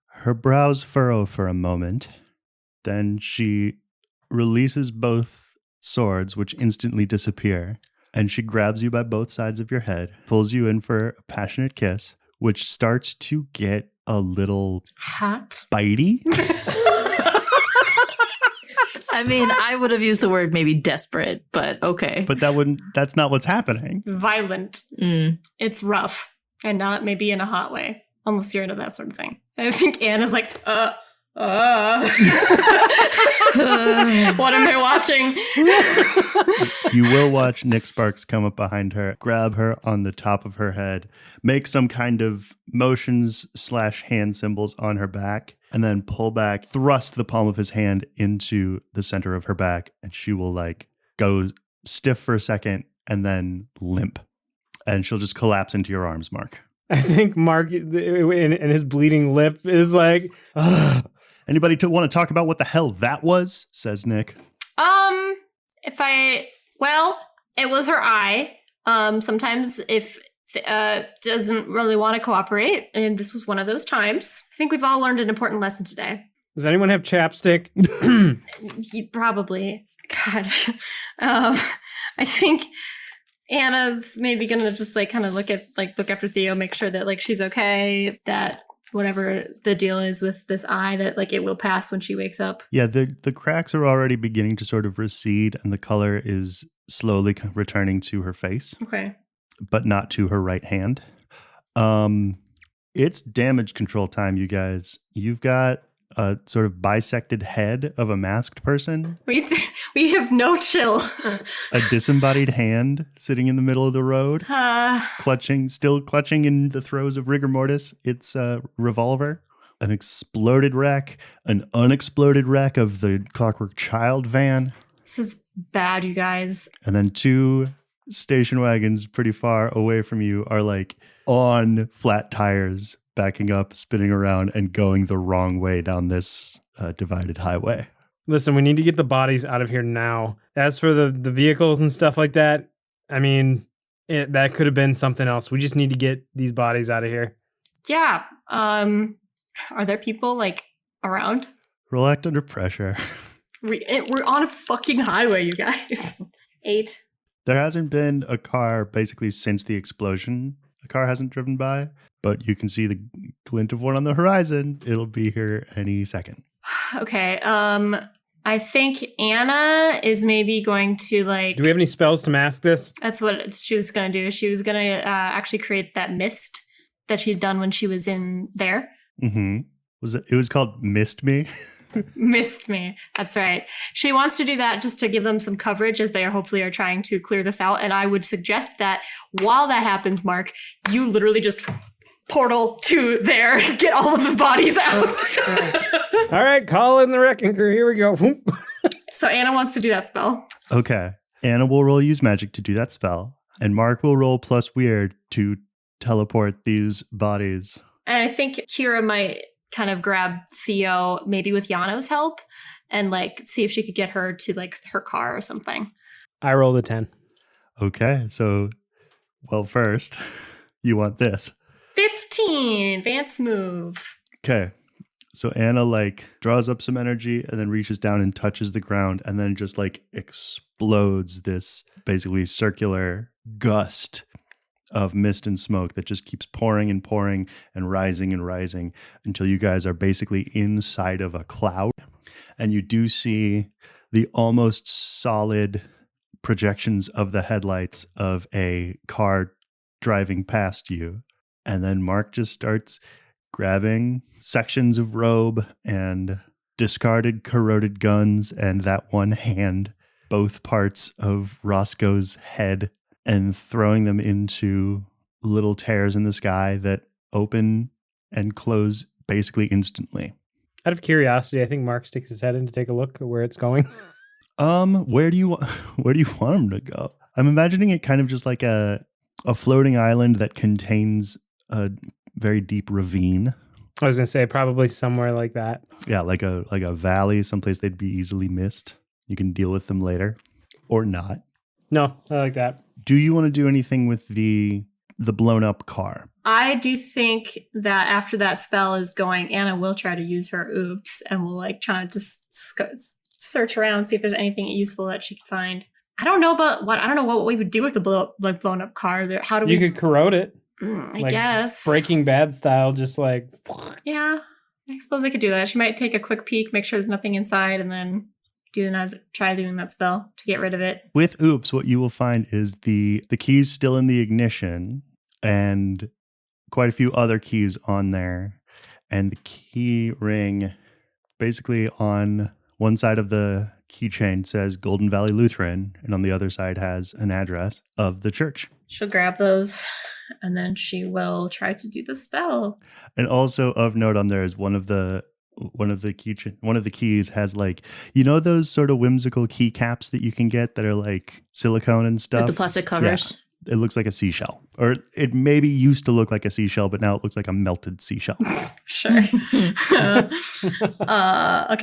Speaker 1: Her brows furrow for a moment. Then she releases both swords, which instantly disappear, and she grabs you by both sides of your head, pulls you in for a passionate kiss, which starts to get a little
Speaker 4: hot,
Speaker 1: bitey.
Speaker 5: I mean, I would have used the word maybe desperate, but okay.
Speaker 1: But that's not what's happening.
Speaker 4: Violent. It's rough, and not maybe in a hot way, unless you're into that sort of thing. I think Anna's like, what am I watching?
Speaker 1: You will watch Nick Sparks come up behind her, grab her on the top of her head, make some kind of motions / hand symbols on her back, and then pull back, thrust the palm of his hand into the center of her back, and she will like go stiff for a second and then limp. And she'll just collapse into your arms, Mark.
Speaker 2: I think Mark and his bleeding lip is like, ugh.
Speaker 1: Anybody want to talk about what the hell that was? Says Nick.
Speaker 4: It was her eye. Sometimes if doesn't really want to cooperate, and this was one of those times. I think we've all learned an important lesson today.
Speaker 2: Does anyone have chapstick?
Speaker 4: Probably. God. I think Anna's maybe gonna just like kind of look after Theo, make sure that like she's okay, that whatever the deal is with this eye, that like it will pass when she wakes up.
Speaker 1: Yeah, the cracks are already beginning to sort of recede, and the color is slowly returning to her face.
Speaker 4: Okay.
Speaker 1: But not to her right hand. It's damage control time, you guys. You've got a sort of bisected head of a masked person.
Speaker 4: We have no chill.
Speaker 1: A disembodied hand sitting in the middle of the road, still clutching in the throes of rigor mortis. It's a revolver, an exploded wreck, an unexploded wreck of the Clockwork Child van.
Speaker 4: This is bad, you guys.
Speaker 1: And then 2 station wagons pretty far away from you are like on flat tires, backing up, spinning around, and going the wrong way down this divided highway.
Speaker 2: Listen, we need to get the bodies out of here now. As for the vehicles and stuff like that, I mean, that could have been something else. We just need to get these bodies out of here.
Speaker 4: Yeah. Are there people like around?
Speaker 1: Roll act under pressure.
Speaker 4: We're on a fucking highway, you guys. 8.
Speaker 1: There hasn't been a car basically since the explosion. A car hasn't driven by, but you can see the glint of one on the horizon. It'll be here any second.
Speaker 4: Okay. I think Anna is maybe going to like...
Speaker 2: Do we have any spells to mask this?
Speaker 4: That's what she was going to do. She was going to actually create that mist that she'd done when she was in there.
Speaker 1: Mm-hmm. It was called Mist Me?
Speaker 4: Missed me. That's right. She wants to do that just to give them some coverage as they hopefully are trying to clear this out. And I would suggest that while that happens, Mark, you literally just portal to there, get all of the bodies out.
Speaker 2: All right, call in the wrecking crew. Here we go.
Speaker 4: So Anna wants to do that spell.
Speaker 1: Okay. Anna will roll use magic to do that spell. And Mark will roll plus weird to teleport these bodies.
Speaker 4: And I think Kira might kind of grab Theo, maybe with Yano's help, and like see if she could get her to like her car or something.
Speaker 2: I rolled a 10.
Speaker 1: Okay, so, well, first, you want this.
Speaker 4: 15, advanced move.
Speaker 1: Okay, so Anna like draws up some energy and then reaches down and touches the ground and then just like explodes this basically circular gust of mist and smoke that just keeps pouring and pouring and rising until you guys are basically inside of a cloud. And you do see the almost solid projections of the headlights of a car driving past you. And then Mark just starts grabbing sections of robe and discarded, corroded guns and that one hand, both parts of Roscoe's head, and throwing them into little tears in the sky that open and close basically instantly.
Speaker 2: Out of curiosity, I think Mark sticks his head in to take a look at where it's going.
Speaker 9: Where do you want him to go? I'm imagining it kind of just like a floating island that contains a very deep ravine.
Speaker 2: I was gonna say probably somewhere like that.
Speaker 9: Yeah, like a valley, someplace they'd be easily missed. You can deal with them later, or not.
Speaker 2: No, I like that.
Speaker 9: Do you want to do anything with the blown up car?
Speaker 4: I do think that after that spell is going, Anna will try to use her oops and will like try to just search around, see if there's anything useful that she can find. I don't know what we would do with the blown up car. How do we?
Speaker 2: You could corrode it.
Speaker 4: I guess
Speaker 2: Breaking Bad style, just like.
Speaker 4: Yeah, I suppose I could do that. She might take a quick peek, make sure there's nothing inside, and then try doing that spell to get rid of it.
Speaker 9: With oops, what you will find is the keys still in the ignition and quite a few other keys on there. And the key ring basically on one side of the keychain says Golden Valley Lutheran, and on the other side has an address of the church.
Speaker 4: She'll grab those, and then she will try to do the spell.
Speaker 9: And also of note on there is one of the keys has like, you know, those sort of whimsical keycaps that you can get that are like silicone and stuff.
Speaker 5: With the plastic covers.
Speaker 9: Yeah. It looks like a seashell, or it maybe used to look like a seashell, but now it looks like a melted seashell.
Speaker 4: Sure. Okay,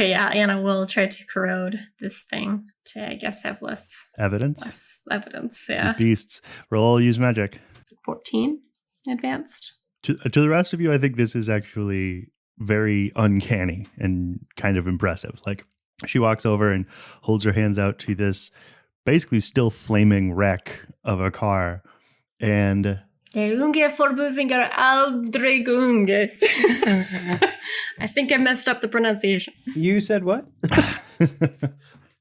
Speaker 4: yeah, Anna will try to corrode this thing to, I guess, have less
Speaker 9: evidence,
Speaker 4: yeah.
Speaker 9: Beasts. Roll use magic.
Speaker 4: 14 advanced.
Speaker 9: To the rest of you, I think this is actually very uncanny and kind of impressive. Like, she walks over and holds her hands out to this basically still flaming wreck of a car, and
Speaker 4: I think I messed up the pronunciation.
Speaker 2: You said what?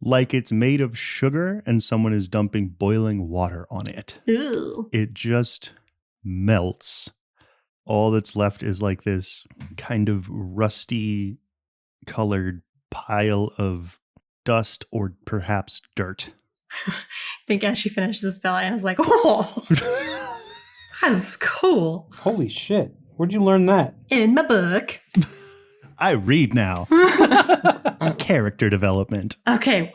Speaker 9: like it's made of sugar and someone is dumping boiling water on it.
Speaker 4: Ooh.
Speaker 9: It just melts. All that's left is like this kind of rusty colored pile of dust or perhaps dirt.
Speaker 4: I think as she finishes the spell, Anna's like, oh, that's cool.
Speaker 2: Holy shit. Where'd you learn that?
Speaker 4: In my book.
Speaker 9: I read now. Character development.
Speaker 4: Okay,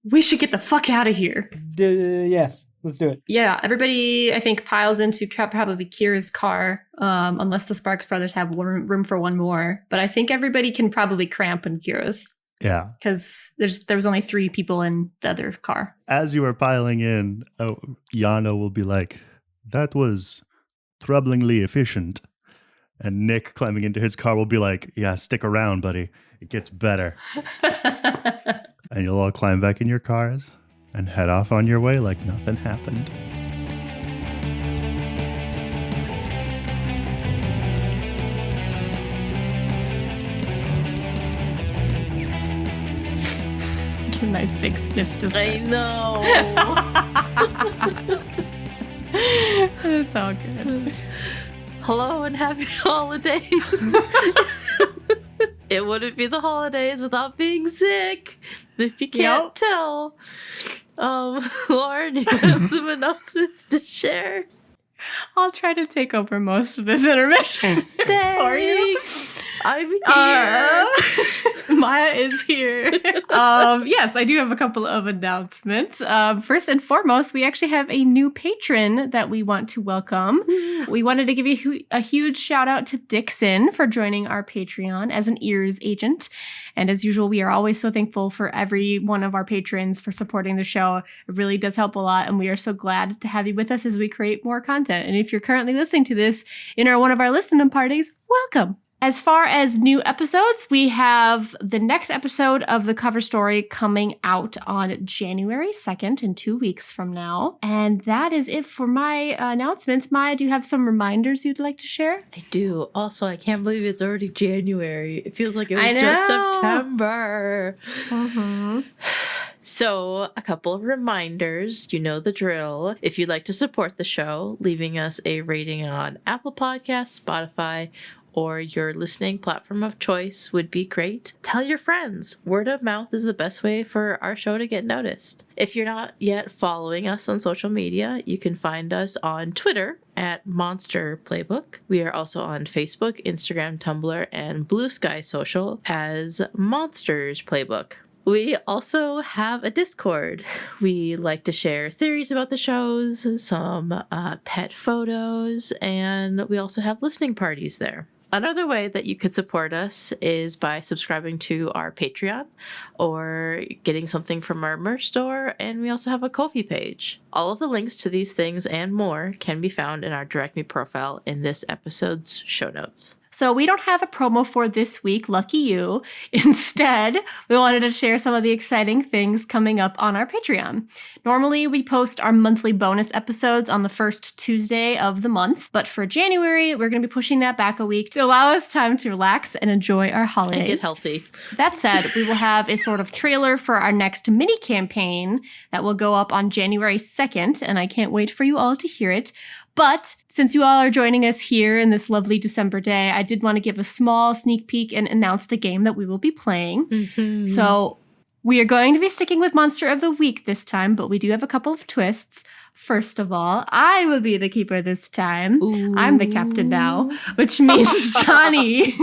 Speaker 4: we should get the fuck out of here.
Speaker 2: Yes, let's do it.
Speaker 4: Yeah, everybody, I think, piles into probably Kira's car, unless the Sparks brothers have room for one more. But I think everybody can probably cramp in Kira's.
Speaker 9: Yeah.
Speaker 4: Because there was only 3 people in the other car.
Speaker 9: As you are piling in, Yana will be like, that was troublingly efficient. And Nick climbing into his car will be like, yeah, stick around, buddy. It gets better. And you'll all climb back in your cars and head off on your way like nothing happened.
Speaker 4: A nice big sniff to
Speaker 5: I know.
Speaker 4: It's all good.
Speaker 5: Hello and happy holidays. It wouldn't be the holidays without being sick. If you can't tell. Lauren, you have some announcements to share.
Speaker 7: I'll try to take over most of this intermission for you.
Speaker 5: I'm here.
Speaker 7: Miah is here. Yes, I do have a couple of announcements. First and foremost, we actually have a new patron that we want to welcome. We wanted to give you a huge shout out to Dixon for joining our Patreon as an ears agent. And as usual, we are always so thankful for every one of our patrons for supporting the show. It really does help a lot, and we are so glad to have you with us as we create more content. And if you're currently listening to this in one of our listening parties, welcome. As far as new episodes, we have the next episode of The Cover Story coming out on January 2nd in 2 weeks from now. And that is it for my announcements. Miah, do you have some reminders you'd like to share?
Speaker 5: I do. Also, I can't believe it's already January. It feels like it was just September.
Speaker 7: Mm-hmm.
Speaker 5: So, a couple of reminders. You know the drill. If you'd like to support the show, leaving us a rating on Apple Podcasts, Spotify, or your listening platform of choice would be great. Tell your friends. Word of mouth is the best way for our show to get noticed. If you're not yet following us on social media, you can find us on Twitter at Monster Playbook. We are also on Facebook, Instagram, Tumblr, and Blue Sky Social as Monsters Playbook. We also have a Discord. We like to share theories about the shows, some pet photos, and we also have listening parties there. Another way that you could support us is by subscribing to our Patreon or getting something from our merch store, and we also have a Ko-fi page. All of the links to these things and more can be found in our Direct Me profile in this episode's show notes.
Speaker 7: So we don't have a promo for this week, lucky you. Instead, we wanted to share some of the exciting things coming up on our Patreon. Normally, we post our monthly bonus episodes on the first Tuesday of the month, but for January, we're going to be pushing that back a week to allow us time to relax and enjoy our holidays.
Speaker 5: And get healthy.
Speaker 7: That said, we will have a sort of trailer for our next mini campaign that will go up on January 2nd, and I can't wait for you all to hear it. But since you all are joining us here in this lovely December day, I did want to give a small sneak peek and announce the game that we will be playing.
Speaker 5: Mm-hmm.
Speaker 7: So we are going to be sticking with Monster of the Week this time, but we do have a couple of twists. First of all, I will be the keeper this time.
Speaker 5: Ooh.
Speaker 7: I'm the captain now, which means Johnny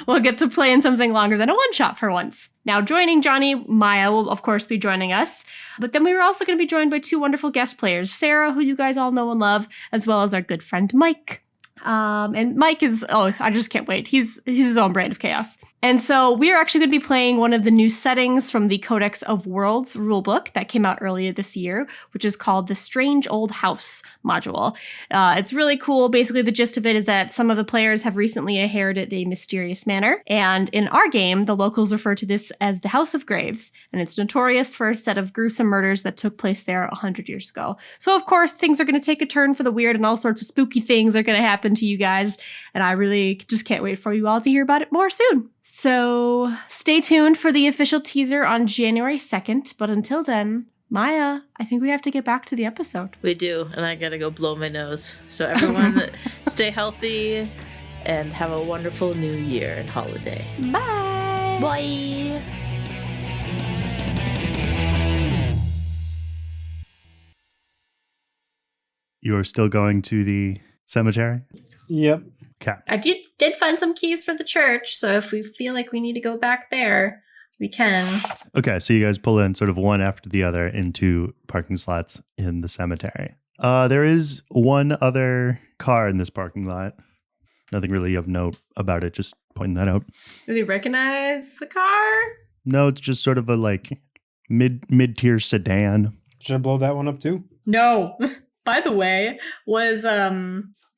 Speaker 7: will get to play in something longer than a one-shot for once. Now, joining Johnny, Miah will, of course, be joining us. But then we were also going to be joined by two wonderful guest players, Sarah, who you guys all know and love, as well as our good friend Mike. And Mike is, I just can't wait. He's his own brand of chaos. And so we are actually going to be playing one of the new settings from the Codex of Worlds rulebook that came out earlier this year, which is called the Strange Old House module. It's really cool. Basically, the gist of it is that some of the players have recently inherited a mysterious manor. And in our game, the locals refer to this as the House of Graves. And it's notorious for a set of gruesome murders that took place there 100 years ago. So, of course, things are going to take a turn for the weird and all sorts of spooky things are going to happen to you guys. And I really just can't wait for you all to hear about it more soon. So stay tuned for the official teaser on January 2nd. But until then, Miah, I think we have to get back to the episode.
Speaker 5: We do, and I gotta go blow my nose. So everyone, stay healthy and have a wonderful new year and holiday.
Speaker 7: Bye!
Speaker 5: Bye!
Speaker 9: You're still going to the cemetery?
Speaker 2: Yep.
Speaker 9: Okay.
Speaker 4: I did find some keys for the church, so if we feel like we need to go back there, we can.
Speaker 9: Okay, so you guys pull in sort of one after the other into parking slots in the cemetery. There is one other car in this parking lot. Nothing really of note about it, just pointing that out.
Speaker 4: Do they recognize the car?
Speaker 9: No, it's just sort of a like mid-tier sedan.
Speaker 2: Should I blow that one up too?
Speaker 4: No. By the way, was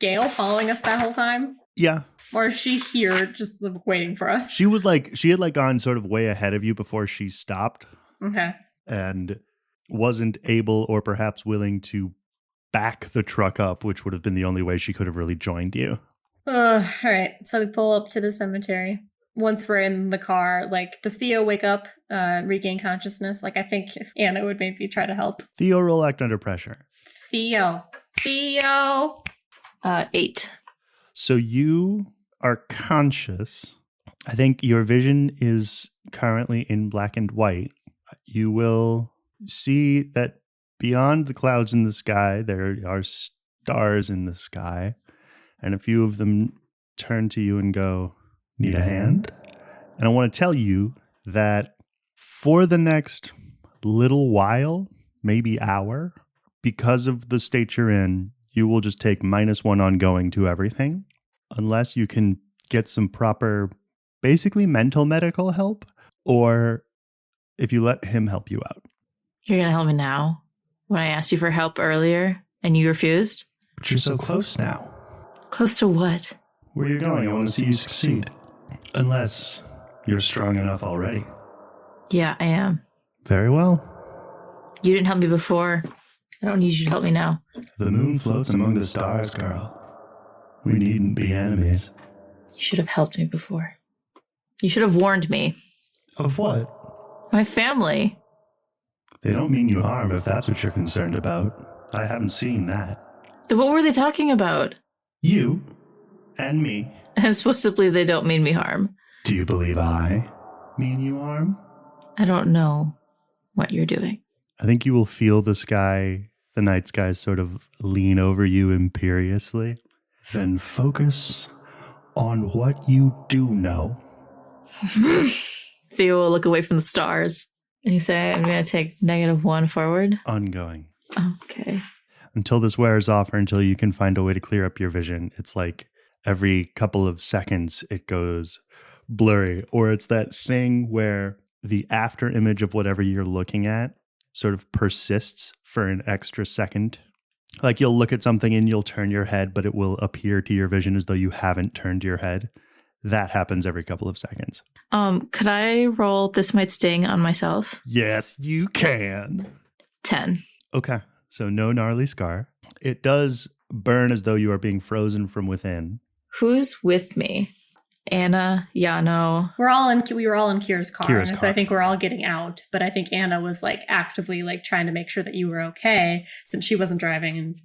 Speaker 4: Gail following us that whole time?
Speaker 9: Yeah.
Speaker 4: Or is she here just waiting for us?
Speaker 9: She had gone sort of way ahead of you before she stopped.
Speaker 4: Okay.
Speaker 9: And wasn't able or perhaps willing to back the truck up, which would have been the only way she could have really joined you.
Speaker 4: All right. So we pull up to the cemetery. Once we're in the car, does Theo wake up, regain consciousness? I think Anna would maybe try to help.
Speaker 9: Theo, roll act under pressure.
Speaker 4: Theo.
Speaker 5: 8.
Speaker 9: So you are conscious. I think your vision is currently in black and white. You will see that beyond the clouds in the sky, there are stars in the sky. And a few of them turn to you and go, "Need a hand?" And I want to tell you that for the next little while, maybe hour, because of the state you're in, you will just take -1 ongoing to everything, unless you can get some proper, basically mental medical help, or if you let him help you out.
Speaker 5: You're gonna help me now? When I asked you for help earlier and you refused?
Speaker 9: But you're so close now.
Speaker 5: Close to what?
Speaker 9: Where you're going, I want to see you succeed. Unless you're strong enough already.
Speaker 5: Yeah, I am.
Speaker 9: Very well.
Speaker 5: You didn't help me before. I don't need you to help me now.
Speaker 9: The moon floats among the stars, girl. We needn't be enemies.
Speaker 5: You should have helped me before. You should have warned me.
Speaker 9: Of what?
Speaker 5: My family.
Speaker 9: They don't mean you harm if that's what you're concerned about. I haven't seen that.
Speaker 5: Then what were they talking about?
Speaker 9: You and me.
Speaker 5: I'm supposed to believe they don't mean me harm.
Speaker 9: Do you believe I mean you harm?
Speaker 5: I don't know what you're doing.
Speaker 9: I think you will feel the night sky sort of lean over you imperiously. Then focus on what you do know.
Speaker 5: Theo will look away from the stars. You say I'm going to take -1 forward?
Speaker 9: Ongoing.
Speaker 5: Okay.
Speaker 9: Until this wears off or until you can find a way to clear up your vision. It's like every couple of seconds it goes blurry. Or it's that thing where the after image of whatever you're looking at sort of persists for an extra second. Like you'll look at something and you'll turn your head, but it will appear to your vision as though you haven't turned your head. That happens every couple of seconds.
Speaker 5: Could I roll This Might Sting on myself?
Speaker 9: Yes, you can.
Speaker 5: 10.
Speaker 9: Okay, so no gnarly scar. It does burn as though you are being frozen from within.
Speaker 5: Who's with me? Anna, Yano.
Speaker 4: We were all in Kira's car, so I think we're all getting out. But I think Anna was like actively like trying to make sure that you were okay, since she wasn't driving and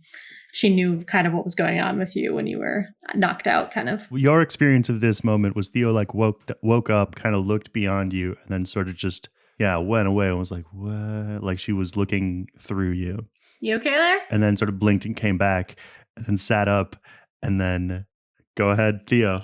Speaker 4: she knew kind of what was going on with you when you were knocked out, kind of.
Speaker 9: Your experience of this moment was Theo like woke up, kind of looked beyond you, and then sort of just went away and was like, what? Like she was looking through you.
Speaker 4: You okay there?
Speaker 9: And then sort of blinked and came back, and then sat up, and then go ahead, Theo.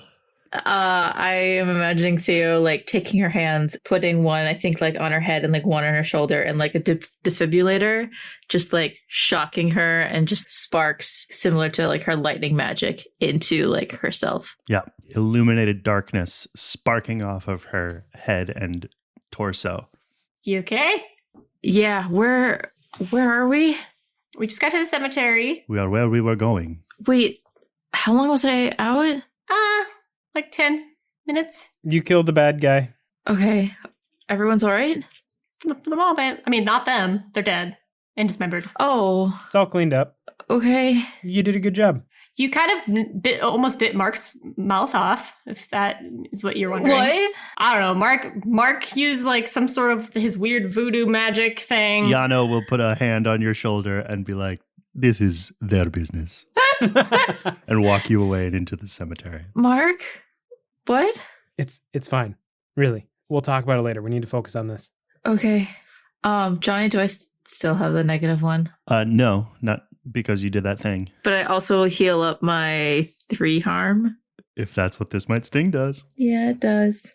Speaker 5: I am imagining Theo like taking her hands, putting one, I think, like on her head and like one on her shoulder, and like a defibrillator, just like shocking her, and just sparks similar to like her lightning magic into like herself.
Speaker 9: Yeah, illuminated darkness sparking off of her head and torso.
Speaker 4: You okay?
Speaker 5: Yeah, where are we?
Speaker 4: We just got to the cemetery.
Speaker 9: We are where we were going.
Speaker 5: Wait, how long was I out?
Speaker 4: Like 10 minutes.
Speaker 2: You killed the bad guy.
Speaker 5: Okay. Everyone's all right?
Speaker 4: For the moment. I mean, not them. They're dead and dismembered.
Speaker 5: Oh.
Speaker 2: It's all cleaned up.
Speaker 5: Okay.
Speaker 2: You did a good job.
Speaker 4: You kind of almost bit Mark's mouth off, if that is what you're wondering.
Speaker 5: What?
Speaker 4: I don't know. Mark used like some sort of his weird voodoo magic thing.
Speaker 9: Yano will put a hand on your shoulder and be like, this is their business. And walk you away and into the cemetery.
Speaker 5: Mark? What?
Speaker 2: It's fine. Really. We'll talk about it later. We need to focus on this.
Speaker 5: Okay. Johnny, do I still have the -1?
Speaker 9: No, not because you did that thing.
Speaker 5: But I also heal up my 3 harm.
Speaker 9: If that's what This Might Sting does.
Speaker 5: Yeah, it does.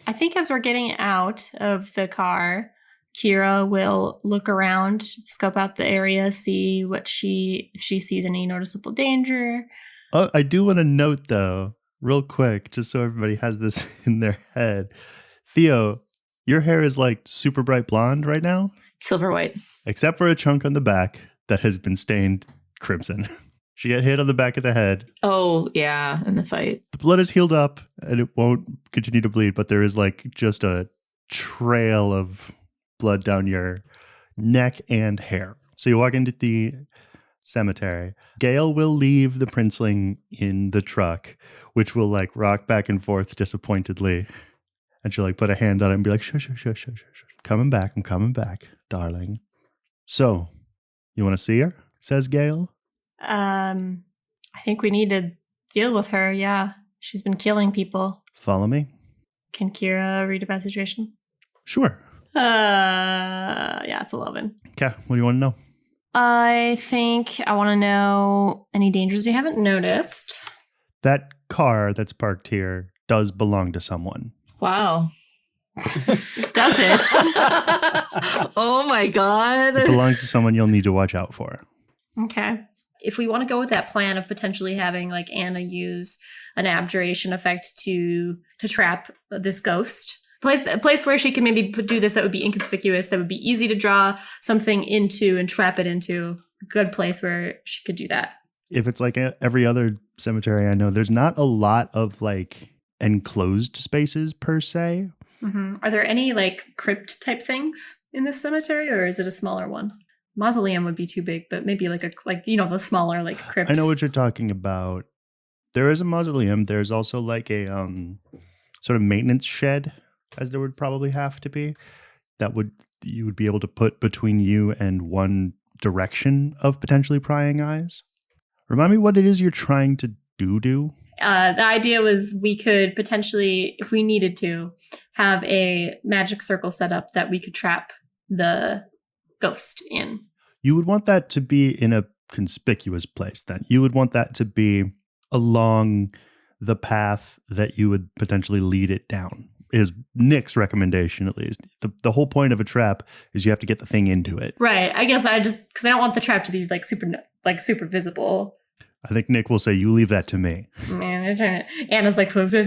Speaker 4: I think as we're getting out of the car, Kira will look around, scope out the area, see if she sees any noticeable danger.
Speaker 9: Oh, I do want to note though, real quick, just so everybody has this in their head. Theo, your hair is like super bright blonde right now.
Speaker 5: Silver white.
Speaker 9: Except for a chunk on the back that has been stained crimson. She got hit on the back of the head.
Speaker 5: Oh, yeah, in the fight.
Speaker 9: The blood is healed up and it won't continue to bleed, but there is like just a trail of blood down your neck and hair. So you walk into the cemetery. Gale will leave the princeling in the truck, which will like rock back and forth disappointedly. And she'll like put a hand on it and be like, shush. Coming back, I'm coming back, darling. So, you want to see her? Says Gale.
Speaker 4: I think we need to deal with her, yeah. She's been killing people.
Speaker 9: Follow me?
Speaker 4: Can Kira read about the situation?
Speaker 9: Sure.
Speaker 4: Yeah, it's 11.
Speaker 9: Okay, what do you want to know?
Speaker 4: I think I want to know any dangers we haven't noticed.
Speaker 9: That car that's parked here does belong to someone.
Speaker 5: Wow.
Speaker 4: Does it?
Speaker 5: Oh my god.
Speaker 9: It belongs to someone you'll need to watch out for.
Speaker 4: Okay. If we want to go with that plan of potentially having like Anna use an abjuration effect to trap this ghost, a place where she can maybe do this that would be inconspicuous, that would be easy to draw something into and trap it into, a good place where she could do that.
Speaker 9: If it's like every other cemetery I know, there's not a lot of like enclosed spaces per se.
Speaker 4: Mm-hmm. Are there any like crypt type things in this cemetery, or is it a smaller one? Mausoleum would be too big, but maybe like the smaller like crypts.
Speaker 9: I know what you're talking about. There is a mausoleum. There's also like a sort of maintenance shed, as there would probably have to be, that you would be able to put between you and one direction of potentially prying eyes. Remind me what it is you're trying to do.
Speaker 4: The idea was we could potentially, if we needed to, have a magic circle set up that we could trap the ghost in.
Speaker 9: You would want that to be in a conspicuous place then. You would want that to be along the path that you would potentially lead it down. is Nick's recommendation, at least. The whole point of a trap is you have to get the thing into it.
Speaker 4: Right. I guess because I don't want the trap to be like super visible.
Speaker 9: I think Nick will say, you leave that to me.
Speaker 4: Man, Anna's like, what was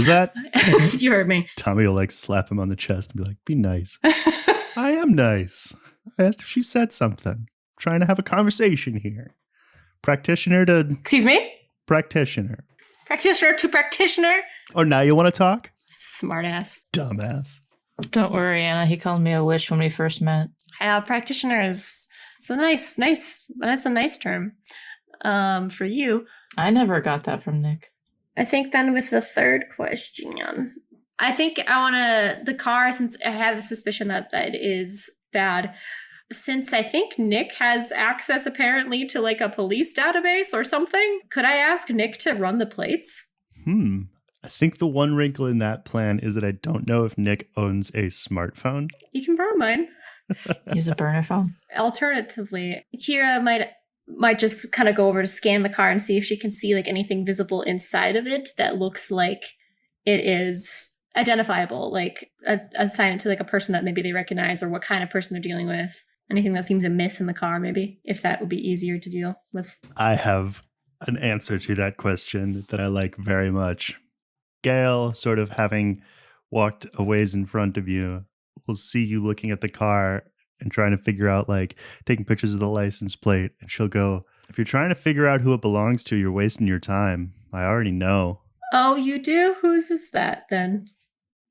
Speaker 9: that?
Speaker 4: You heard me.
Speaker 9: Tommy will like slap him on the chest and be like, be nice. I am nice. I asked if she said something. I'm trying to have a conversation here. Practitioner to...
Speaker 4: Excuse me?
Speaker 9: Practitioner.
Speaker 4: Practitioner to practitioner?
Speaker 9: Oh, now you want to talk?
Speaker 4: Smartass.
Speaker 9: Dumbass.
Speaker 5: Don't worry, Anna. He called me a witch when we first met.
Speaker 4: Practitioner is... That's a nice term for you.
Speaker 5: I never got that from Nick.
Speaker 4: I think then with the third question, I think I want the car, since I have a suspicion that it is bad, since I think Nick has access apparently to like a police database or something, could I ask Nick to run the plates?
Speaker 9: I think the one wrinkle in that plan is that I don't know if Nick owns a smartphone.
Speaker 4: You can borrow mine.
Speaker 5: Use a burner phone.
Speaker 4: Alternatively, Kira might just kind of go over to scan the car and see if she can see like anything visible inside of it that looks like it is identifiable, like assign it to like a person that maybe they recognize or what kind of person they're dealing with. Anything that seems amiss in the car, maybe, if that would be easier to deal with.
Speaker 9: I have an answer to that question that I like very much. Gail, sort of having walked a ways in front of you, will see you looking at the car and trying to figure out, like, taking pictures of the license plate. And she'll go, if you're trying to figure out who it belongs to, you're wasting your time. I already know.
Speaker 4: Oh, you do? Whose is that, then?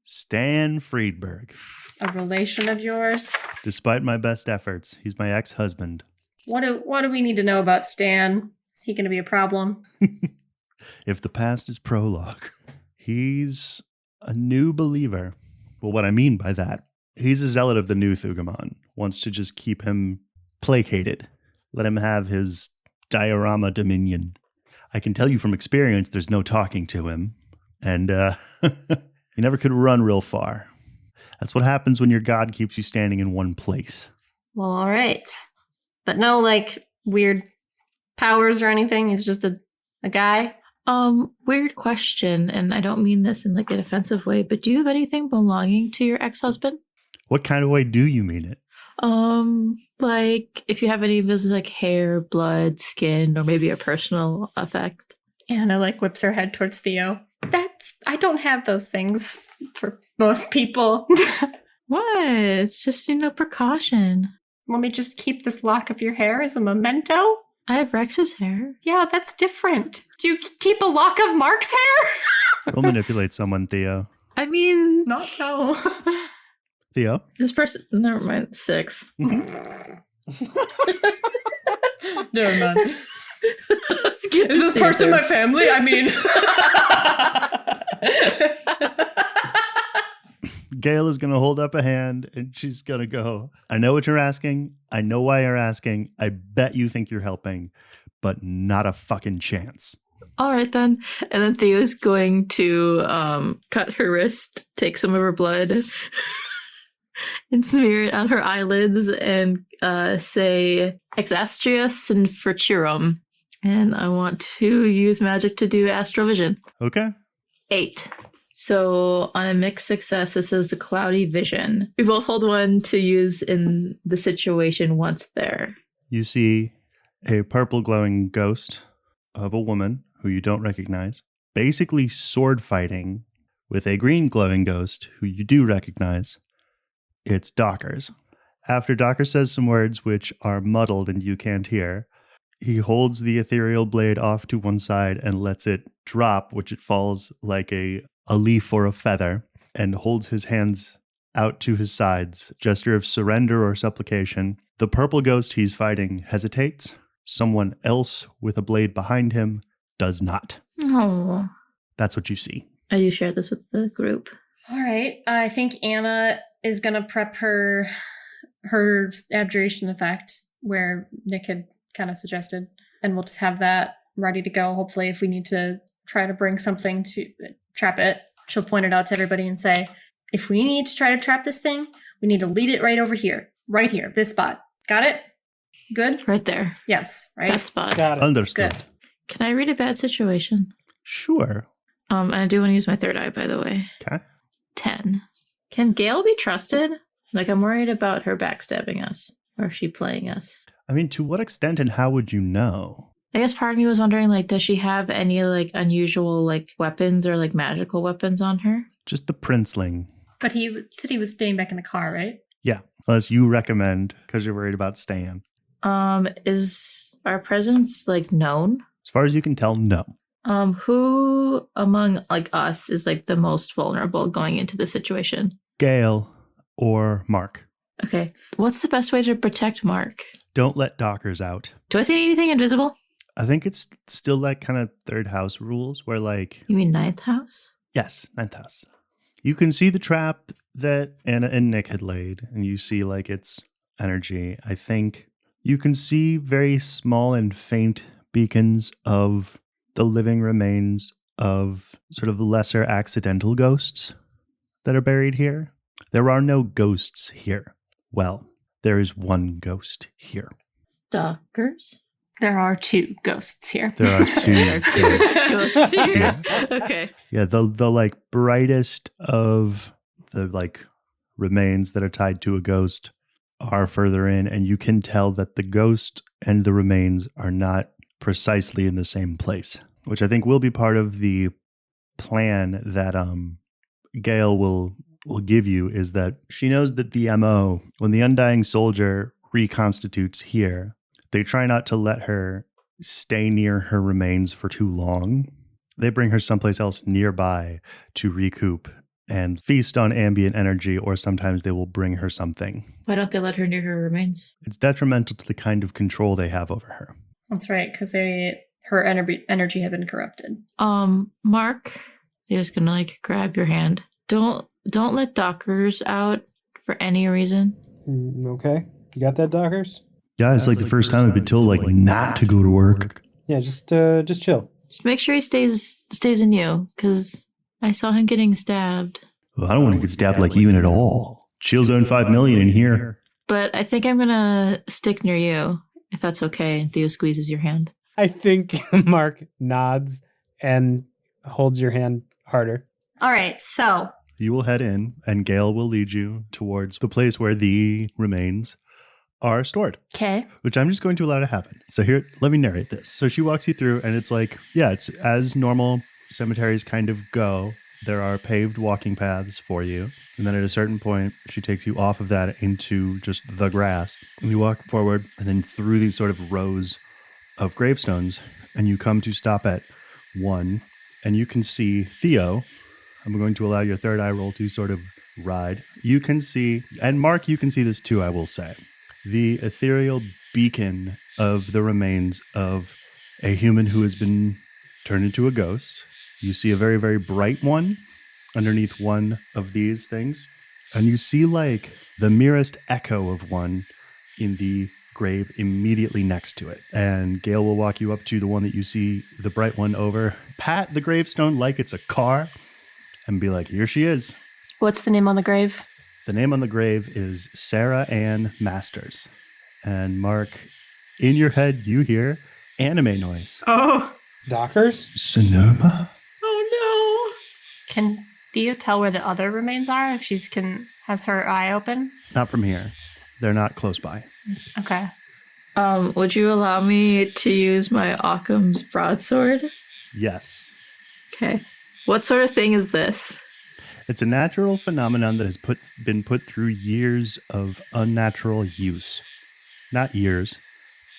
Speaker 9: Stan Friedberg.
Speaker 4: A relation of yours?
Speaker 9: Despite my best efforts, he's my ex-husband.
Speaker 4: What do we need to know about Stan? Is he going to be a problem?
Speaker 9: If the past is prologue, he's a new believer. Well, what I mean by that, he's a zealot of the new Thugamon, wants to just keep him placated, let him have his diorama dominion. I can tell you from experience there's no talking to him, and he never could run real far. That's what happens when your god keeps you standing in one place.
Speaker 4: Well, all right. But no, like, weird powers or anything? He's just a guy?
Speaker 5: Weird question, and I don't mean this in like an offensive way, but do you have anything belonging to your ex-husband?
Speaker 9: What kind of way do you mean it?
Speaker 5: Like if you have any of his like hair, blood, skin, or maybe a personal effect.
Speaker 4: Anna like whips her head towards Theo. I don't have those things for most people.
Speaker 5: What? It's just, precaution.
Speaker 4: Let me just keep this lock of your hair as a memento?
Speaker 5: I have Rex's hair.
Speaker 4: Yeah, that's different. Do you keep a lock of Mark's hair?
Speaker 9: We'll manipulate someone, Theo.
Speaker 5: I mean...
Speaker 4: Not no.
Speaker 9: Theo?
Speaker 5: This person... Never mind. 6.
Speaker 4: Never mind. Is this person my family? I mean...
Speaker 9: Gail is going to hold up a hand and she's going to go, I know what you're asking. I know why you're asking. I bet you think you're helping, but not a fucking chance.
Speaker 5: All right, then. And then Theo's going to cut her wrist, take some of her blood, and smear it on her eyelids and say, Exastrius and Furturum. And I want to use magic to do astrovision.
Speaker 9: Okay.
Speaker 5: 8. So on a mixed success, this is the cloudy vision. We both hold one to use in the situation once there.
Speaker 9: You see a purple glowing ghost of a woman who you don't recognize, basically sword fighting with a green glowing ghost who you do recognize. It's Dockers. After Docker says some words which are muddled and you can't hear, he holds the ethereal blade off to one side and lets it drop, which it falls like a leaf or a feather, and holds his hands out to his sides, gesture of surrender or supplication. The purple ghost he's fighting hesitates. Someone else with a blade behind him does not.
Speaker 5: Oh.
Speaker 9: That's what you see.
Speaker 5: I do share this with the group.
Speaker 4: All right. I think Anna is going to prep her abjuration effect where Nick had kind of suggested, and we'll just have that ready to go. Hopefully, if we need to try to bring something to trap it, she'll point it out to everybody and say, if we need to try to trap this thing, we need to lead it right over here, this spot. Got it? Good?
Speaker 5: Right there.
Speaker 4: Yes, right?
Speaker 5: That spot.
Speaker 2: Got it.
Speaker 9: Understood.
Speaker 4: Good.
Speaker 5: Can I read a bad situation?
Speaker 9: Sure.
Speaker 5: And I do want to use my third eye, by the way.
Speaker 9: Okay.
Speaker 5: 10. Can Gale be trusted? Like, I'm worried about her backstabbing us. Or is she playing us?
Speaker 9: I mean, to what extent and how would you know?
Speaker 5: I guess part of me was wondering, like, does she have any, like, unusual, like, weapons or, like, magical weapons on her?
Speaker 9: Just the princeling.
Speaker 4: But he said he was staying back in the car, right?
Speaker 9: Yeah, unless you recommend because you're worried about staying.
Speaker 5: Is our presence, like, known?
Speaker 9: As far as you can tell, no.
Speaker 5: Who among, like, us is, like, the most vulnerable going into the situation?
Speaker 9: Gale or Mark.
Speaker 5: Okay. What's the best way to protect Mark?
Speaker 9: Don't let Dockers out.
Speaker 5: Do I see anything invisible?
Speaker 9: I think it's still that kind of third house rules where, like...
Speaker 5: You mean ninth house?
Speaker 9: Yes, ninth house. You can see the trap that Anna and Nick had laid, and you see, like, its energy. I think you can see very small and faint beacons of the living remains of sort of lesser accidental ghosts that are buried here. There are no ghosts here. Well, there is one ghost here.
Speaker 5: Dockers?
Speaker 4: There are 2 ghosts here.
Speaker 9: There are 2
Speaker 5: Ghosts here. Okay.
Speaker 9: Yeah, the like brightest of the like remains that are tied to a ghost are further in, and you can tell that the ghost and the remains are not precisely in the same place, which I think will be part of the plan that Gale will give you, is that she knows that the MO, when the Undying Soldier reconstitutes here, they try not to let her stay near her remains for too long. They bring her someplace else nearby to recoup and feast on ambient energy, or sometimes they will bring her something.
Speaker 5: Why don't they let her near her remains?
Speaker 9: It's detrimental to the kind of control they have over her.
Speaker 4: That's right, because her energy had been corrupted.
Speaker 5: Mark, they're just gonna like grab your hand. Don't let Dockers out for any reason.
Speaker 2: Okay. You got that, Dockers?
Speaker 9: Yeah, it's like the first time I've been told like not to go to work.
Speaker 2: Yeah, just chill.
Speaker 5: Just make sure he stays in you, because I saw him getting stabbed.
Speaker 9: Well, I don't want to get stabbed like even at all. Shield zone 5 million in here.
Speaker 5: But I think I'm gonna stick near you, if that's okay. And Theo squeezes your hand.
Speaker 2: I think Mark nods and holds your hand harder.
Speaker 4: All right, so
Speaker 9: You will head in, and Gale will lead you towards the place where the remains are stored.
Speaker 4: okay.
Speaker 9: Which I'm just going to allow to happen. So here, let me narrate this. So she walks you through, and it's like, yeah, it's as normal cemeteries kind of go. There are paved walking paths for you. And then at a certain point, she takes you off of that into just the grass. And you walk forward, and then through these sort of rows of gravestones, and you come to stop at one, and you can see Theo. I'm going to allow your third eye roll to sort of ride. You can see, and Mark, you can see this too, I will say. The ethereal beacon of the remains of a human who has been turned into a ghost. You see a very, very bright one underneath one of these things. And you see like the merest echo of one in the grave immediately next to it. And Gale will walk you up to the one that you see the bright one over. Pat the gravestone like it's a car and be like, here she is.
Speaker 4: What's the name on the grave?
Speaker 9: The name on the grave is Sarah Ann Masters. And Mark, in your head, you hear anime noise.
Speaker 4: Oh.
Speaker 2: Dockers?
Speaker 9: Sonoma?
Speaker 4: Oh no. Can Theo tell where the other remains are if has her eye open?
Speaker 9: Not from here. They're not close by.
Speaker 4: Okay.
Speaker 5: Would you allow me to use my Occam's broadsword?
Speaker 9: Yes.
Speaker 5: Okay. What sort of thing is this?
Speaker 9: It's a natural phenomenon that has been put through years of unnatural use. Not years,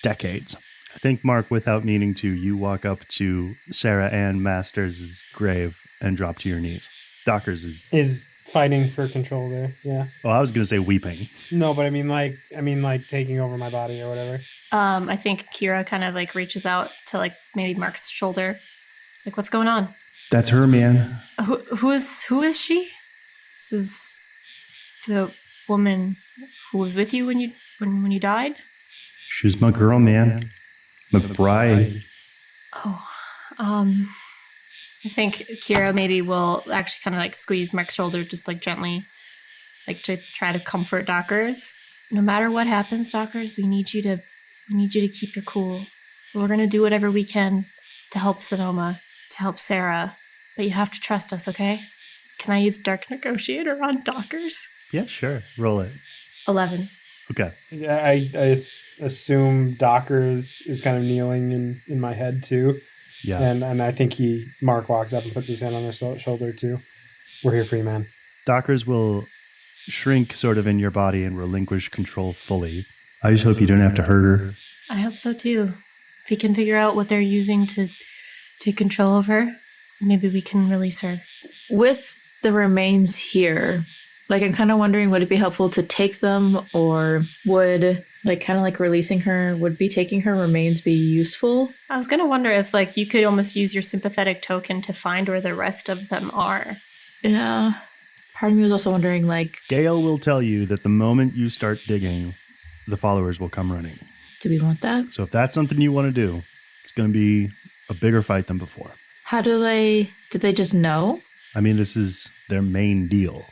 Speaker 9: decades. I think, Mark, without meaning to, you walk up to Sarah Ann Masters' grave and drop to your knees. Dockers
Speaker 2: Is fighting for control there, yeah.
Speaker 9: Oh, I was going to say weeping.
Speaker 2: No, but I mean like taking over my body or whatever.
Speaker 4: I think Kira kind of like reaches out to like maybe Mark's shoulder. It's like, what's going on?
Speaker 9: That's her, man.
Speaker 4: Who is she? This is the woman who was with you when you died?
Speaker 9: She's my girl, man. My bride.
Speaker 4: Oh, I think Kira maybe will actually kind of like squeeze Mark's shoulder just like gently, like to try to comfort Dockers. No matter what happens, Dockers, we need you to keep your cool. We're gonna do whatever we can to help Sonoma, to help Sarah. But you have to trust us, okay? Can I use Dark Negotiator on Dockers?
Speaker 9: Yeah, sure. Roll it.
Speaker 4: 11.
Speaker 9: Okay.
Speaker 2: Yeah, I assume Dockers is kind of kneeling in my head too.
Speaker 9: Yeah.
Speaker 2: And I think Mark walks up and puts his hand on their shoulder too. We're here for you, man.
Speaker 9: Dockers will shrink sort of in your body and relinquish control fully. I just hope you don't have to hurt her.
Speaker 4: I hope so too. If we can figure out what they're using to take control of her, maybe we can release her.
Speaker 5: With the remains here, like I'm kind of wondering, would it be helpful to take them, or would kind of releasing her, would be taking her remains be useful?
Speaker 4: I was going to wonder if you could almost use your sympathetic token to find where the rest of them are.
Speaker 5: Yeah. Part of me was also wondering
Speaker 9: Gale will tell you that the moment you start digging, the followers will come running.
Speaker 5: Do we want that?
Speaker 9: So if that's something you want to do, it's going to be a bigger fight than before.
Speaker 5: How did they just know?
Speaker 9: I mean, this is their main deal.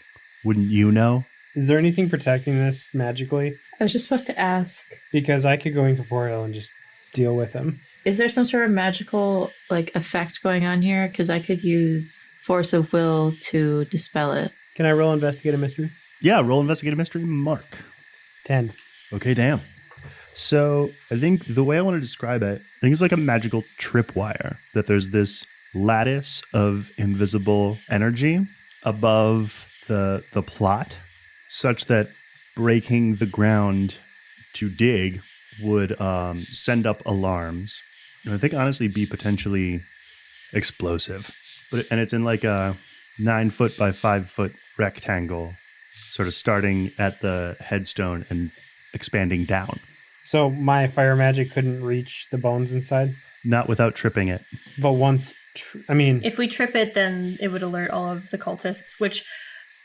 Speaker 9: Wouldn't you know?
Speaker 2: Is there anything protecting this magically?
Speaker 5: I was just about to ask.
Speaker 2: Because I could go into Portal and just deal with him.
Speaker 5: Is there some sort of magical effect going on here? Because I could use Force of Will to dispel it.
Speaker 2: Can I roll Investigate a Mystery?
Speaker 9: Yeah, roll Investigate a Mystery, Mark.
Speaker 2: 10.
Speaker 9: Okay, damn. So I think the way I want to describe it, I think it's like a magical tripwire, that there's this lattice of invisible energy above the plot, such that breaking the ground to dig would send up alarms. And I think honestly be potentially explosive. And it's in a 9-foot by 5-foot rectangle, sort of starting at the headstone and expanding down.
Speaker 2: So my fire magic couldn't reach the bones inside?
Speaker 9: Not without tripping it.
Speaker 2: But once,
Speaker 4: if we trip it, then it would alert all of the cultists, which,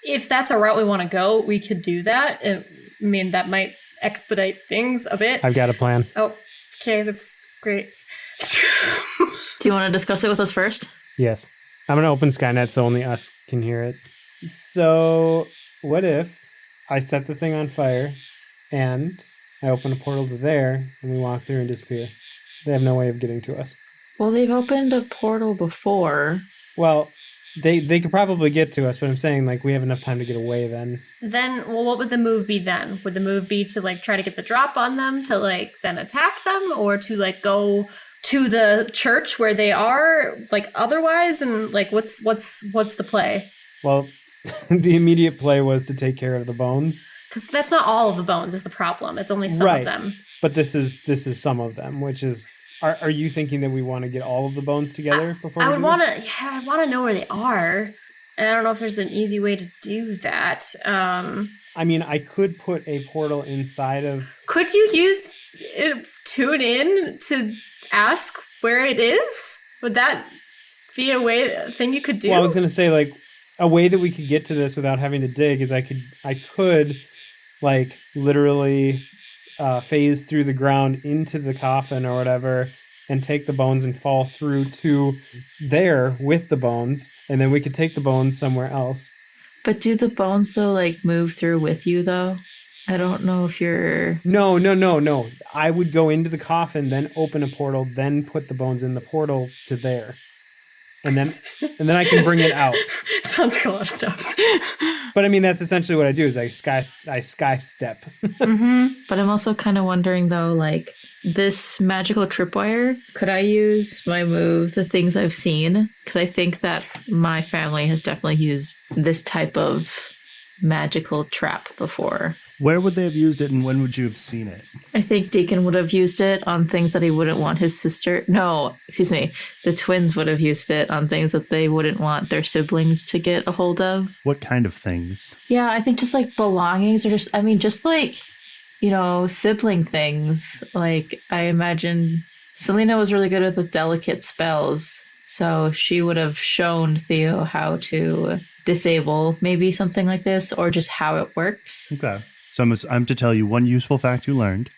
Speaker 4: if that's a route we want to go, we could do that. That might expedite things a bit.
Speaker 2: I've got a plan.
Speaker 4: Oh, okay, that's great.
Speaker 5: Do you want to discuss it with us first?
Speaker 2: Yes. I'm going to open Skynet so only us can hear it. So, what if I set the thing on fire and I open a portal to there and we walk through and disappear? They have no way of getting to us.
Speaker 5: Well, they've opened a portal before.
Speaker 2: Well, they could probably get to us, but I'm saying we have enough time to get away then.
Speaker 4: What would the move be then? Would the move be to try to get the drop on them to then attack them, or to go to the church where they are otherwise? And what's the play?
Speaker 2: Well, the immediate play was to take care of the bones.
Speaker 4: Because that's not all of the bones is the problem. It's only some of them.
Speaker 2: But this is some of them, which is. Are you thinking that we want to get all of the bones together before? I want
Speaker 4: to know where they are, and I don't know if there's an easy way to do that.
Speaker 2: I could put a portal inside of.
Speaker 4: Could you tune in to ask where it is? Would that be a thing you could do?
Speaker 2: Well, I was going to say a way that we could get to this without having to dig is I could literally phase through the ground into the coffin or whatever and take the bones and fall through to there with the bones, and then we could take the bones somewhere else.
Speaker 5: But do the bones though move through with you though? I don't know if you're...
Speaker 2: No. I would go into the coffin, then open a portal, then put the bones in the portal to there. And then I can bring it out.
Speaker 4: Sounds like a lot of stuff.
Speaker 2: But that's essentially what I do is I sky step.
Speaker 5: Mm-hmm. But I'm also kind of wondering though, this magical tripwire, could I use my move, the things I've seen? Because I think that my family has definitely used this type of magical trap before.
Speaker 9: Where would they have used it, and when would you have seen it?
Speaker 5: I think Deacon would have used it on things that he wouldn't want his sister... No, excuse me. The twins would have used it on things that they wouldn't want their siblings to get a hold of.
Speaker 9: What kind of things?
Speaker 5: Yeah, I think just belongings, or just sibling things. I imagine Selena was really good at the delicate spells, so she would have shown Theo how to disable maybe something like this, or just how it works.
Speaker 9: Okay. So I'm to tell you one useful fact you learned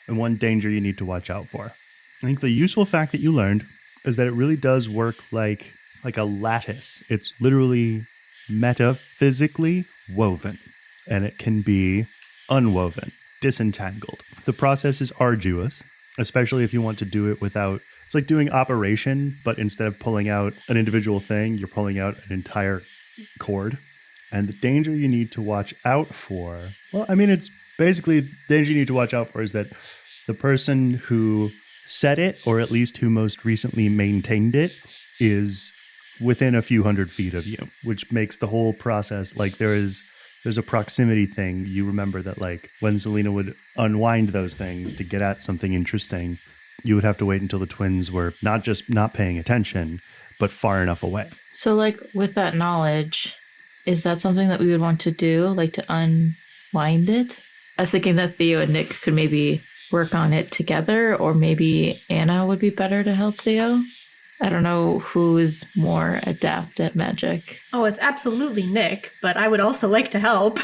Speaker 9: and one danger you need to watch out for. I think the useful fact that you learned is that it really does work like a lattice. It's literally metaphysically woven, and it can be unwoven, disentangled. The process is arduous, especially if you want to do it without It's like doing operation, but instead of pulling out an individual thing, you're pulling out an entire cord. And the danger you need to watch out for, well, I mean, it's basically the danger you need to watch out for is that the person who set it, or at least who most recently maintained it, is within a few hundred feet of you, which makes the whole process like there's a proximity thing. You remember that like when Selena would unwind those things to get at something interesting, you would have to wait until the twins were not just not paying attention, but far enough away.
Speaker 5: So like with that knowledge, is that something that we would want to do, like to unwind it? I was thinking that Theo and Nick could maybe work on it together, or maybe Anna would be better to help Theo. I don't know who is more adept at magic.
Speaker 4: Oh, it's absolutely Nick, but I would also like to help.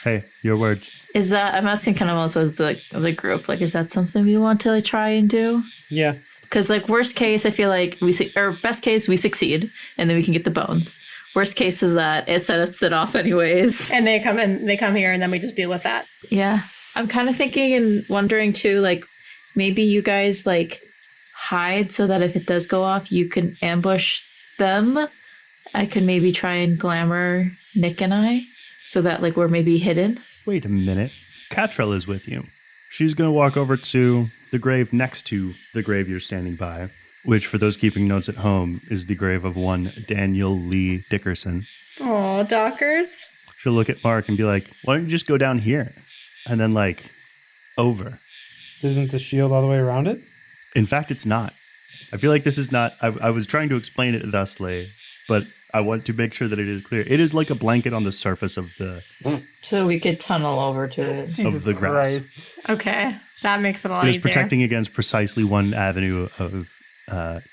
Speaker 9: Hey, your words.
Speaker 5: Is that, I'm asking kind of also as the group, like, is that something we want to like try and do?
Speaker 2: Yeah.
Speaker 5: Because like worst case, I feel like or best case, we succeed and then we can get the bones. Worst case is that it sets it off anyways.
Speaker 4: And they come here and then we just deal with that.
Speaker 5: Yeah. I'm kind of thinking and wondering too, like maybe you guys like hide so that if it does go off, you can ambush them. I could maybe try and glamour Nick and I so that like we're maybe hidden.
Speaker 9: Wait a minute. Catrell is with you. She's going to walk over to the grave next to the grave you're standing by, which for those keeping notes at home is the grave of one Daniel Lee Dickerson.
Speaker 4: Aw, Dockers.
Speaker 9: She'll look at Mark and be like, why don't you just go down here? And then like, over.
Speaker 2: Isn't the shield all the way around it?
Speaker 9: In fact, it's not. I feel like this is not, I was trying to explain it thusly, but I want to make sure that it is clear. It is like a blanket on the surface of the
Speaker 5: So we could tunnel over to it.
Speaker 9: of the grass.
Speaker 2: Christ.
Speaker 4: Okay, that makes it a lot
Speaker 9: It
Speaker 4: easier.
Speaker 9: is protecting against precisely one avenue of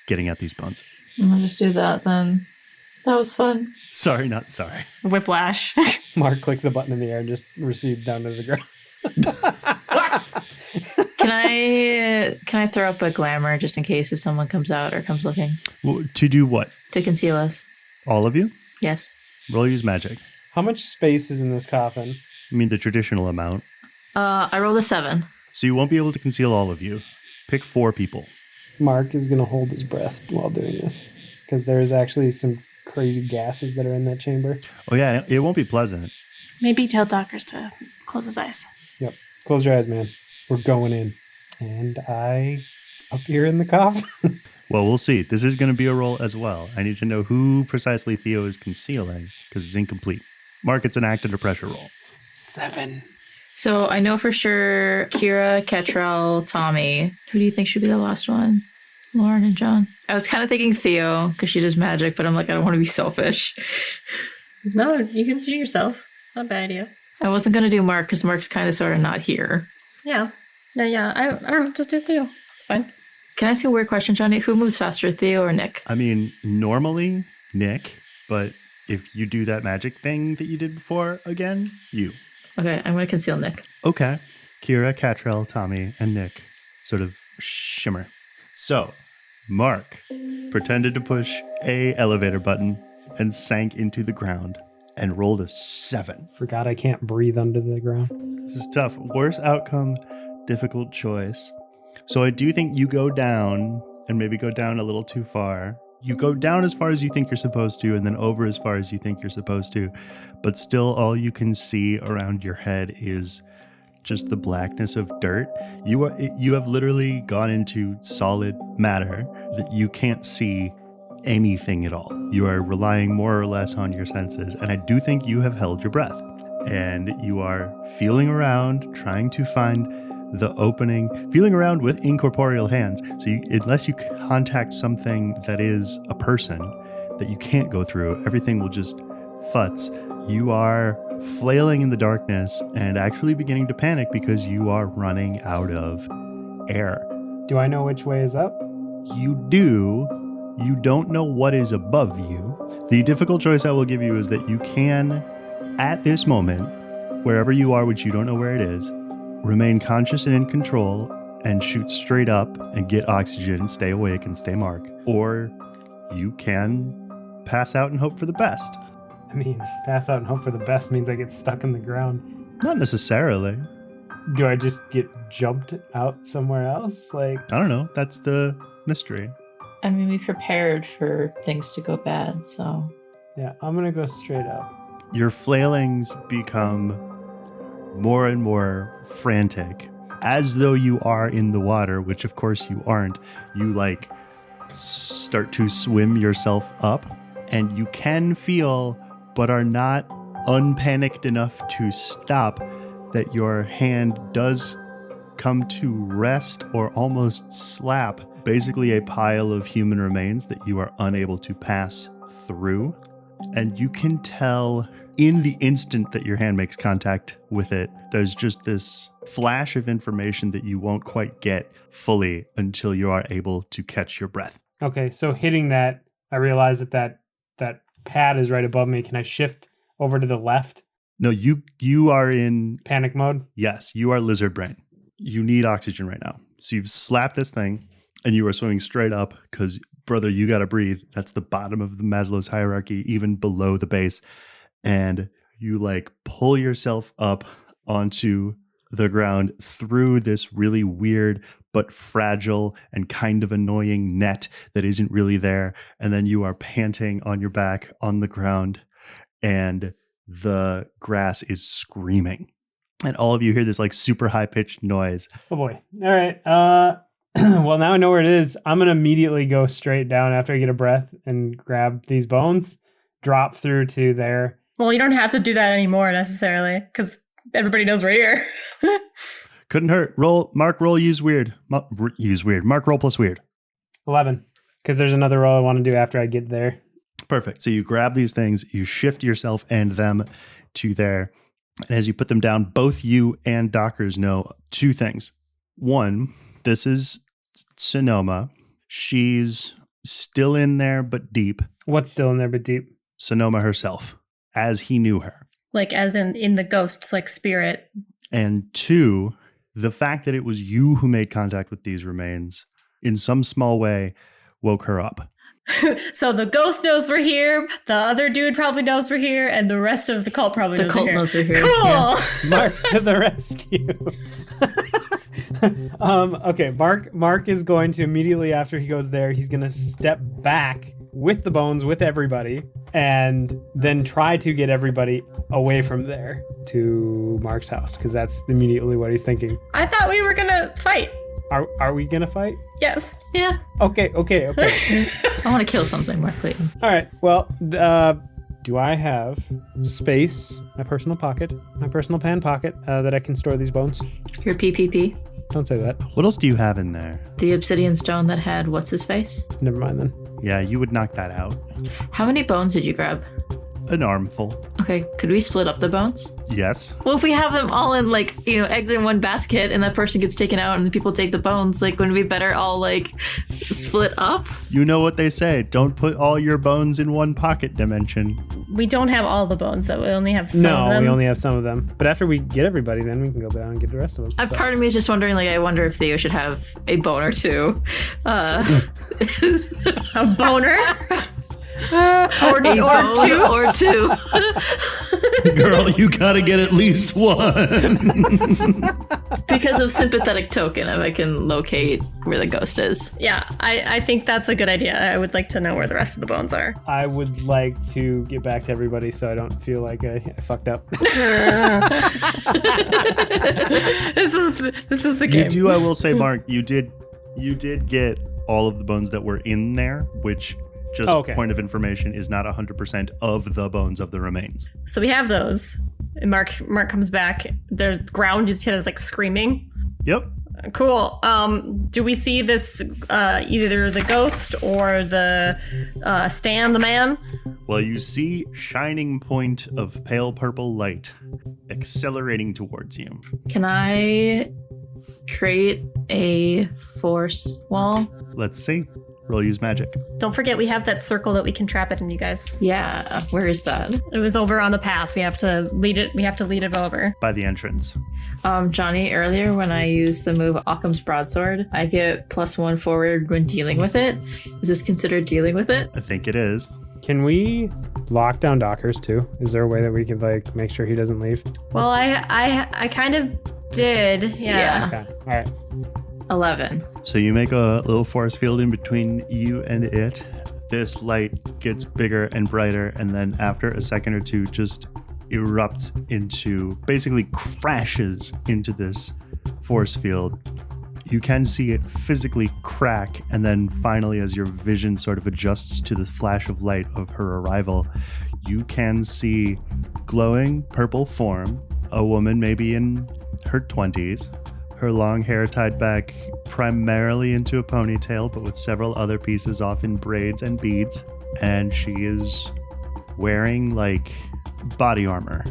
Speaker 9: getting at these bones.
Speaker 5: I'll just do that then. That was fun.
Speaker 9: Sorry, not sorry.
Speaker 4: Whiplash.
Speaker 2: Mark clicks a button in the air and just recedes down to the ground.
Speaker 5: Can I throw up a glamour just in case if someone comes out or comes looking?
Speaker 9: Well, to do what?
Speaker 5: To conceal us.
Speaker 9: All of you?
Speaker 5: Yes.
Speaker 9: Roll use magic.
Speaker 2: How much space is in this coffin?
Speaker 9: I mean the traditional amount.
Speaker 5: I rolled a 7.
Speaker 9: So you won't be able to conceal all of you. Pick 4 people.
Speaker 2: Mark is going to hold his breath while doing this because there is actually some crazy gases that are in that chamber.
Speaker 9: Oh yeah, it won't be pleasant.
Speaker 4: Maybe tell Dockers to close his eyes.
Speaker 2: Yep. Close your eyes, man. We're going in. And I appear in the coffin.
Speaker 9: Well, we'll see. This is going to be a roll as well. I need to know who precisely Theo is concealing because it's incomplete. Mark, it's an act under pressure roll.
Speaker 2: 7.
Speaker 5: So I know for sure Kira, Ketrel, Tommy. Who do you think should be the last one? Lauren and John. I was kind of thinking Theo because she does magic, but I'm like, I don't want to be selfish.
Speaker 4: No, you can do yourself. It's not a bad idea.
Speaker 5: I wasn't going to do Mark because Mark's kind of sort of not here.
Speaker 4: Yeah. No, yeah. I don't know. Just do Theo. It's fine.
Speaker 5: Can I ask you a weird question, Johnny? Who moves faster, Theo or Nick?
Speaker 9: I mean, normally Nick, but if you do that magic thing that you did before again, you.
Speaker 5: Okay, I'm going to conceal Nick.
Speaker 9: Okay. Kira, Catrell, Tommy, and Nick sort of shimmer. So, Mark pretended to push a elevator button and sank into the ground and rolled a 7.
Speaker 2: Forgot I can't breathe under the ground.
Speaker 9: This is tough. Worst outcome, difficult choice. So I do think you go down and maybe go down a little too far. You go down as far as you think you're supposed to and then over as far as you think you're supposed to. But still all you can see around your head is just the blackness of dirt. You have literally gone into solid matter that you can't see anything at all. You are relying more or less on your senses. And I do think you have held your breath. And you are feeling around, trying to find the opening, feeling around with incorporeal hands. So unless you contact something that is a person that you can't go through, everything will just futz. You are flailing in the darkness and actually beginning to panic because you are running out of air.
Speaker 2: Do I know which way is up?
Speaker 9: You do. You don't know what is above you. The difficult choice I will give you is that you can, at this moment, wherever you are, which you don't know where it is, remain conscious and in control and shoot straight up and get oxygen, stay awake and stay Mark. Or you can pass out and hope for the best.
Speaker 2: I mean, pass out and hope for the best means I get stuck in the ground.
Speaker 9: Not necessarily.
Speaker 2: Do I just get jumped out somewhere else? Like,
Speaker 9: I don't know. That's the mystery.
Speaker 5: I mean, we prepared for things to go bad, so.
Speaker 2: yeah, I'm gonna go straight up.
Speaker 9: Your flailings become more and more frantic, as though you are in the water, which of course you aren't. You like start to swim yourself up, and you can feel, but are not unpanicked enough to stop, that your hand does come to rest or almost slap basically a pile of human remains that you are unable to pass through. And you can tell in the instant that your hand makes contact with it, there's just this flash of information that you won't quite get fully until you are able to catch your breath.
Speaker 2: Okay, so hitting that, I realize that pad is right above me. Can I shift over to the left?
Speaker 9: No, you are in
Speaker 2: Panic mode?
Speaker 9: Yes, you are lizard brain. You need oxygen right now. So you've slapped this thing and you are swimming straight up because, brother, you got to breathe. That's the bottom of the Maslow's hierarchy, even below the base. And you like pull yourself up onto the ground through this really weird but fragile and kind of annoying net that isn't really there. And then you are panting on your back on the ground and the grass is screaming. And all of you hear this like super high pitched noise.
Speaker 2: Oh boy. All right. Well, now I know where it is. I'm going to immediately go straight down after I get a breath and grab these bones, drop through to there.
Speaker 4: Well, you don't have to do that anymore necessarily because everybody knows we're here.
Speaker 9: Couldn't hurt. Mark, roll, use weird. Use weird. Mark, roll plus weird.
Speaker 2: 11. Because there's another roll I want to do after I get there.
Speaker 9: Perfect. So you grab these things, you shift yourself and them to there. And as you put them down, both you and Dockers know two things. One, this is Sonoma. She's still in there, but deep.
Speaker 2: What's still in there, but deep?
Speaker 9: Sonoma herself, as he knew her.
Speaker 4: Like as in the ghosts, like spirit.
Speaker 9: And two, the fact that it was you who made contact with these remains in some small way woke her up.
Speaker 4: So the ghost knows we're here, the other dude probably knows we're here, and the rest of the cult probably knows we're here.
Speaker 5: Knows we're here.
Speaker 4: Cool!
Speaker 5: Yeah.
Speaker 2: Mark to the rescue. Okay, Mark is going to immediately after he goes there, he's going to step back with the bones, with everybody, and then try to get everybody away from there to Mark's house, because that's immediately what he's thinking.
Speaker 4: I thought we were gonna fight.
Speaker 2: Are we gonna fight?
Speaker 4: Yes.
Speaker 5: Yeah.
Speaker 2: Okay.
Speaker 5: I want to kill something more, Clayton.
Speaker 2: All right. Well, do I have space, my personal pan pocket, that I can store these bones?
Speaker 5: Your PPP.
Speaker 2: Don't say that.
Speaker 9: What else do you have in there?
Speaker 5: The obsidian stone that had what's his face?
Speaker 2: Never mind then.
Speaker 9: Yeah, you would knock that out.
Speaker 5: How many bones did you grab?
Speaker 9: An armful.
Speaker 5: Okay, could we split up the bones?
Speaker 9: Yes.
Speaker 5: Well, if we have them all in, like, eggs in one basket and that person gets taken out and the people take the bones, like, wouldn't it be better all, like, split up?
Speaker 9: You know what they say. Don't put all your bones in one pocket dimension.
Speaker 4: We don't have all the bones, though. We only have some of them.
Speaker 2: No, we only have some of them. But after we get everybody, then we can go down and get the rest of them.
Speaker 5: Part of me is just wondering, like, I wonder if Theo should have a bone or two.
Speaker 4: A boner?
Speaker 5: or two.
Speaker 9: Girl, you gotta get at least one.
Speaker 5: Because of sympathetic token, if I can locate where the ghost is.
Speaker 4: Yeah, I think that's a good idea. I would like to know where the rest of the bones are.
Speaker 2: I would like to get back to everybody so I don't feel like I fucked up.
Speaker 4: This is the game.
Speaker 9: You do, I will say, Mark, you did get all of the bones that were in there, which just point of information is not 100% of the bones of the remains.
Speaker 4: So we have those. And Mark comes back. The ground is like screaming.
Speaker 9: Yep.
Speaker 4: Cool. Do we see this either the ghost or the Stan the man?
Speaker 9: Well, you see shining point of pale purple light accelerating towards you.
Speaker 5: Can I create a force wall?
Speaker 9: Let's see. Roll use magic.
Speaker 4: Don't forget we have that circle that we can trap it in, you guys.
Speaker 5: Yeah, where is that?
Speaker 4: It was over on the path. We have to lead it over.
Speaker 9: By the entrance.
Speaker 5: Johnny, earlier when I used the move Occam's Broadsword, I get +1 forward when dealing with it. Is this considered dealing with it?
Speaker 9: I think it is.
Speaker 2: Can we lock down Dockers too? Is there a way that we could like make sure he doesn't leave?
Speaker 4: Well, I kind of did. Yeah.
Speaker 2: Okay. All right.
Speaker 5: 11.
Speaker 9: So you make a little force field in between you and it. This light gets bigger and brighter, and then after a second or two, just erupts into, basically crashes into this force field. You can see it physically crack, and then finally, as your vision sort of adjusts to the flash of light of her arrival, you can see glowing purple form, a woman maybe in her 20s, her long hair tied back primarily into a ponytail, but with several other pieces off in braids and beads. And she is wearing like body armor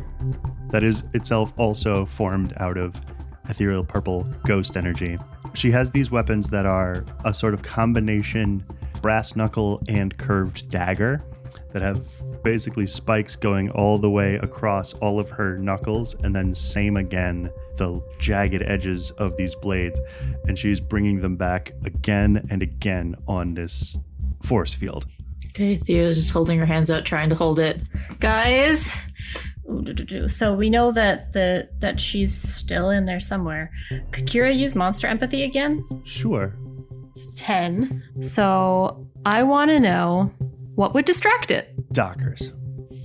Speaker 9: that is itself also formed out of ethereal purple ghost energy. She has these weapons that are a sort of combination brass knuckle and curved dagger that have basically spikes going all the way across all of her knuckles, and then same again, the jagged edges of these blades, and she's bringing them back again and again on this force field.
Speaker 5: Okay, Theo's just holding her hands out, trying to hold it. Guys!
Speaker 4: So we know that she's still in there somewhere. Could Kira use monster empathy again?
Speaker 9: Sure.
Speaker 4: It's 10. So I want to know what would distract it.
Speaker 9: Dockers.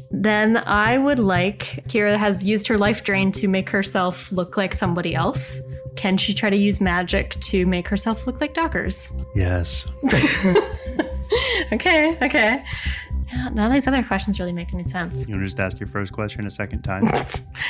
Speaker 4: Then I would like, Kira has used her life drain to make herself look like somebody else. Can she try to use magic to make herself look like Dockers?
Speaker 9: Yes.
Speaker 4: Okay. Yeah, none of these other questions really make any sense.
Speaker 9: You want to just ask your first question a second time?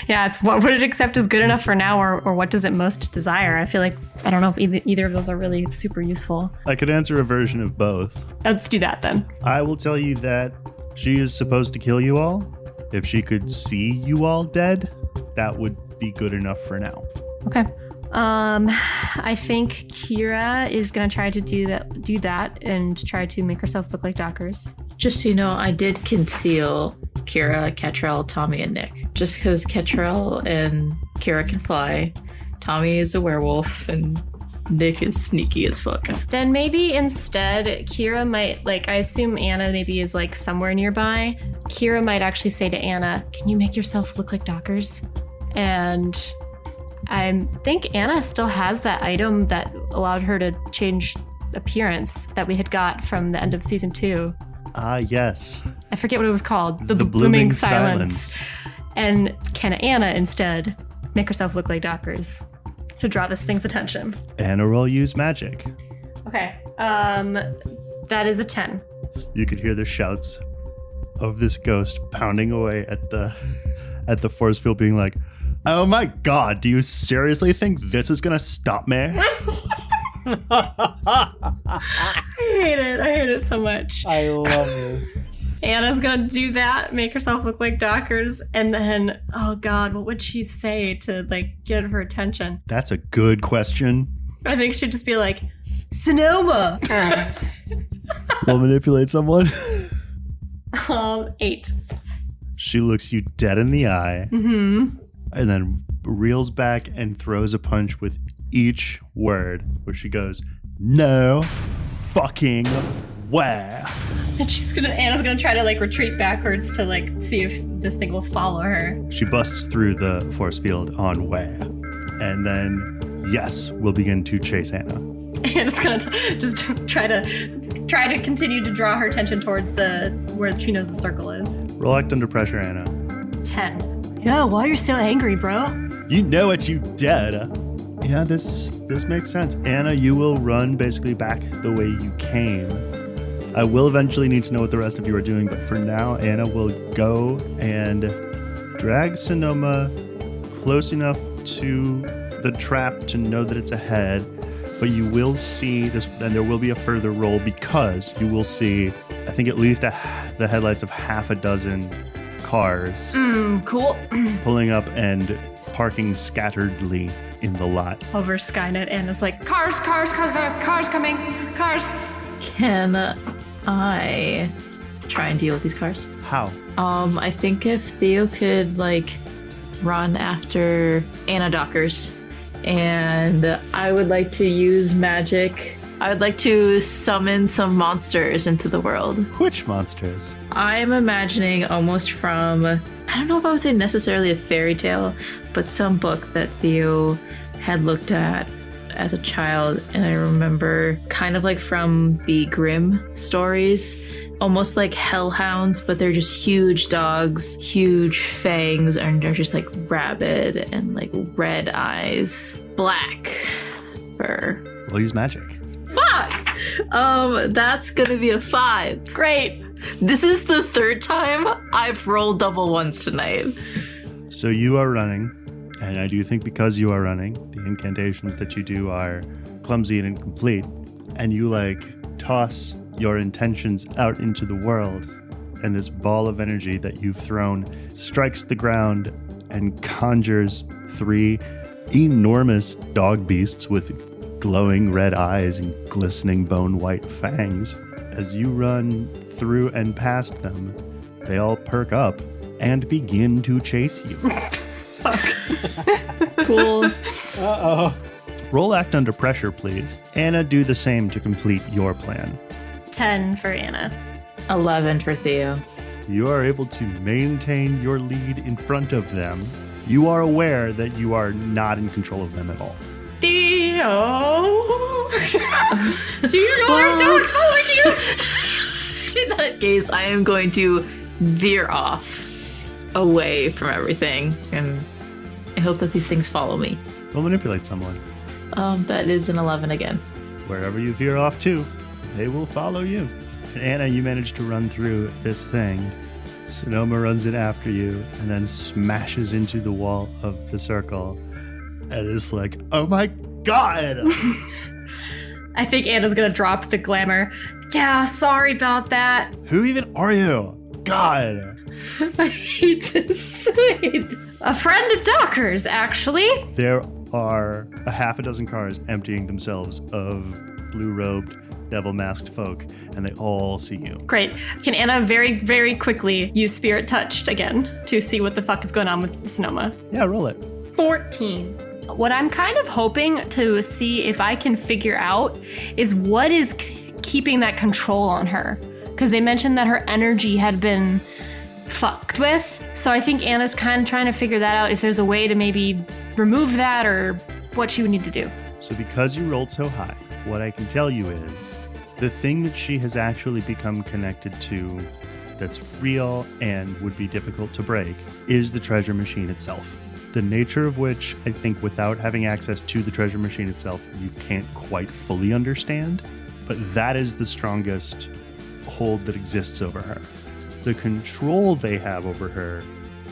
Speaker 4: Yeah, it's what would it accept as good enough for now, or what does it most desire? I feel like, I don't know if either of those are really super useful.
Speaker 9: I could answer a version of both.
Speaker 4: Let's do that then.
Speaker 9: I will tell you that she is supposed to kill you all. If she could see you all dead, that would be good enough for now.
Speaker 4: Okay. I think Kira is gonna try to do that and try to make herself look like Dockers.
Speaker 5: Just so you know, I did conceal Kira, Ketrel, Tommy, and Nick. Just because Ketrel and Kira can fly, Tommy is a werewolf, and Nick is sneaky as fuck.
Speaker 4: Then maybe instead, Kira might, I assume Anna maybe is, somewhere nearby. Kira might actually say to Anna, can you make yourself look like Dockers? And I think Anna still has that item that allowed her to change appearance that we had got from the end of season 2.
Speaker 9: Yes.
Speaker 4: I forget what it was called. The
Speaker 9: blooming
Speaker 4: silence. And can Anna instead make herself look like Dockers to draw this thing's attention?
Speaker 9: Anna will use magic.
Speaker 4: Okay. That is a 10.
Speaker 9: You could hear the shouts of this ghost pounding away at the force field, being like, oh my god, do you seriously think this is gonna stop me?
Speaker 4: I hate it so much.
Speaker 2: I love this.
Speaker 4: Anna's gonna do that, make herself look like Dockers, and then, oh god, what would she say to get her attention?
Speaker 9: That's a good question.
Speaker 4: I think she'd just be like, Sonoma.
Speaker 9: Will manipulate someone.
Speaker 4: 8.
Speaker 9: She looks you dead in the eye,
Speaker 4: Mm-hmm.
Speaker 9: and then reels back and throws a punch with each word, where she goes, no fucking way.
Speaker 4: And Anna's gonna try to retreat backwards to see if this thing will follow her.
Speaker 9: She busts through the force field on way, and then yes, we'll begin to chase Anna.
Speaker 4: Anna's gonna just try to continue to draw her attention towards where she knows the circle is.
Speaker 9: Roll act under pressure, Anna.
Speaker 4: 10. Yeah, why you're so angry, bro?
Speaker 9: You know what you did. Yeah, this makes sense. Anna, you will run basically back the way you came. I will eventually need to know what the rest of you are doing, but for now, Anna will go and drag Sonoma close enough to the trap to know that it's ahead, but you will see this, and there will be a further roll because you will see, I think, at least the headlights of half a dozen cars
Speaker 4: Cool.
Speaker 9: pulling up and parking scatteredly in the lot.
Speaker 4: Over Skynet, Anna's like, cars coming, cars.
Speaker 5: Can I try and deal with these cars?
Speaker 9: How?
Speaker 5: I think if Theo could run after Anna Dockers, and I would like to use magic. I would like to summon some monsters into the world.
Speaker 9: Which monsters?
Speaker 5: I'm imagining almost from I don't know if I would say necessarily a fairy tale, but some book that Theo had looked at as a child. And I remember kind of like from the Grimm stories, almost like hellhounds, but they're just huge dogs, huge fangs, and they're just like rabid and like red eyes, black fur.
Speaker 9: We'll use magic.
Speaker 5: Fuck! That's gonna be a 5. Great! This is the 3rd time I've rolled double ones tonight.
Speaker 9: So you are running, and I do think because you are running, the incantations that you do are clumsy and incomplete, and you like toss your intentions out into the world, and this ball of energy that you've thrown strikes the ground and conjures 3 enormous dog beasts with glowing red eyes and glistening bone-white fangs. As you run through and past them, they all perk up and begin to chase you.
Speaker 5: Cool.
Speaker 2: Uh-oh.
Speaker 9: Roll act under pressure, please. Anna, do the same to complete your plan.
Speaker 4: 10 for Anna.
Speaker 5: 11 for Theo.
Speaker 9: You are able to maintain your lead in front of them. You are aware that you are not in control of them at all.
Speaker 4: Theo! Do you know our dog's following you?
Speaker 5: In that case, I am going to veer off away from everything, and I hope that these things follow me.
Speaker 9: Go manipulate someone.
Speaker 5: That is an 11 again.
Speaker 9: Wherever you veer off to, they will follow you. And Anna, you manage to run through this thing. Sonoma runs in after you and then smashes into the wall of the circle. And is like, oh my god!
Speaker 4: I think Anna's gonna drop the glamour. Yeah, sorry about that.
Speaker 9: Who even are you? God!
Speaker 4: I hate this. A friend of Docker's, actually.
Speaker 9: There are a half a dozen cars emptying themselves of blue-robed, devil-masked folk, and they all see you.
Speaker 4: Great. Can Anna very, very quickly use Spirit Touched again to see what the fuck is going on with Sonoma?
Speaker 9: Yeah, roll it.
Speaker 4: 14. What I'm kind of hoping to see if I can figure out is what is keeping that control on her. Because they mentioned that her energy had been fucked with. So I think Anna's kind of trying to figure that out, if there's a way to maybe remove that or what she would need to do.
Speaker 9: So because you rolled so high, what I can tell you is the thing that she has actually become connected to that's real and would be difficult to break is the treasure machine itself. The nature of which, I think, without having access to the treasure machine itself, you can't quite fully understand. But that is the strongest hold that exists over her. The control they have over her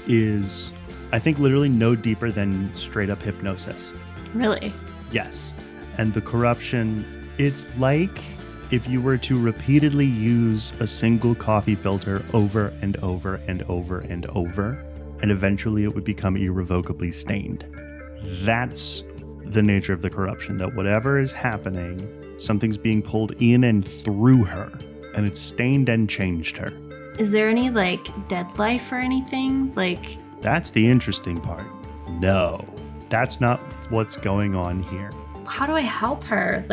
Speaker 9: is, I think, literally no deeper than straight up hypnosis.
Speaker 4: Really?
Speaker 9: Yes. And the corruption, it's like if you were to repeatedly use a single coffee filter over and over and over and over, and eventually it would become irrevocably stained. That's the nature of the corruption, that whatever is happening, something's being pulled in and through her, and it's stained and changed her.
Speaker 4: Is there any, dead life or anything?
Speaker 9: That's the interesting part. No, that's not what's going on here.
Speaker 4: How do I help her?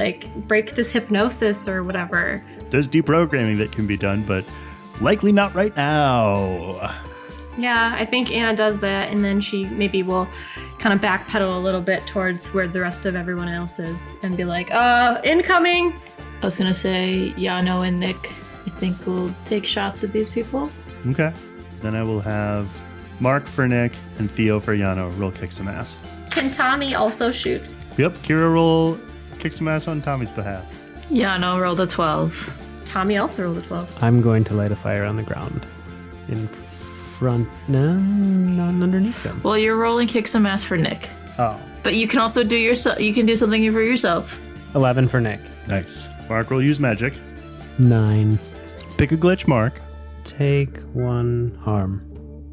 Speaker 4: Break this hypnosis or whatever?
Speaker 9: There's deprogramming that can be done, but likely not right now.
Speaker 4: Yeah, I think Anna does that, and then she maybe will kind of backpedal a little bit towards where the rest of everyone else is and be like, incoming!
Speaker 5: I was gonna say, Yano and Nick, I think we'll take shots at these people.
Speaker 9: Okay. Then I will have Mark for Nick and Theo for Yano. Roll kick some ass.
Speaker 4: Can Tommy also shoot?
Speaker 9: Yep, Kira roll kick some ass on Tommy's behalf.
Speaker 5: Yano rolled a 12.
Speaker 4: Tommy also rolled a 12.
Speaker 2: I'm going to light a fire on the ground. In front, no, not underneath them.
Speaker 5: Well, you're rolling kick some ass for Nick.
Speaker 2: Oh.
Speaker 5: But you can also do you can do something for yourself.
Speaker 2: 11 for Nick.
Speaker 9: Nice. Mark will use magic.
Speaker 2: 9.
Speaker 9: Pick a glitch, Mark.
Speaker 2: Take 1 harm.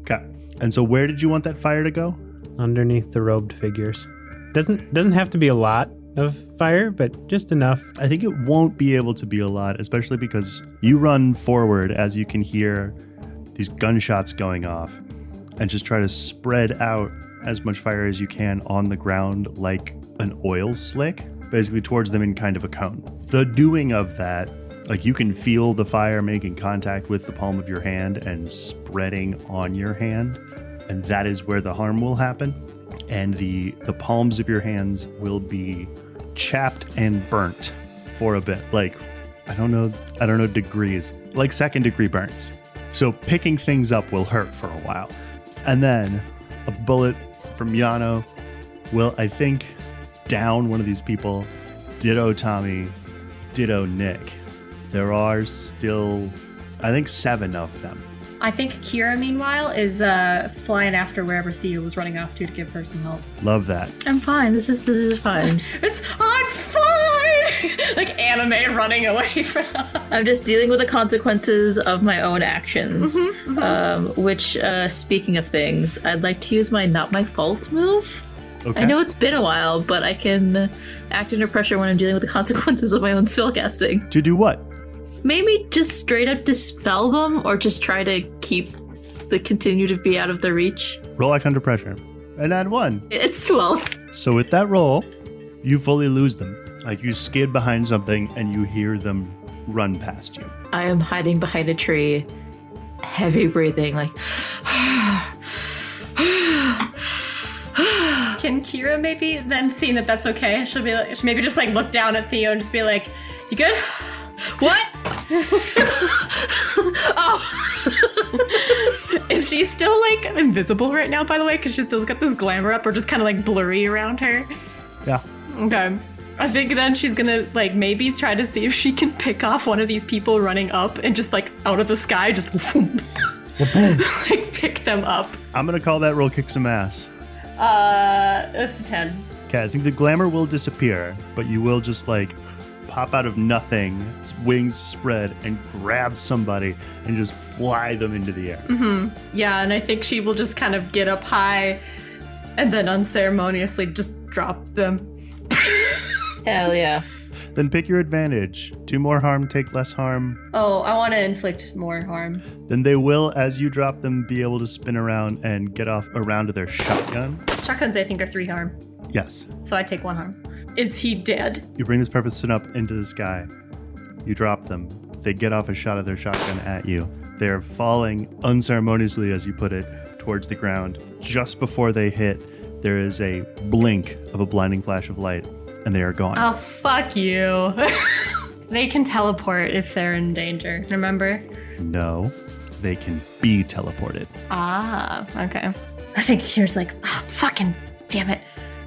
Speaker 9: Okay. And so where did you want that fire to go?
Speaker 2: Underneath the robed figures. Doesn't have to be a lot of fire, but just enough.
Speaker 9: I think it won't be able to be a lot, especially because you run forward as you can hear these gunshots going off and just try to spread out as much fire as you can on the ground like an oil slick, basically towards them in kind of a cone. The doing of that, you can feel the fire making contact with the palm of your hand and spreading on your hand, and that is where the harm will happen. And the palms of your hands will be chapped and burnt for a bit. Like, I don't know degrees, like 2nd degree burns. So picking things up will hurt for a while. And then a bullet from Yano will, I think, down one of these people. Ditto Tommy, ditto Nick. There are still, I think, 7 of them.
Speaker 4: I think Kira, meanwhile, is flying after wherever Theo was running off to give her some help.
Speaker 9: Love that.
Speaker 5: I'm fine. This is fine.
Speaker 4: I'm fine! Like anime running away from.
Speaker 5: I'm just dealing with the consequences of my own actions. Which, speaking of things, I'd like to use my Not My Fault move.
Speaker 9: Okay.
Speaker 5: I know it's been a while, but I can act under pressure when I'm dealing with the consequences of my own spellcasting.
Speaker 9: To do what?
Speaker 5: Maybe just straight up dispel them, or just try to continue to be out of their reach.
Speaker 9: Roll act under pressure. And add 1.
Speaker 5: It's 12.
Speaker 9: So with that roll, you fully lose them. Like you skid behind something and you hear them run past you.
Speaker 5: I am hiding behind a tree, heavy breathing, like...
Speaker 4: Can Kira maybe then, seeing that that's okay, she'll maybe just like look down at Theo and just be like, "You good? What?"
Speaker 7: Oh. Is she still like invisible right now, by the way? Because she still got this glamour up, or just kind of like blurry around her?
Speaker 9: Yeah.
Speaker 7: Okay. I think then she's gonna like maybe try to see if she can pick off one of these people running up and just like out of the sky, just like pick them up.
Speaker 9: I'm going to call that roll kick some ass.
Speaker 4: It's a 10.
Speaker 9: Okay, I think the glamour will disappear, but you will just like pop out of nothing, wings spread, and grab somebody and just fly them into the air.
Speaker 4: Yeah, and I think she will just kind of get up high and then unceremoniously just drop them.
Speaker 5: Hell yeah.
Speaker 9: Then pick your advantage. 2 more harm, take less harm.
Speaker 4: Oh, I want to inflict more harm.
Speaker 9: Then they will, as you drop them, be able to spin around and get off around to their shotgun.
Speaker 4: Shotguns, I think, are 3 harm.
Speaker 9: Yes.
Speaker 4: So I take 1 harm. Is he dead?
Speaker 9: You bring this person up into the sky. You drop them. They get off a shot of their shotgun at you. They're falling unceremoniously, as you put it, towards the ground. Just before they hit, there is a blink of a blinding flash of light, and they are gone.
Speaker 4: Oh, fuck you. They can teleport if they're in danger, remember?
Speaker 9: No, they can be teleported.
Speaker 4: Ah, okay. I think here's like, oh, fucking damn it.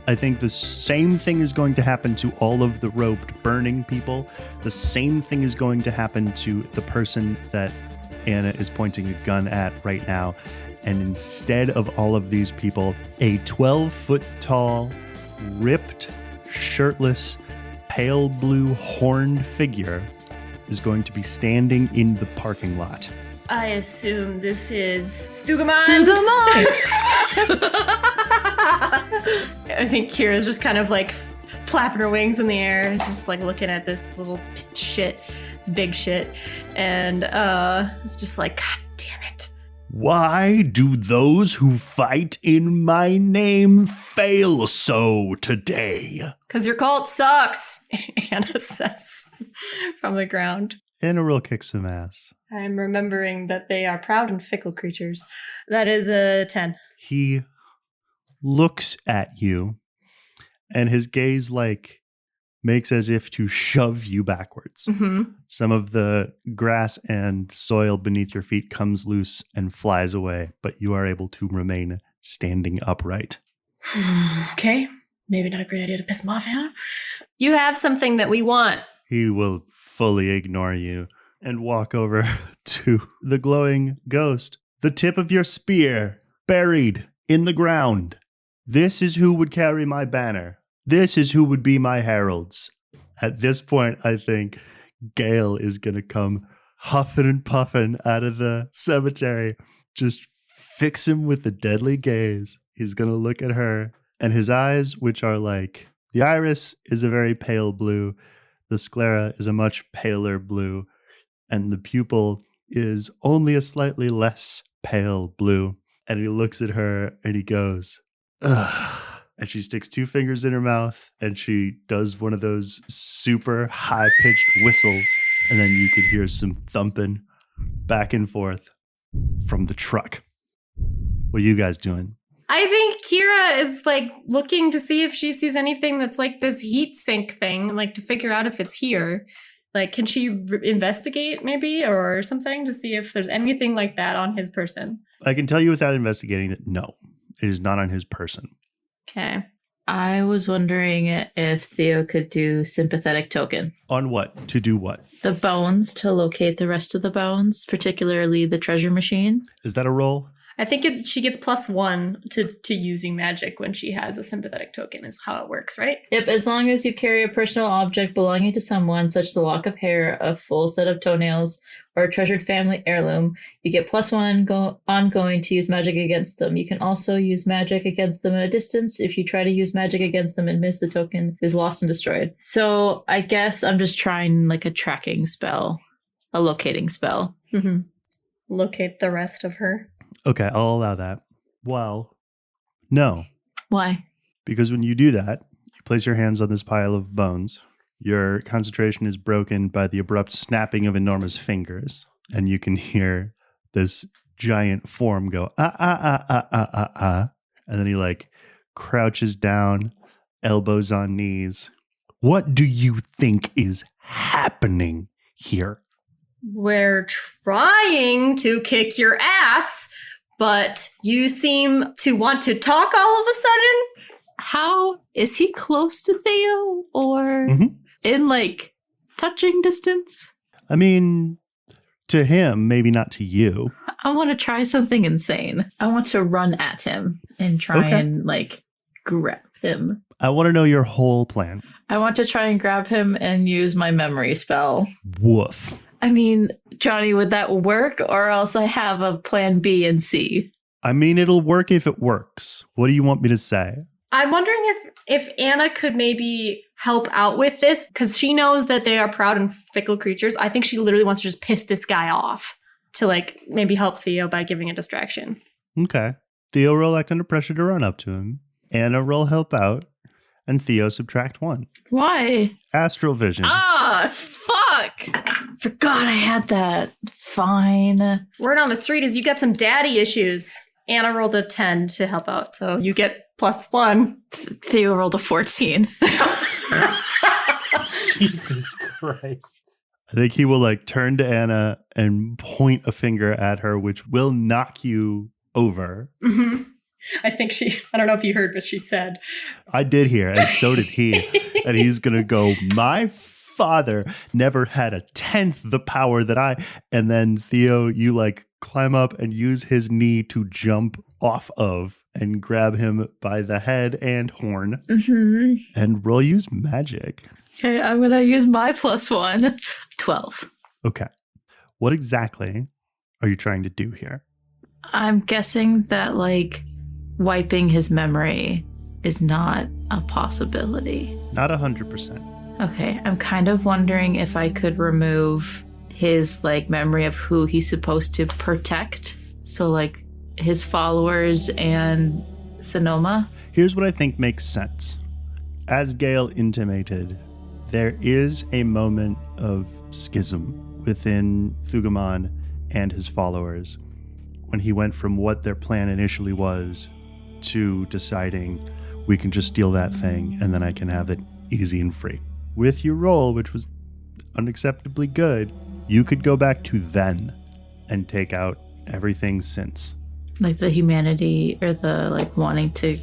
Speaker 9: I think the same thing is going to happen to all of the roped burning people. The same thing is going to happen to the person that Anna is pointing a gun at right now. And instead of all of these people, a 12-foot tall, ripped, shirtless, pale blue horned figure is going to be standing in the parking lot.
Speaker 4: I assume this is Thugamon. I think Kira's just kind of like flapping her wings in the air and just like looking at this little shit, this big shit, and it's just like, God damn it.
Speaker 9: Why do those who fight in my name fail so today?
Speaker 4: 'Cause your cult sucks, Anna says from the ground.
Speaker 9: And a real kick some ass.
Speaker 4: I'm remembering that they are proud and fickle creatures. That is a 10.
Speaker 9: He looks at you, and his gaze like makes as if to shove you backwards.
Speaker 4: Mm-hmm.
Speaker 9: Some of the grass and soil beneath your feet comes loose and flies away, but you are able to remain standing upright.
Speaker 4: Okay. Maybe not a great idea to piss him off, Anna. You have something that we want.
Speaker 9: He will fully ignore you and walk over to the glowing ghost. The tip of your spear, buried in the ground. This is who would carry my banner. This is who would be my heralds. At this point, I think Gale is going to come huffing and puffing out of the cemetery. Just fix him with a deadly gaze. He's going to look at her, and his eyes, which are like, the iris is a very pale blue. The sclera is a much paler blue, and the pupil is only a slightly less pale blue. And he looks at her and he goes, ugh. And she sticks 2 fingers in her mouth and she does one of those super high-pitched whistles. And then you could hear some thumping back and forth from the truck. What are you guys doing?
Speaker 7: I think Kira is like looking to see if she sees anything that's like this heat sink thing, like to figure out if it's here. Like, can she investigate maybe or something to see if there's anything like that on his person?
Speaker 9: I can tell you without investigating that no, it is not on his person.
Speaker 7: Okay.
Speaker 5: I was wondering if Theo could do sympathetic token.
Speaker 9: On what? To do what?
Speaker 5: The bones, to locate the rest of the bones, particularly the treasure machine.
Speaker 9: Is that a roll?
Speaker 7: I think she gets +1 to using magic when she has a sympathetic token is how it works, right?
Speaker 5: Yep, as long as you carry a personal object belonging to someone, such as a lock of hair, a full set of toenails, or a treasured family heirloom, you get +1 ongoing to use magic against them. You can also use magic against them at a distance. If you try to use magic against them and miss, the token is lost and destroyed. So I guess I'm just trying like a tracking spell, a locating spell.
Speaker 7: Mm-hmm. Locate the rest of her.
Speaker 9: Okay, I'll allow that. Well, no.
Speaker 5: Why?
Speaker 9: Because when you do that, you place your hands on this pile of bones. Your concentration is broken by the abrupt snapping of enormous fingers. And you can hear this giant form go, ah, ah, ah, ah, ah, ah, ah. And then he like crouches down, elbows on knees. What do you think is happening here?
Speaker 7: We're trying to kick your ass, but you seem to want to talk all of a sudden.
Speaker 5: How is he close to Theo or in like touching distance?
Speaker 9: I mean, to him, maybe not to you.
Speaker 5: I want to try something insane. I want to run at him and try and like grab him.
Speaker 9: I want to know your whole plan.
Speaker 5: I want to try and grab him and use my memory spell.
Speaker 9: Woof.
Speaker 5: I mean, Johnny, would that work? Or else I have a plan B and C.
Speaker 9: I mean, it'll work if it works. What do you want me to say?
Speaker 7: I'm wondering if Anna could maybe help out with this, because she knows that they are proud and fickle creatures. I think she literally wants to just piss this guy off to like maybe help Theo by giving a distraction.
Speaker 9: Okay. Theo roll act under pressure to run up to him. Anna roll help out. And Theo subtract 1.
Speaker 5: Why?
Speaker 9: Astral vision.
Speaker 5: Ah, fuck! Forgot I had that. Fine.
Speaker 7: Word on the street is you got some daddy issues. Anna rolled a 10 to help out, so you get +1.
Speaker 5: Theo rolled a 14.
Speaker 2: Jesus Christ.
Speaker 9: I think he will like turn to Anna and point a finger at her, which will knock you over.
Speaker 7: Mm-hmm. I think I don't know if you heard what she said.
Speaker 9: I did hear, and so did he. And he's going to go, my father never had a tenth the power that I. And then Theo, you like climb up and use his knee to jump off of and grab him by the head and horn. And roll use magic.
Speaker 5: Okay, I'm going to use my +1. 12.
Speaker 9: Okay. What exactly are you trying to do here?
Speaker 5: I'm guessing that like wiping his memory is not a possibility.
Speaker 9: Not 100%.
Speaker 5: Okay, I'm kind of wondering if I could remove his like memory of who he's supposed to protect. So like his followers and Sonoma.
Speaker 9: Here's what I think makes sense. As Gale intimated, there is a moment of schism within Thugaman and his followers when he went from what their plan initially was to deciding we can just steal that thing and then I can have it easy and free. With your roll, which was unacceptably good, you could go back to then and take out everything since.
Speaker 5: Like the humanity or the like wanting to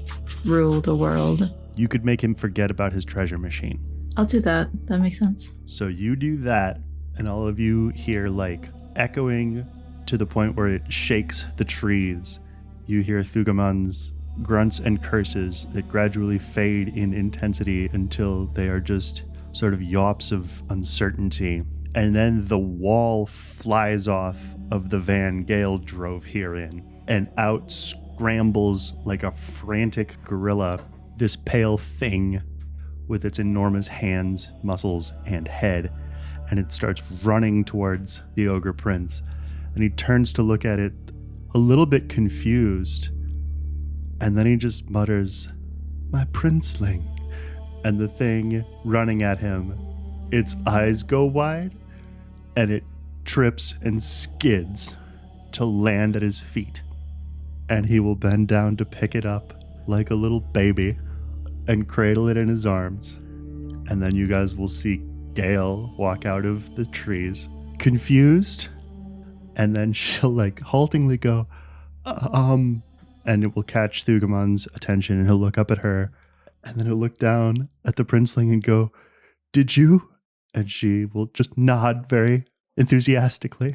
Speaker 5: rule the world.
Speaker 9: You could make him forget about his treasure machine.
Speaker 5: I'll do that. That makes sense.
Speaker 9: So you do that, and all of you hear like echoing to the point where it shakes the trees. You hear Thugaman's grunts and curses that gradually fade in intensity until they are just sort of yawps of uncertainty. And then the wall flies off of the van Gale drove here in, and out scrambles like a frantic gorilla this pale thing with its enormous hands, muscles, and head. And it starts running towards the Ogre Prince. And he turns to look at it a little bit confused. And then he just mutters, "My princeling." And the thing running at him, its eyes go wide, and it trips and skids to land at his feet. and he will bend down to pick it up like a little baby and cradle it in his arms. And then you guys will see Gale walk out of the trees, confused, and then she'll like haltingly go, and it will catch Thugamon's attention, and he'll look up at her, and then he'll look down at the princeling and go, "Did you?" And she will just nod very enthusiastically.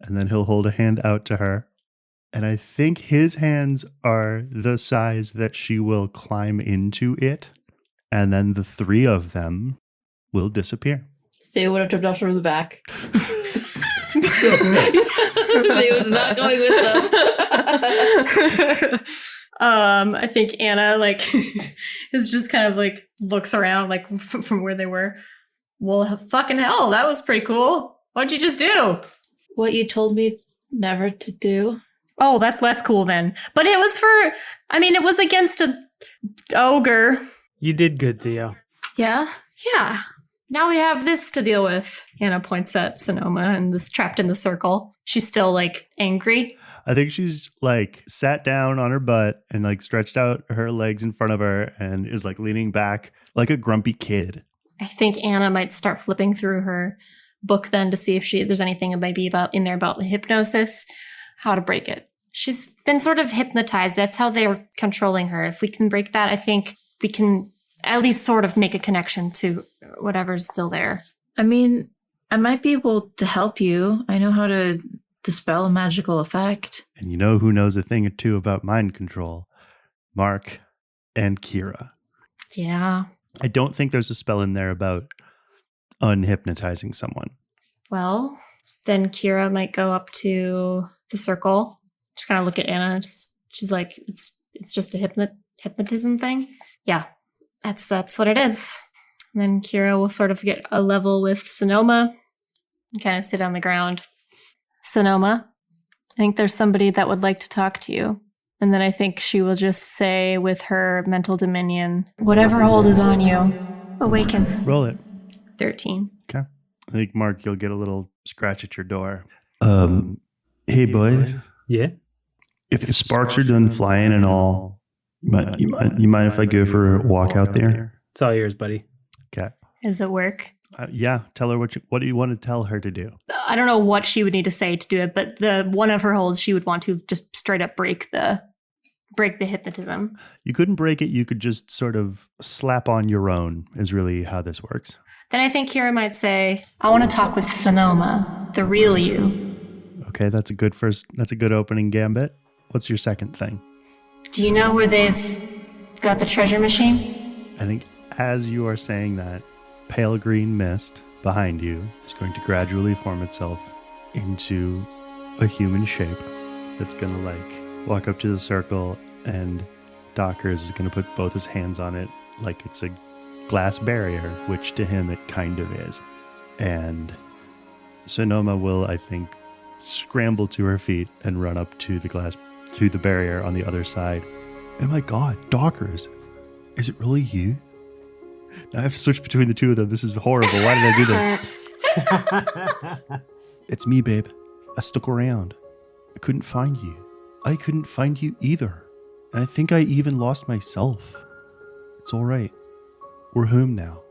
Speaker 9: And then he'll hold a hand out to her. And I think his hands are the size that she will climb into it. And then the three of them will disappear.
Speaker 5: Theo would have jumped off from the back. Theo was not going with them.
Speaker 4: I think Anna is just kind of looks around from where they were. Well, fucking hell, that was pretty cool. What'd you just do?
Speaker 5: What you told me never to do.
Speaker 4: Oh, that's less cool then. But it was it was against a ogre.
Speaker 2: You did good, Theo.
Speaker 5: Yeah?
Speaker 4: Yeah. Now we have this to deal with. Anna points at Sonoma and is trapped in the circle. She's still angry.
Speaker 9: I think she's sat down on her butt and stretched out her legs in front of her and is leaning back like a grumpy kid.
Speaker 4: I think Anna might start flipping through her book then to see if there's anything maybe in there about the hypnosis, how to break it. She's been sort of hypnotized. That's how they're controlling her. If we can break that, I think we can at least sort of make a connection to whatever's still there.
Speaker 5: I mean, I might be able to help you. I know how to dispel a magical effect.
Speaker 9: And you know who knows a thing or two about mind control? Mark and Kira.
Speaker 4: Yeah.
Speaker 9: I don't think there's a spell in there about unhypnotizing someone.
Speaker 4: Well, then Kira might go up to the circle. Just kind of look at Anna. She's like, it's just a hypnotism thing. Yeah, that's what it is. And then Kira will sort of get a level with Sonoma and kind of sit on the ground. Sonoma, I think there's somebody that would like to talk to you. And then I think she will just say with her mental dominion, whatever hold is on you, awaken.
Speaker 9: Roll it.
Speaker 4: 13.
Speaker 9: Okay. I think, Mark, you'll get a little scratch at your door. Hey, bud.
Speaker 2: Yeah?
Speaker 9: If the sparks are done flying and all, you mind if I go for a walk out there?
Speaker 2: It's all yours, buddy.
Speaker 9: Okay.
Speaker 4: Does it work?
Speaker 9: Yeah. Tell her what do you want to tell her to do?
Speaker 4: I don't know what she would need to say to do it, but the one of her holds, she would want to just straight up break the hypnotism.
Speaker 9: You couldn't break it. You could just sort of slap on your own is really how this works.
Speaker 4: Then I think Kira might say, I want to talk with Sonoma, the real you.
Speaker 9: Okay, that's a good opening gambit. What's your second thing?
Speaker 4: Do you know where they've got the treasure machine?
Speaker 9: I think as you are saying that, pale green mist behind you is going to gradually form itself into a human shape that's going to walk up to the circle, and Dockers is going to put both his hands on it like it's a glass barrier, which to him it kind of is. And Sonoma will, I think, scramble to her feet and run up to the barrier on the other side. Oh my god, Dockers, is it really you? Now I have to switch between the two of them. This is horrible. Why did I do this? It's me, babe. I stuck around. I couldn't find you. I couldn't find you either. And I think I even lost myself. It's all right. We're home now.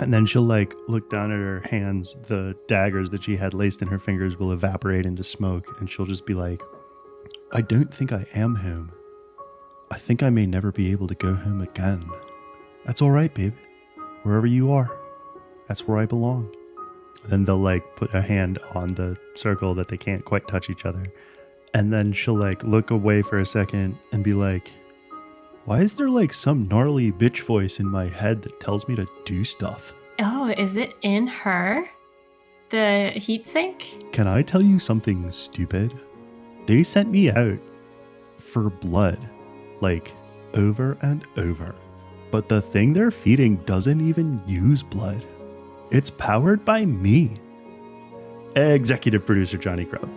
Speaker 9: And then she'll look down at her hands. The daggers that she had laced in her fingers will evaporate into smoke. And she'll just be like, I don't think I am home. I think I may never be able to go home again. That's all right, babe. Wherever you are, that's where I belong. And then they'll put a hand on the circle that they can't quite touch each other. And then she'll look away for a second and be like, why is there some gnarly bitch voice in my head that tells me to do stuff?
Speaker 4: Oh, is it in her? The heat sink?
Speaker 9: Can I tell you something stupid? They sent me out for blood, over and over. But the thing they're feeding doesn't even use blood. It's powered by me. Executive producer Jonny Grubb.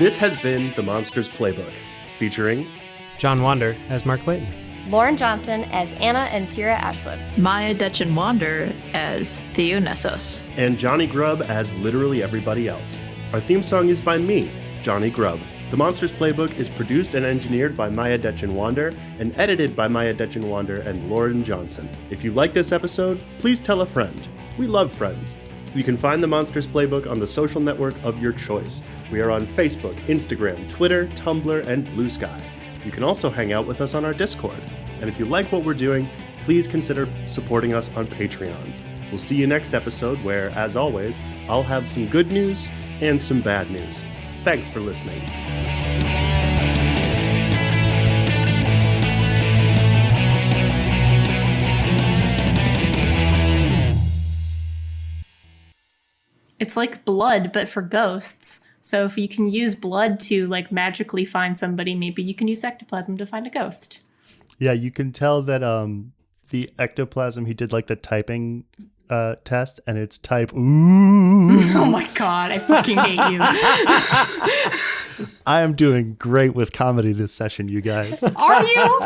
Speaker 1: This has been The Monsters Playbook, featuring
Speaker 2: Detjen-Wander as Mark Clayton.
Speaker 3: Lauren Johnson as Anna and Kira Ashwood.
Speaker 5: Miah Detjen-Wander as Theo Nessos.
Speaker 1: and Jonny Grubb as literally everybody else. Our theme song is by me, Jonny Grubb. The Monsters Playbook is produced and engineered by Miah Detjen-Wander and edited by Miah Detjen-Wander and Lauren Johnson. If you like this episode, please tell a friend. We love friends. You can find the Monsters Playbook on the social network of your choice. We are on Facebook, Instagram, Twitter, Tumblr, and Blue Sky. You can also hang out with us on our Discord. And if you like what we're doing, please consider supporting us on Patreon. We'll see you next episode where, as always, I'll have some good news and some bad news. Thanks for listening.
Speaker 4: It's like blood, but for ghosts. So if you can use blood to like magically find somebody, maybe you can use ectoplasm to find a ghost.
Speaker 9: Yeah, you can tell that the ectoplasm, he did like the typing test, and it's type ooh.
Speaker 4: Oh my god, I fucking hate you.
Speaker 9: I am doing great with comedy this session, you guys.
Speaker 4: Are you?